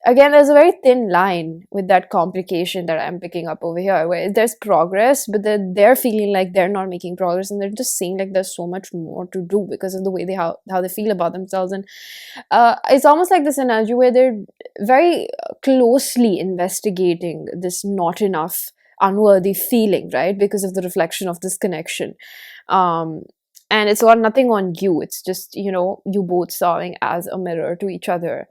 again, there's a very thin line with that complication that I'm picking up over here, where there's progress, but they're feeling like they're not making progress, and they're just saying like there's so much more to do because of the way how they feel about themselves. And it's almost like this energy where they're very closely investigating this not enough unworthy feeling, right? Because of the reflection of this connection. um and it's got nothing on you, it's just you both serving as a mirror to each other.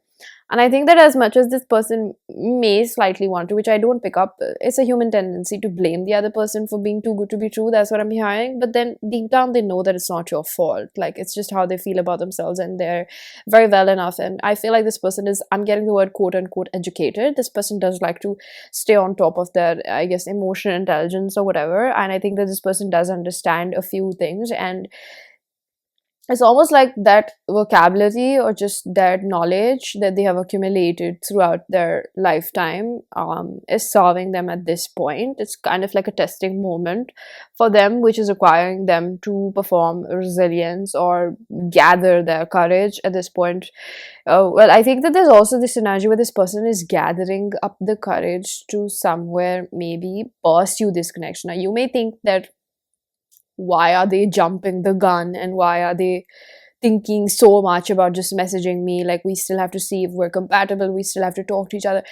And I think that as much as this person may slightly want to, which I don't pick up, it's a human tendency to blame the other person for being too good to be true. That's what I'm hearing. But then deep down, they know that it's not your fault. Like, it's just how they feel about themselves, and they're very well enough. And I feel like this person is, I'm getting the word quote unquote educated. This person does like to stay on top of their, I guess, emotional intelligence or whatever. And I think that this person does understand a few things. And it's almost like that vocabulary, or just that knowledge that they have accumulated throughout their lifetime, is serving them at this point. It's kind of like a testing moment for them, which is requiring them to perform resilience or gather their courage at this point. Well, I think that there's also this energy where this person is gathering up the courage to somewhere maybe pursue this connection. Now, you may think that why are they jumping the gun, and why are they thinking so much about just messaging me, like we still have to see if we're compatible, we still have to talk to each other.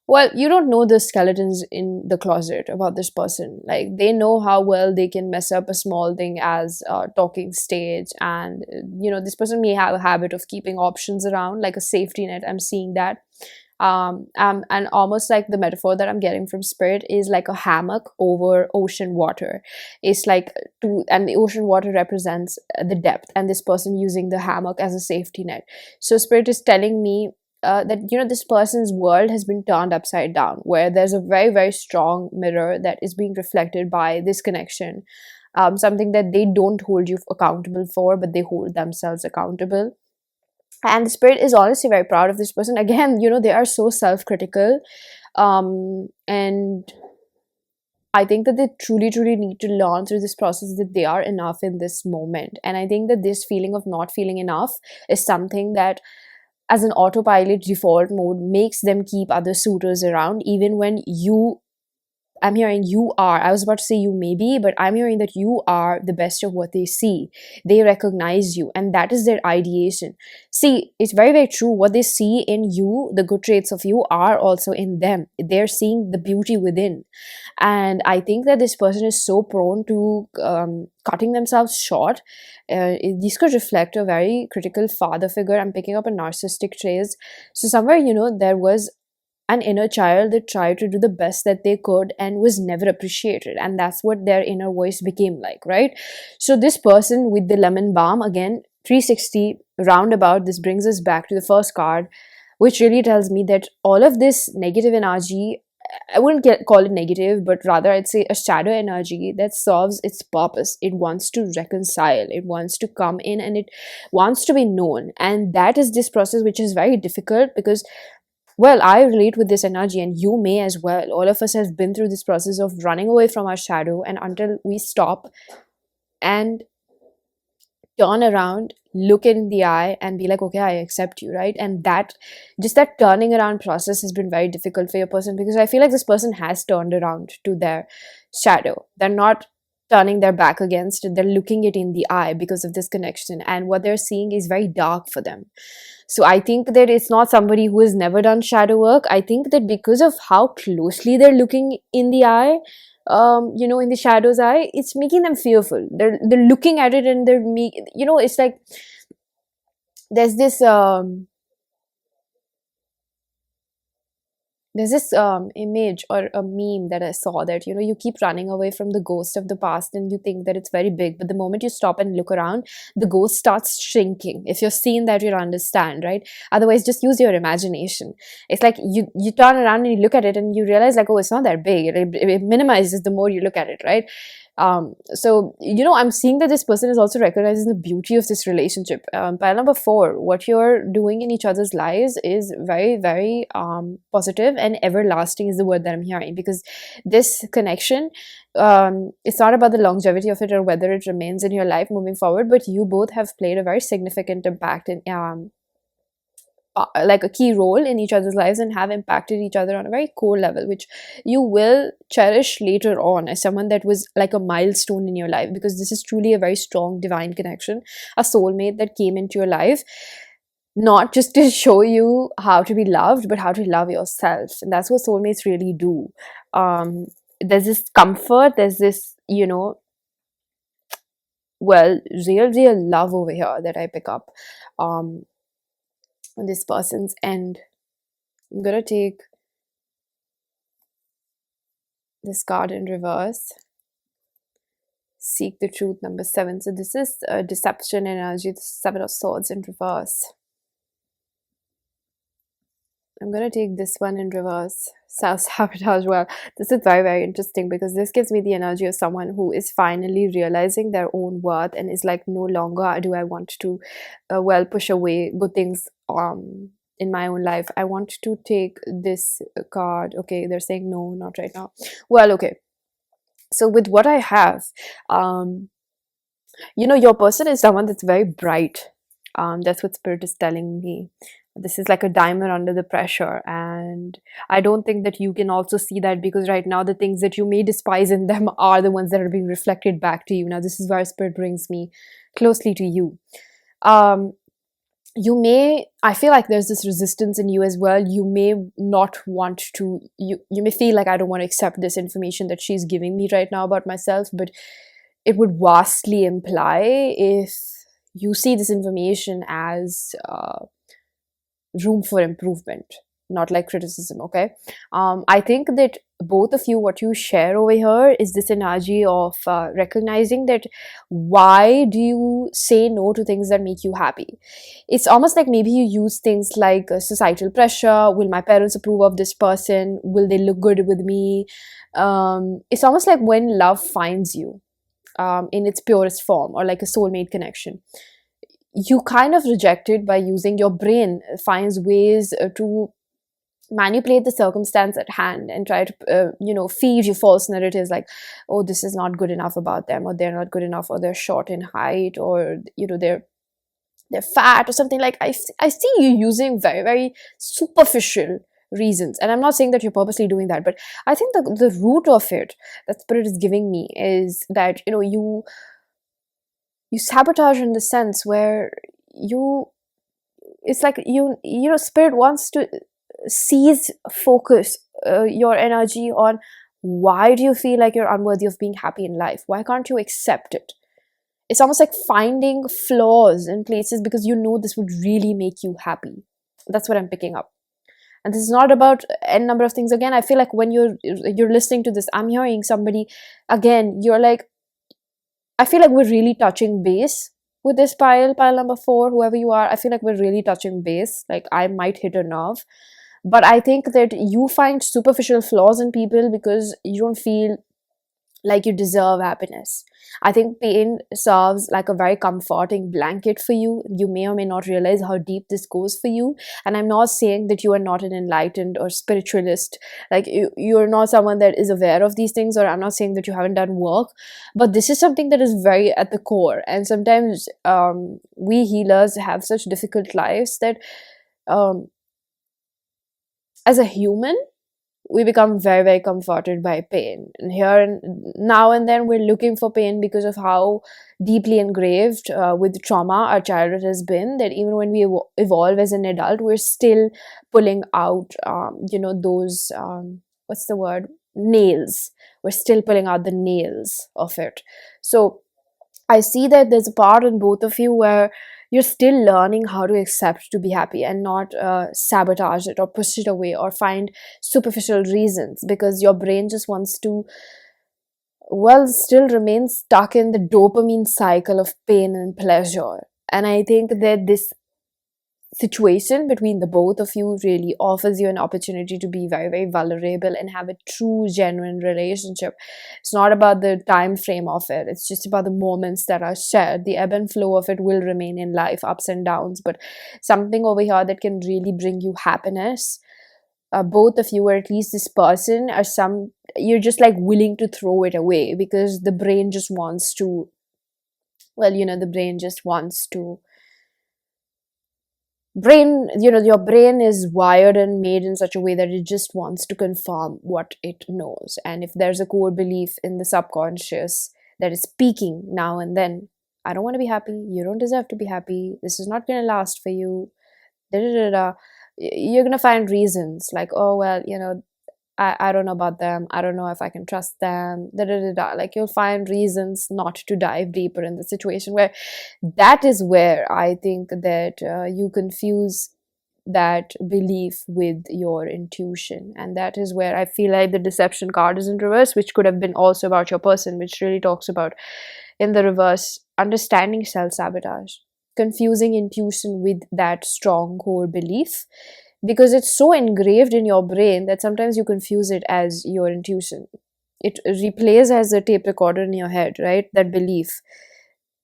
Well, you don't know the skeletons in the closet about this person. Like, they know how well they can mess up a small thing as a talking stage. And this person may have a habit of keeping options around, like a safety net. I'm seeing that. And almost like the metaphor that I'm getting from spirit is like a hammock over ocean water. It's like and the ocean water represents the depth, and this person using the hammock as a safety net. So spirit is telling me that this person's world has been turned upside down, where there's a very, very strong mirror that is being reflected by this connection. Something that they don't hold you accountable for, but they hold themselves accountable. And the spirit is honestly very proud of this person. Again, they are so self-critical, and I think that they truly, truly need to learn through this process that they are enough in this moment. And I think that this feeling of not feeling enough is something that, as an autopilot default mode, makes them keep other suitors around, even when I'm hearing you are, I was about to say you may be, but I'm hearing that you are the best of what they see. They recognize you, and that is their ideation. See, it's very, very true. What they see in you, the good traits of you, are also in them. They're seeing the beauty within. And I think that this person is so prone to cutting themselves short. These could reflect a very critical father figure. I'm picking up a narcissistic trait. So somewhere, there was an inner child that tried to do the best that they could and was never appreciated, and that's what their inner voice became like, right? So this person with the lemon balm, again, 360 roundabout, this brings us back to the first card, which really tells me that all of this negative energy, I wouldn't call it negative, but rather I'd say a shadow energy that serves its purpose. It wants to reconcile, it wants to come in, and it wants to be known. And that is this process, which is very difficult because, well, I relate with this energy, and you may as well. All of us have been through this process of running away from our shadow, and until we stop and turn around, look in the eye, and be like, okay, I accept you, right? And that, just that turning around process has been very difficult for your person, because I feel like this person has turned around to their shadow. They're not turning their back against it, they're looking it in the eye because of this connection, and what they're seeing is very dark for them. So I think that it's not somebody who has never done shadow work. I think that because of how closely they're looking in the eye, in the shadow's eye, it's making them fearful. They're looking at it, and it's like there's this there's this image or a meme that I saw that, you know, you keep running away from the ghost of the past and you think that it's very big, but the moment you stop and look around, the ghost starts shrinking. If you've seen that, you'll understand, right? Otherwise, just use your imagination. It's like you turn around and you look at it and you realize like, oh, it's not that big. It minimizes the more you look at it, right? So, you know, I'm seeing that this person is also recognizing the beauty of this relationship. Pile number 4, what you're doing in each other's lives is very, very positive, and everlasting is the word that I'm hearing, because this connection, it's not about the longevity of it or whether it remains in your life moving forward, but you both have played a very significant impact in like a key role in each other's lives and have impacted each other on a very core level, which you will cherish later on as someone that was like a milestone in your life, because this is truly a very strong divine connection, a soulmate that came into your life not just to show you how to be loved, but how to love yourself. And that's what soulmates really do. There's this comfort, there's this, you know, well, real love over here that I pick up on this person's end. I'm gonna take this card in reverse. Seek the truth, number 7. So this is deception energy, the 7 of swords in reverse. I'm gonna take this one in reverse, self-sabotage. Well, this is very, very interesting, because this gives me the energy of someone who is finally realizing their own worth and is like, no longer do I want to push away good things in my own life. I want to take this card. Okay, they're saying no, not right now. Well, okay, so with what I have, you know, your person is someone that's very bright. That's what spirit is telling me. This is like a diamond under the pressure, and I don't think that you can also see that, because right now the things that you may despise in them are the ones that are being reflected back to you. Now this is where spirit brings me closely to you. You may, I feel like there's this resistance in you as well. You may not want to, you may feel like, I don't want to accept this information that she's giving me right now about myself, but it would vastly imply if you see this information as room for improvement, not like criticism. Okay, I think that both of you, what you share over here is this energy of recognizing that why do you say no to things that make you happy. It's almost like maybe you use things like societal pressure. Will my parents approve of this person? Will they look good with me? It's almost like when love finds you in its purest form, or like a soulmate connection, you kind of reject it by using your brain, finds ways to manipulate the circumstance at hand and try to you know, feed you false narratives like, oh, this is not good enough about them, or they're not good enough, or they're short in height, or you know, they're fat or something. Like I see you using very, very superficial reasons, and I'm not saying that you're purposely doing that, but I think the root of it that spirit is giving me is that, you know, you sabotage in the sense where it's like you know, spirit wants to seize focus your energy on why do you feel like you're unworthy of being happy in life. Why can't you accept it? It's almost like finding flaws in places because you know this would really make you happy. That's what I'm picking up. And this is not about n number of things. Again, I feel like when you're listening to this, I'm hearing somebody, again, you're like, I feel like we're really touching base with this pile number 4, whoever you are. I feel like we're really touching base. Like I might hit a nerve. But I think that you find superficial flaws in people because you don't feel like you deserve happiness. I think pain serves like a very comforting blanket for you. You may or may not realize how deep this goes for you. And I'm not saying that you are not an enlightened or spiritualist. Like you're not someone that is aware of these things, or I'm not saying that you haven't done work. But this is something that is very at the core. And sometimes we healers have such difficult lives that as a human, we become very, very comforted by pain. And here and now and then we're looking for pain because of how deeply engraved with trauma our childhood has been, that even when we evolve as an adult, we're still pulling out, you know, those, what's the word? Nails. We're still pulling out the nails of it. So I see that there's a part in both of you where you're still learning how to accept to be happy and not sabotage it or push it away or find superficial reasons, because your brain just wants to, well, still remain stuck in the dopamine cycle of pain and pleasure. And I think that this situation between the both of you really offers you an opportunity to be very, very vulnerable and have a true genuine relationship. It's not about the time frame of it, it's just about the moments that are shared. The ebb and flow of it will remain in life, ups and downs, but something over here that can really bring you happiness, both of you, or at least this person, are some, you're just like willing to throw it away because the brain just wants to, well, the brain just wants to, your brain is wired and made in such a way that it just wants to confirm what it knows. And if there's a core belief in the subconscious that is speaking now and then, I don't want to be happy, you don't deserve to be happy, this is not going to last for you, da da da da, you're going to find reasons like, oh well, I don't know about them, I don't know if I can trust them, da da da da. Like, you'll find reasons not to dive deeper in the situation, where that is where I think that you confuse that belief with your intuition. And that is where I feel like the deception card is in reverse, which could have been also about your person, which really talks about, in the reverse, understanding self-sabotage, confusing intuition with that strong core belief, because it's so engraved in your brain that sometimes you confuse it as your intuition. It replays as a tape recorder in your head, right? That belief.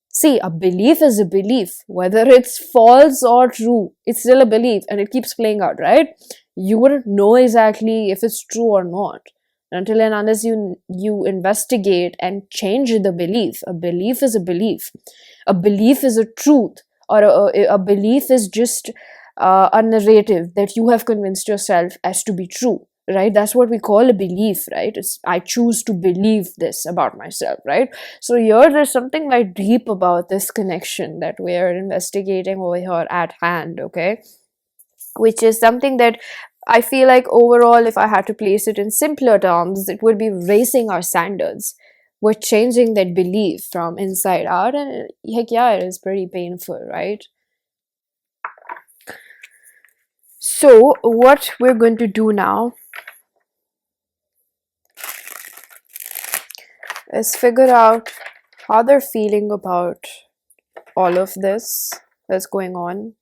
See, a belief is a belief. Whether it's false or true, it's still a belief and it keeps playing out, right? You wouldn't know exactly if it's true or not until and unless you investigate and change the belief. A belief is a belief. A belief is a truth, or a belief is just a narrative that you have convinced yourself as to be true, right? That's what we call a belief, right? It's, I choose to believe this about myself, right? So here there's something very deep about this connection that we are investigating over here at hand, okay? Which is something that I feel like overall, if I had to place it in simpler terms, it would be raising our standards. We're changing that belief from inside out, and heck yeah, it is pretty painful, right? So what we're going to do now is figure out how they're feeling about all of this that's going on.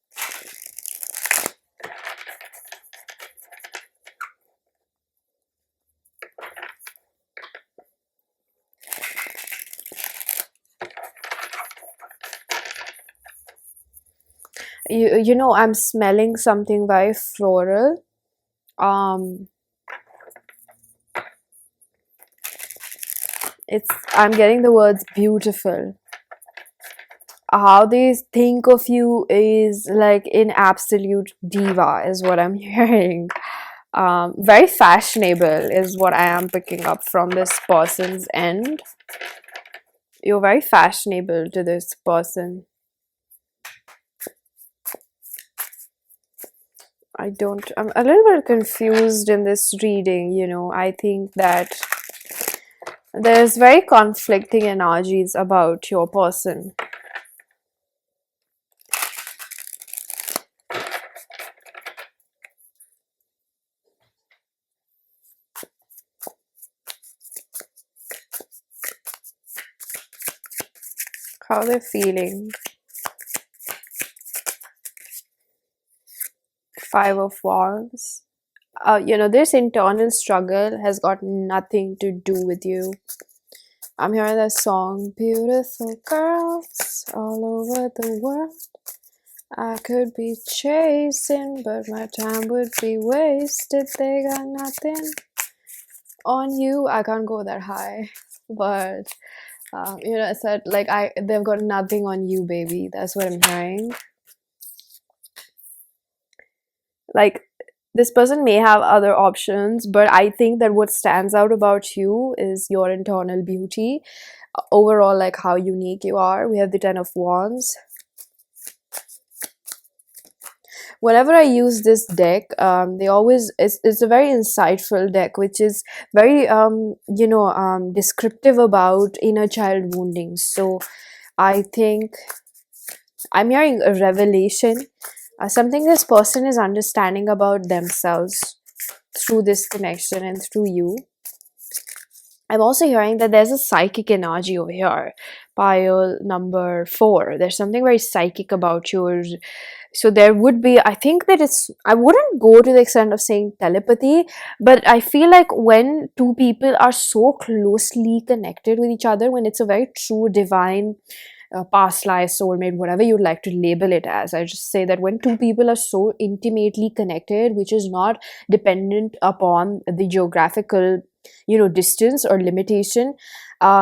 I'm smelling something very floral. I'm getting the words beautiful. How they think of you is like in absolute diva is what I'm hearing. Very fashionable is what I am picking up from this person's end. You're very fashionable to this person. I'm a little bit confused in this reading, I think that there's very conflicting energies about your person. How they're feeling. Five of Wands. This internal struggle has got nothing to do with you. I'm hearing that song, beautiful girls all over the world. I could be chasing, but my time would be wasted. They got nothing on you. I can't go that high, but I said like they've got nothing on you, baby. That's what I'm hearing. Like, this person may have other options, but I think that what stands out about you is your internal beauty. Overall, like how unique you are. We have the Ten of Wands. Whenever I use this deck, it's a very insightful deck, which is very descriptive about inner child wounding. So I think I'm hearing a revelation, something this person is understanding about themselves through this connection and through you. I'm also hearing that there's a psychic energy over here. Pile number 4. There's something very psychic about yours. So there would be, I think that I wouldn't go to the extent of saying telepathy, but I feel like when two people are so closely connected with each other, when it's a very true divine past life, soulmate, whatever you'd like to label it as. I just say that when two people are so intimately connected, which is not dependent upon the geographical, distance or limitation,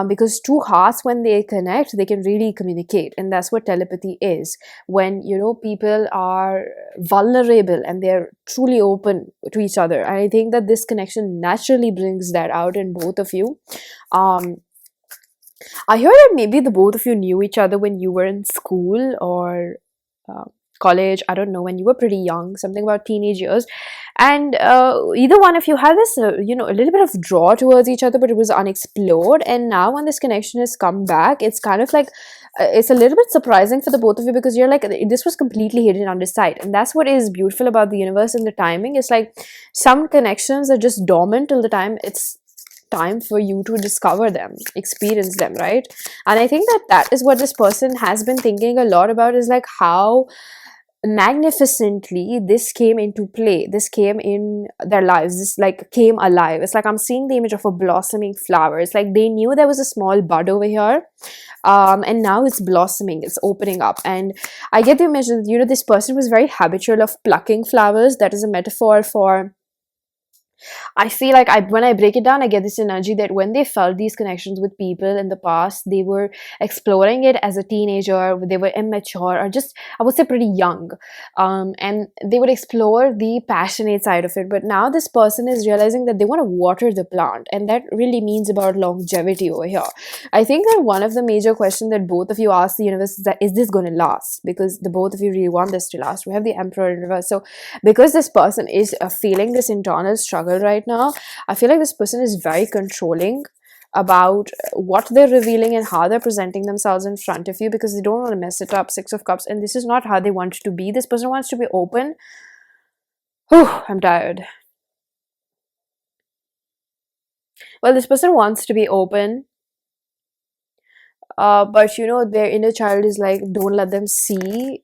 because two hearts, when they connect, they can really communicate, and that's what telepathy is. When people are vulnerable and they're truly open to each other, and I think that this connection naturally brings that out in both of you. um I hear that maybe the both of you knew each other when you were in school or uh, college. I don't know, when you were pretty young, something about teenage years. And either one of you had this, a little bit of draw towards each other, but it was unexplored. And now, when this connection has come back, it's kind of like it's a little bit surprising for the both of you, because you're like, this was completely hidden under sight. And that's what is beautiful about the universe and the timing. It's like some connections are just dormant till the time it's time for you to discover them, experience them, right? And I think that that is what this person has been thinking a lot about, is like how magnificently this came into play, this came in their lives, this like came alive. It's like I'm seeing the image of a blossoming flower. It's like they knew there was a small bud over here, and now it's blossoming, it's opening up. And I get the image that this person was very habitual of plucking flowers. That is a metaphor for, I feel like when I break it down, I get this energy that when they felt these connections with people in the past, they were exploring it as a teenager, they were immature, or just, I would say, pretty young. And they would explore the passionate side of it. But now this person is realizing that they want to water the plant. And that really means about longevity over here. I think that one of the major questions that both of you ask the universe is that, is this going to last? Because the both of you really want this to last. We have the Emperor in reverse. So because this person is feeling this internal struggle right now, I feel like this person is very controlling about what they're revealing and how they're presenting themselves in front of you, because they don't want to mess it up. 6 of Cups, and this is not how they want to be. This person wants to be open. Whew, I'm tired. Well, this person wants to be open, but their inner child is like, don't let them see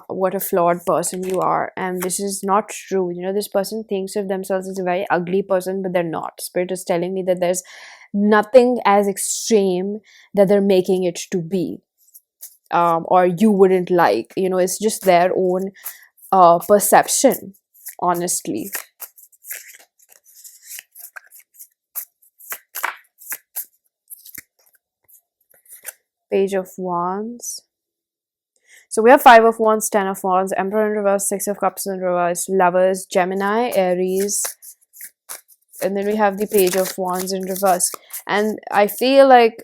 what a flawed person you are. And this is not true. This person thinks of themselves as a very ugly person, but they're not. Spirit is telling me that there's nothing as extreme that they're making it to be, or you wouldn't like. It's just their own perception, honestly. Page of Wands. So we have 5 of Wands, 10 of Wands, Emperor in reverse, 6 of Cups in reverse, Lovers, Gemini, Aries, and then we have the Page of Wands in reverse. And I feel like,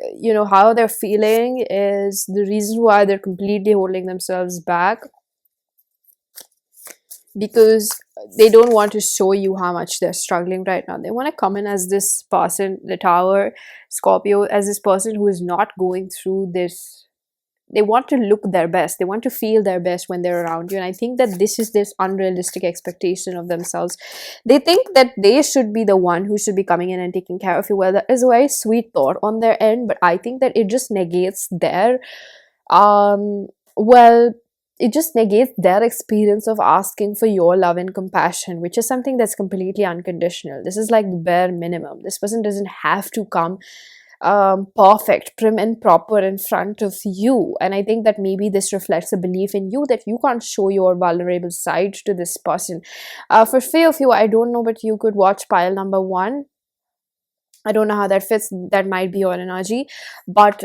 how they're feeling is the reason why they're completely holding themselves back, because they don't want to show you how much they're struggling right now. They want to come in as this person, the Tower, Scorpio, as this person who is not going through this. They want to look their best. They want to feel their best when they're around you. And I think that this is this unrealistic expectation of themselves. They think that they should be the one who should be coming in and taking care of you. Well, that is a very sweet thought on their end, but I think that it just negates their, well, it just negates their experience of asking for your love and compassion, which is something that's completely unconditional. This is like the bare minimum. This person doesn't have to come perfect, prim and proper in front of you. And I think that maybe this reflects a belief in you that you can't show your vulnerable side to this person. For few of you, I don't know, but you could watch pile number 1. I don't know how that fits. That might be your energy, but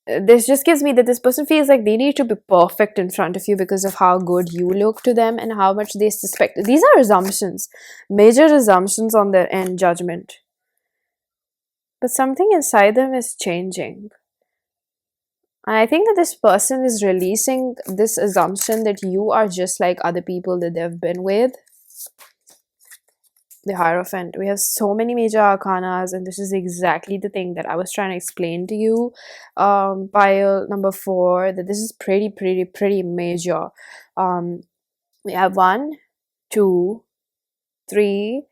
this just gives me that this person feels like they need to be perfect in front of you because of how good you look to them and how much they suspect. These are assumptions, major assumptions on their end, judgment. But something inside them is changing. And I think that this person is releasing this assumption that you are just like other people that they've been with. the Hierophant. We have so many major arcanas, and this is exactly the thing that I was trying to explain to you. Pile number 4, that this is pretty major. We have 1, 2, 3,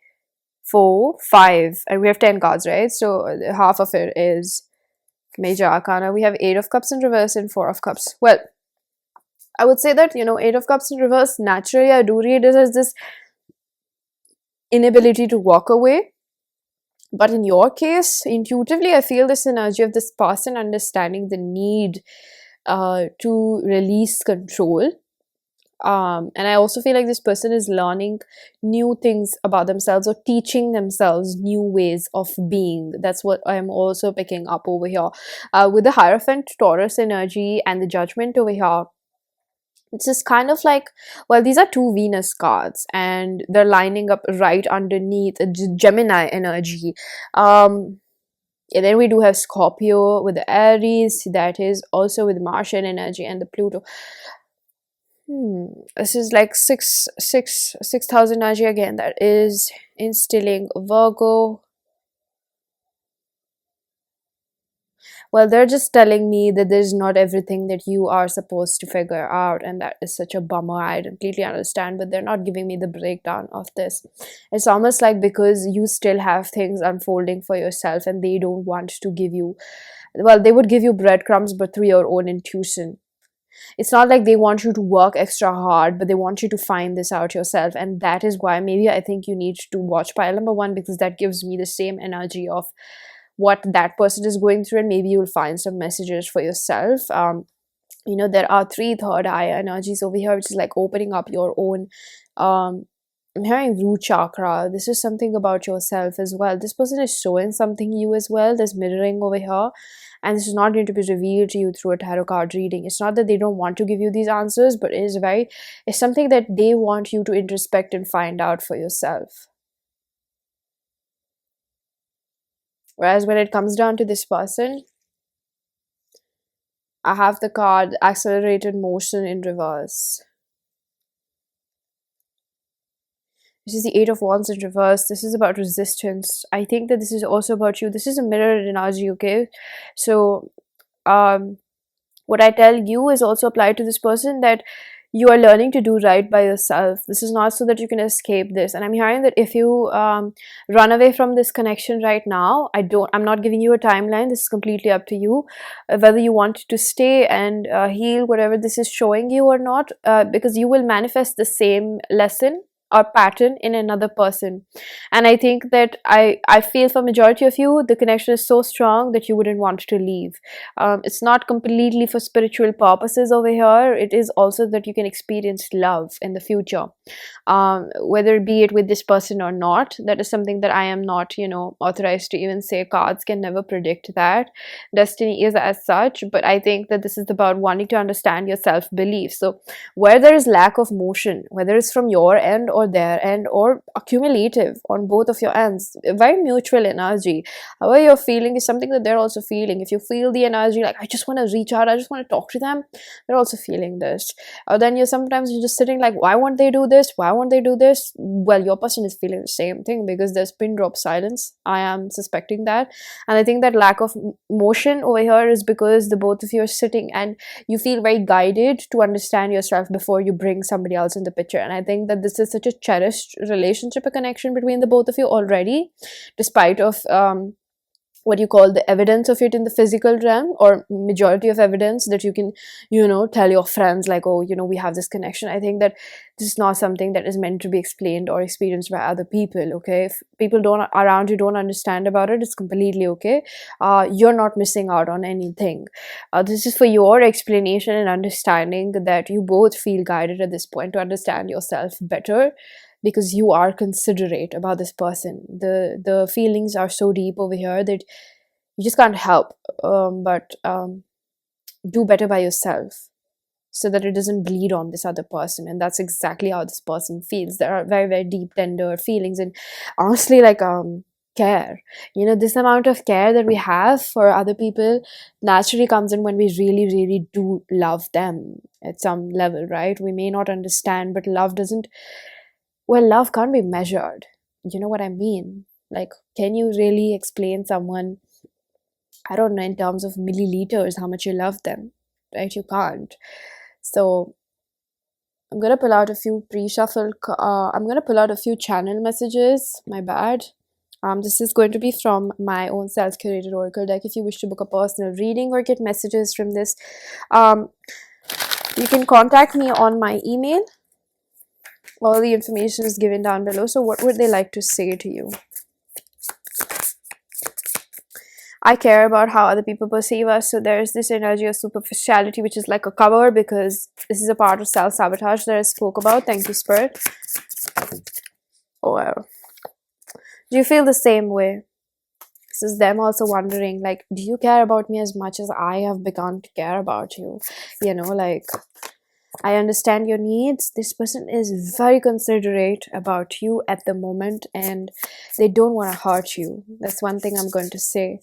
4, 5, and we have 10 cards, right? So half of it is major arcana. We have 8 of Cups in reverse and 4 of Cups. Well, I would say that, 8 of Cups in reverse, naturally I do read it as this inability to walk away. But in your case, intuitively, I feel this energy of this person understanding the need to release control. And I also feel like this person is learning new things about themselves or teaching themselves new ways of being. That's what I'm also picking up over here. With the Hierophant, Taurus energy, and the Judgment over here, it's just kind of like, well, these are 2 Venus cards, and they're lining up right underneath a Gemini energy. And then we do have Scorpio with the Aries, that is also with Martian energy, and the Pluto. This is like 6,000 energy again. That is instilling Virgo. Well, they're just telling me that there's not everything that you are supposed to figure out, and that is such a bummer. I completely understand, but they're not giving me the breakdown of this. It's almost like because you still have things unfolding for yourself and they don't want to give you, well, they would give you breadcrumbs, but through your own intuition. It's not like they want you to work extra hard, but they want you to find this out yourself. And that is why maybe I think you need to watch pile number 1, because that gives me the same energy of what that person is going through, and maybe you'll find some messages for yourself. There are 3 third eye energies over here, which is like opening up your own. I'm hearing root chakra. This is something about yourself as well. This person is showing something you as well. There's mirroring over here, and this is not going to be revealed to you through a tarot card reading. It's not that they don't want to give you these answers, but it's something that they want you to introspect and find out for yourself. Whereas when it comes down to this person, I have the card Accelerated Motion in reverse. This is the 8 of Wands in reverse. This is about resistance. I think that this is also about you. This is a mirrored energy, okay? So, what I tell you is also applied to this person, that you are learning to do right by yourself. This is not so that you can escape this. And I'm hearing that if you run away from this connection right now, I'm not giving you a timeline. This is completely up to you, whether you want to stay and heal whatever this is showing you or not, because you will manifest the same lesson or pattern in another person. And I think that I feel for majority of you, the connection is so strong that you wouldn't want to leave. It's not completely for spiritual purposes over here. It is also that you can experience love in the future, whether be it with this person or not. That is something that I am not authorized to even say. Cards can never predict that. Destiny is as such, but I think that this is about wanting to understand your self-belief. So where there is lack of motion, whether it's from your end or their end, or accumulative on both of your ends, very mutual energy, however you're feeling is something that they're also feeling. If you feel the energy like, I just want to reach out, I just want to talk to them, they're also feeling this. Or then you're just sitting like, why won't they do this, why won't they do this? Well, your person is feeling the same thing, because there's pin drop silence. I am suspecting that. And I think that lack of motion over here is because the both of you are sitting and you feel very guided to understand yourself before you bring somebody else in the picture. And I think that this is such a cherished relationship, a connection between the both of you already, despite of what you call the evidence of it in the physical realm, or majority of evidence that you can tell your friends like, oh, we have this connection. I think that this is not something that is meant to be explained or experienced by other people. Okay, if people around you don't understand about it, it's completely okay. You're not missing out on anything. This is for your explanation and understanding that you both feel guided at this point to understand yourself better, because you are considerate about this person. The feelings are so deep over here that you just can't help but do better by yourself, so that it doesn't bleed on this other person. And that's exactly how this person feels. There are very, very deep, tender feelings, and honestly, like care. This amount of care that we have for other people naturally comes in when we really, really do love them at some level, right? We may not understand, but love can't be measured. you know what I mean? Like, can you really explain someone, I don't know, in terms of milliliters, how much you love them, right? You can't. So I'm gonna pull out a few pre-shuffle. I'm gonna pull out a few channel messages. My bad. This is going to be from my own self-curated oracle deck. If you wish to book a personal reading or get messages from this, um, you can contact me on my email. All the information is given down below. So what would they like to say to you? I care about how other people perceive us. So there's this energy of superficiality, which is like a cover, because this is a part of self-sabotage that I spoke about. Thank you, Spirit. Oh, wow. Do you feel the same way? This is them also wondering, like, do you care about me as much as I have begun to care about you? You know, like, I understand your needs. This person is very considerate about you at the moment, and they don't want to hurt you. That's one thing I'm going to say.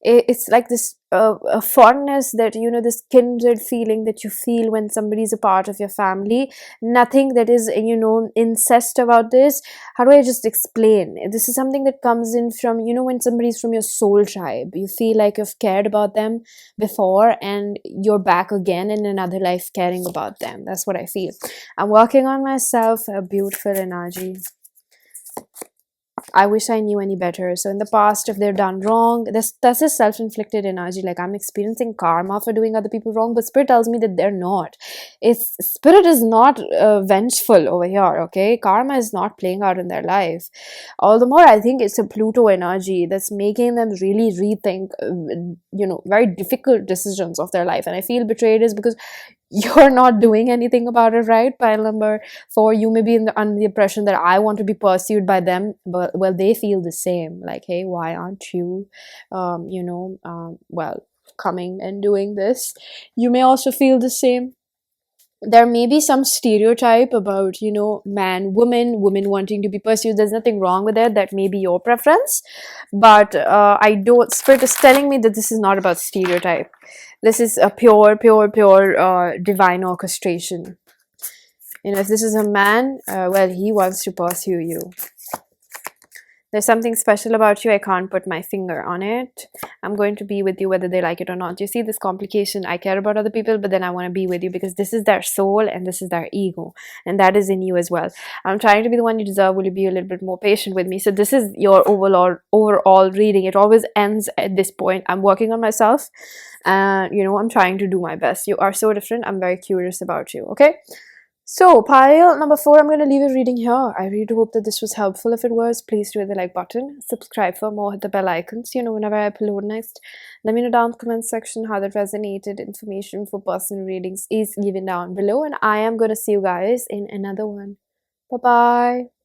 It's like this a fondness that, you know, this kindred feeling that you feel when somebody's a part of your family. Nothing that is, you know, incest about this. How do I just explain? This is something that comes in from, you know, when somebody's from your soul tribe. You feel like you've cared about them before and you're back again in another life caring about them. That's what I feel. I'm working on myself. A beautiful energy. I wish I knew any better. So in the past, if they're done wrong, that's a self-inflicted energy. Like, I'm experiencing karma for doing other people wrong, but Spirit tells me that they're not. Spirit is not vengeful over here, okay? Karma is not playing out in their life. All the more, I think it's a Pluto energy that's making them really rethink, you know, very difficult decisions of their life. And I feel betrayed is because you're not doing anything about it, right? Pile number 4, you may be under the impression that I want to be pursued by them, but well, they feel the same. Like, hey, why aren't you, well, coming and doing this? You may also feel the same. There may be some stereotype about, you know, man, woman wanting to be pursued. There's nothing wrong with it. That may be your preference, but I don't. Spirit is telling me that this is not about stereotype. This is a pure divine orchestration. You know, if this is a man, well, he wants to pursue you. There's something special about you. I can't put my finger on it. I'm going to be with you whether they like it or not. You see this complication? I care about other people, but then I want to be with you because this is their soul and this is their ego. And that is in you as well. I'm trying to be the one you deserve. Will you be a little bit more patient with me? So this is your overall reading. It always ends at this point. I'm working on myself. And, you know, I'm trying to do my best. You are so different. I'm very curious about you. Okay? So, pile number 4, I'm going to leave a reading here. I really hope that this was helpful. If it was, please do hit the like button. Subscribe for more. Hit the bell icons. You know, whenever I upload next. Let me know down in the comment section how that resonated. Information for personal readings is given down below. And I am going to see you guys in another one. Bye-bye.